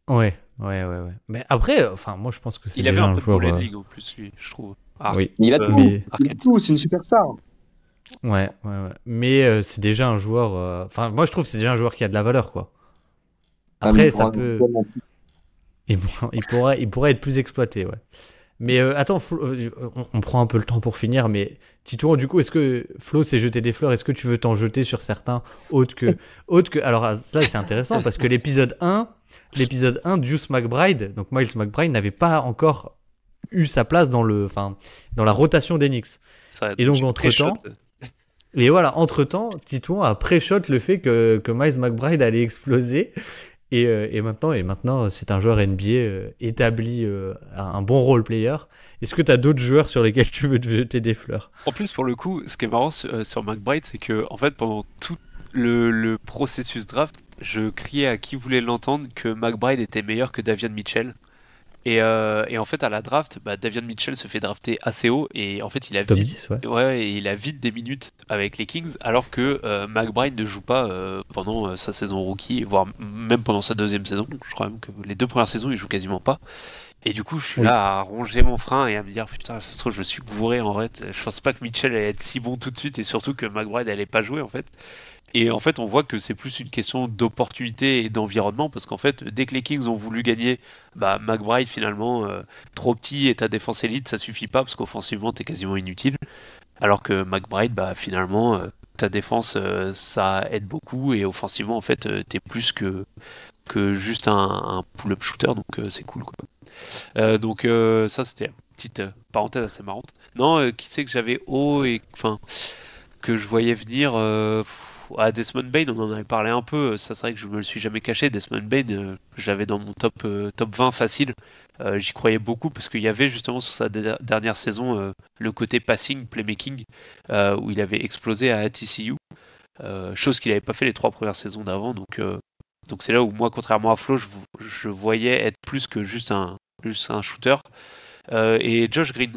Ouais. Ouais. Mais après, enfin, moi, je pense que c'est Il avait déjà un un peu de joueur. ball handling en plus, lui, je trouve. Oui, Mais il a tout, mais il a tout, c'est une superstar. ouais. Mais c'est déjà un joueur. Enfin, moi, je trouve que c'est déjà un joueur qui a de la valeur, quoi. Ah, mais Après, il ça pourra peut. Il pourrait être plus exploité, ouais. Mais attends, on prend un peu le temps pour finir, mais Titouan, du coup, est-ce que Flo s'est jeté des fleurs? Est-ce que tu veux t'en jeter sur certains autres que... Alors là, c'est intéressant parce que l'épisode 1, Deuce McBride, donc Miles McBride, n'avait pas encore eu sa place dans la rotation d'Enix. Et donc, entre-temps, et voilà, entre-temps, Titouan a pré-shot le fait que Miles McBride allait exploser. Et maintenant, c'est un joueur NBA établi, un bon role player. Est-ce que tu as d'autres joueurs sur lesquels tu veux te jeter des fleurs? En plus, pour le coup, ce qui est marrant sur McBride, c'est que en fait, pendant tout le processus draft, je criais à qui voulait l'entendre que McBride était meilleur que Davion Mitchell. Et en fait, à la draft, Davion Mitchell se fait drafter assez haut et en fait, il a Top vite, 10, ouais. ouais, et il a vite des minutes avec les Kings, alors que McBride ne joue pas pendant sa saison rookie, voire même pendant sa deuxième saison. Je crois même que les 2 premières saisons, il joue quasiment pas. Et du coup, je suis Oui. là à ronger mon frein et à me dire putain, ça se trouve, je suis bourré en fait. Je pensais pas que Mitchell allait être si bon tout de suite et surtout que McBride allait pas jouer en fait. Et en fait, on voit que c'est plus une question d'opportunité et d'environnement parce qu'en fait, dès que les Kings ont voulu gagner, McBride finalement, trop petit et ta défense élite, ça suffit pas parce qu'offensivement, t'es quasiment inutile. Alors que McBride, finalement, ta défense, ça aide beaucoup et offensivement, en fait, t'es plus que juste un pull-up shooter, donc c'est cool quoi. Donc ça, c'était une petite parenthèse assez marrante. Non, qui c'est que j'avais haut et enfin que je voyais venir à Desmond Bain, on en avait parlé un peu, ça c'est vrai que je me le suis jamais caché, Desmond Bain, je l'avais dans mon top 20 facile. J'y croyais beaucoup parce qu'il y avait justement sur sa dernière saison le côté passing, playmaking, où il avait explosé à TCU, chose qu'il n'avait pas fait les 3 premières saisons d'avant, donc c'est là où moi, contrairement à Flo, je voyais être plus que juste un shooter. Et Josh Green,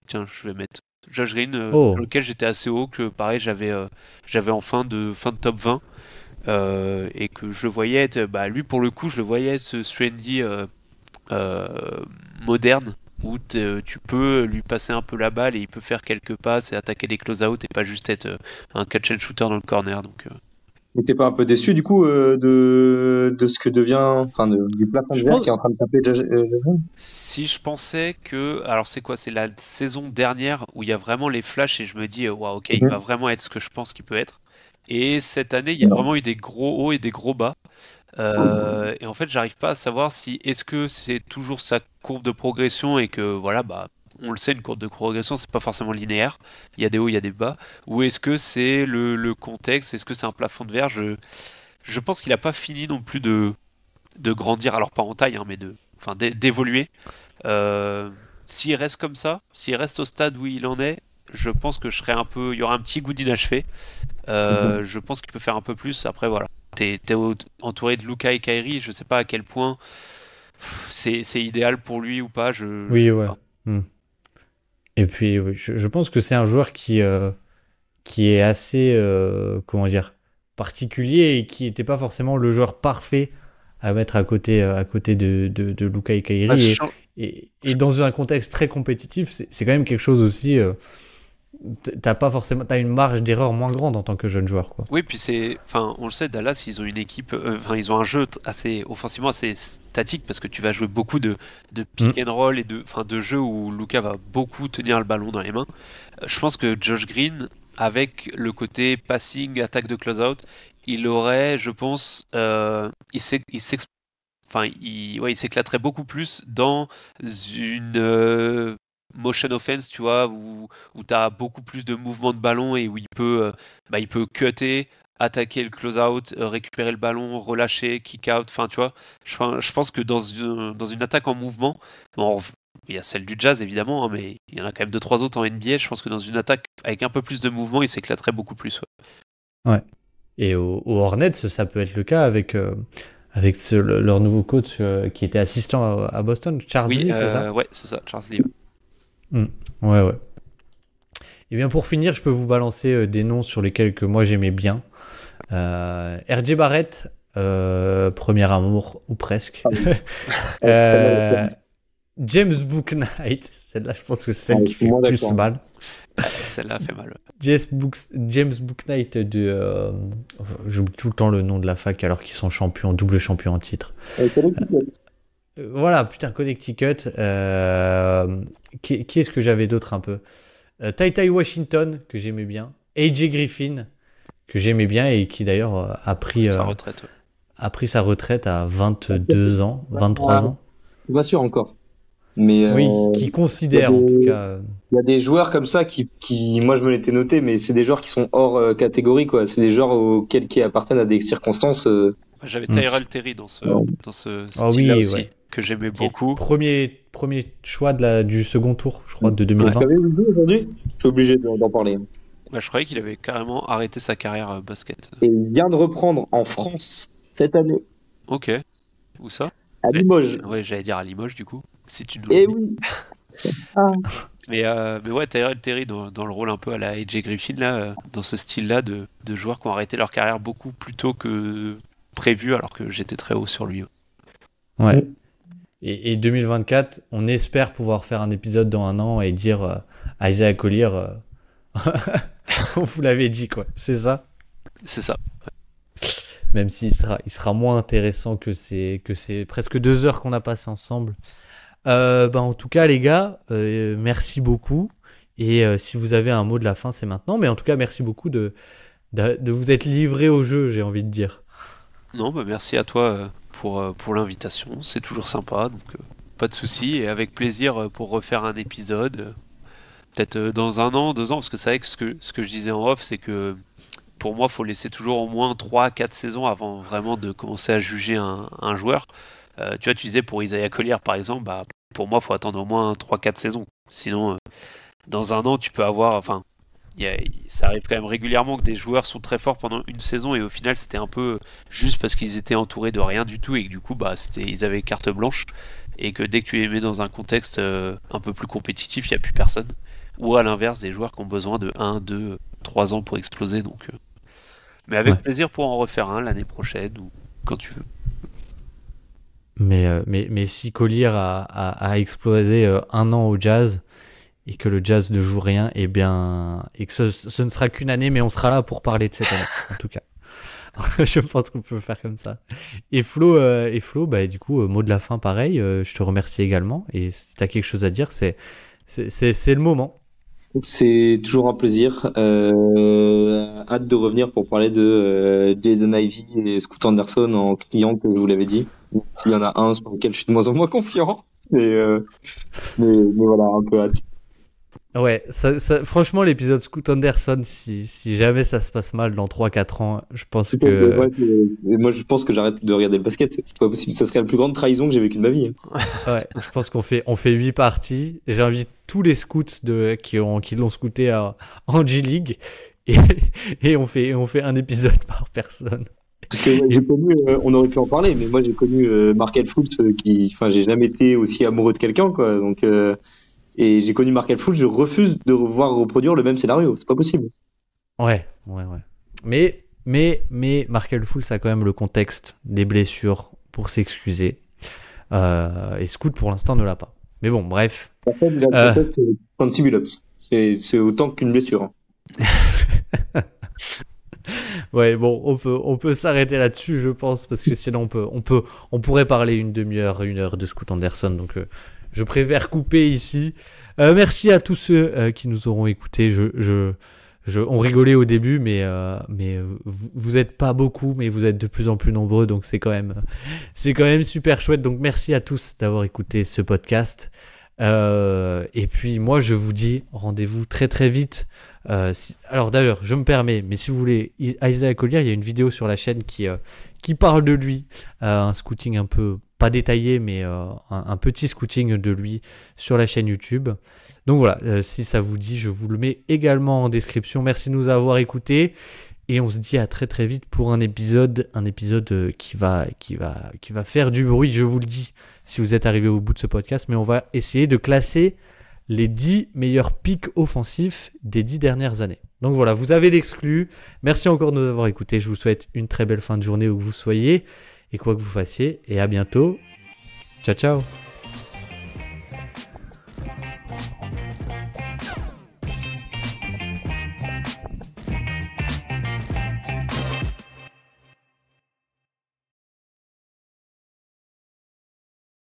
tiens, je vais mettre Josh Green, sur Oh, lequel j'étais assez haut, que pareil, j'avais en fin de top 20, et que je le voyais être, lui pour le coup, je le voyais ce trendy euh, moderne, où tu peux lui passer un peu la balle et il peut faire quelques passes et attaquer des close-out et pas juste être un catch and shooter dans le corner. Donc, Mais t'es pas un peu déçu du coup de ce que devient, enfin du plafond de je verre pense. qui est en train de taper Jason? si je pensais que, alors c'est quoi, c'est la saison dernière où il y a vraiment les flashs et je me dis, waouh, ok, il va vraiment être ce que je pense qu'il peut être. Et cette année, il y a Non. vraiment eu des gros hauts et des gros bas. Et en fait, j'arrive pas à savoir si est-ce que c'est toujours sa courbe de progression et que voilà, on le sait, une courbe de progression, c'est pas forcément linéaire. Il y a des hauts, il y a des bas. Ou est-ce que c'est le contexte? Est-ce que c'est un plafond de verre? Je pense qu'il a pas fini non plus de grandir, alors pas en taille, hein, mais enfin, d'évoluer. S'il reste comme ça, s'il reste au stade où il en est, je pense que il y aura un petit goût d'inachevé. Je pense qu'il peut faire un peu plus. Après, voilà. T'es entouré de Luka et Kyrie, je sais pas à quel point c'est idéal pour lui ou pas, je Oui, sais ouais. pas. Hmm. Et puis, oui, je pense que c'est un joueur qui est assez, comment dire, particulier et qui n'était pas forcément le joueur parfait à mettre à côté de Luka et Ah, Kyrie. Et dans un contexte très compétitif, c'est quand même quelque chose aussi. T'as une marge d'erreur moins grande en tant que jeune joueur, quoi. Oui, puis enfin, on le sait, Dallas, ils ont une équipe, enfin, ils ont un jeu assez, offensivement assez statique parce que tu vas jouer beaucoup de pick and roll et enfin, de jeux où Luka va beaucoup tenir le ballon dans les mains. Je pense que Josh Green, avec le côté passing, attaque de close-out, il aurait, je pense, enfin, ouais, il s'éclaterait beaucoup plus dans une motion offense, tu vois, où tu as beaucoup plus de mouvements de ballon et où il peut cutter, attaquer le close-out, récupérer le ballon, relâcher, kick-out, enfin, tu vois. Je pense que dans une attaque en mouvement, bon, il y a celle du Jazz évidemment, hein, mais il y en a quand même 2-3 autres en NBA. Je pense que dans une attaque avec un peu plus de mouvement, il s'éclaterait beaucoup plus. Ouais. Ouais. Et aux Hornets, ça peut être le cas avec leur nouveau coach qui était assistant à Boston, Charles Oui, Lee, c'est ça? ouais, c'est ça, Charles Lee. Ouais. Et bien pour finir, je peux vous balancer des noms sur lesquels que moi j'aimais bien. RJ Barrett, Premier amour, ou presque. Ah oui. Euh, James Bouknight, celle-là, je pense que c'est celle Ouais, qui je suis fait moins le plus d'accord. mal. Celle-là fait mal. James Bouknight j'oublie tout le temps le nom de la fac alors qu'ils sont champions, double champion en titre. Voilà, putain, Connecticut. Qui est-ce que j'avais d'autre un peu Tai Tai Washington, que j'aimais bien. AJ Griffin, que j'aimais bien et qui d'ailleurs Sa retraite. Ouais. a pris sa retraite à 22 ans, 23 ans. Je suis pas sûr encore. Mais Oui, qui considère en tout cas. il y a des joueurs comme ça qui, moi je me l'étais noté, mais c'est des joueurs qui sont hors catégorie, quoi. C'est des joueurs qui appartiennent à des circonstances. J'avais Tyrell Terry dans ce Ah style-là oui, aussi, ouais. que j'aimais Qui est beaucoup. Premier choix du second tour, je crois, de 2020. Vous avez vu aujourd'hui? Je suis obligé d'en parler. Bah, je croyais qu'il avait carrément arrêté sa carrière basket. Et il vient de reprendre en France cette année, Ok. Où ça? à Limoges. Ouais, j'allais dire à Limoges du coup. Si tu nous Et le dis. oui. Ah. Mais ouais, Tyrell Terry dans le rôle un peu à la AJ Griffin, là, dans ce style-là de joueurs qui ont arrêté leur carrière beaucoup plus tôt que prévu, alors que j'étais très haut sur lui. Ouais. Et 2024, on espère pouvoir faire un épisode dans un an et dire à Isaiah Collier, on vous l'avait dit, quoi. C'est ça. C'est ça. Même s'il sera moins intéressant que ces presque 2 heures qu'on a passées ensemble. En tout cas, les gars, merci beaucoup. Et si vous avez un mot de la fin, c'est maintenant. Mais en tout cas, merci beaucoup de vous être livré au jeu, j'ai envie de dire. Non, bah merci à toi pour l'invitation. C'est toujours sympa, donc pas de souci. Et avec plaisir pour refaire un épisode. Peut-être dans 1 an, 2 ans, parce que c'est vrai que ce que je disais en off, c'est que pour moi, il faut laisser toujours au moins 3-4 saisons avant vraiment de commencer à juger un joueur. Tu vois, tu disais pour Isaiah Collier, par exemple, bah, pour moi, il faut attendre au moins 3-4 saisons. Sinon, dans 1 an, tu peux avoir... Enfin, ça arrive quand même régulièrement que des joueurs sont très forts pendant une saison et au final, c'était un peu juste parce qu'ils étaient entourés de rien du tout et que du coup, bah, ils avaient carte blanche. Et que dès que tu les mets dans un contexte un peu plus compétitif, il n'y a plus personne. Ou à l'inverse, des joueurs qui ont besoin de 1, 2, 3 ans pour exploser. Donc, mais avec plaisir pour en refaire un l'année prochaine ou quand tu veux. Mais si Collier a explosé 1 an au Jazz et que le Jazz ne joue rien, et que ce ne sera qu'une année, mais on sera là pour parler de cette année, en tout cas. Je pense qu'on peut faire comme ça. Et Flo, bah, du coup, mot de la fin, pareil. Je te remercie également. Et si tu as quelque chose à dire, c'est le moment. C'est toujours un plaisir. Hâte de revenir pour parler de Jaden Ivey et Scoot Anderson en criant que je vous l'avais dit. S'il y en a un sur lequel je suis de moins en moins confiant. Mais voilà, un peu hâte. Ouais, franchement, l'épisode Scoot Anderson, si jamais ça se passe mal dans 3-4 ans, je pense que... Moi, je pense que j'arrête de regarder le basket. C'est pas possible. Ça serait la plus grande trahison que j'ai vécue de ma vie. Ouais, je pense qu'on fait 8 parties. Et j'invite tous les scouts qui l'ont scouté en G-League. Et on fait un épisode par personne. Parce que j'ai connu, on aurait pu en parler, mais moi j'ai connu Markel Fultz j'ai jamais été aussi amoureux de quelqu'un, quoi. Donc, et j'ai connu Markel Fultz, je refuse de voir reproduire le même scénario. C'est pas possible. Ouais. Mais Markel Fultz a quand même le contexte des blessures pour s'excuser. Et Scoot pour l'instant ne l'a pas. Mais bon, bref. En fait, il a peut-être 36 pull-ups. C'est autant qu'une blessure. Hein. Ouais, bon, on peut s'arrêter là-dessus, je pense, parce que sinon on pourrait parler une demi-heure, 1 heure de Scoot Anderson, donc je préfère couper ici. Merci à tous ceux qui nous auront écoutés. On rigolait au début, mais vous êtes pas beaucoup, mais vous êtes de plus en plus nombreux, donc c'est quand même super chouette. Donc merci à tous d'avoir écouté ce podcast. Et puis moi je vous dis rendez-vous très très vite. Alors d'ailleurs je me permets, mais si vous voulez Isaiah Collier, il y a une vidéo sur la chaîne qui parle de lui, un scouting un peu pas détaillé, mais un petit scouting de lui sur la chaîne YouTube. Donc voilà, si ça vous dit, je vous le mets également en description. Merci de nous avoir écoutés et on se dit à très très vite pour un épisode qui va faire du bruit, je vous le dis, si vous êtes arrivé au bout de ce podcast. Mais on va essayer de classer les 10 meilleurs pics offensifs des 10 dernières années. Donc voilà, vous avez l'exclu. Merci encore de nous avoir écoutés. Je vous souhaite une très belle fin de journée où que vous soyez et quoi que vous fassiez. Et à bientôt. Ciao, ciao.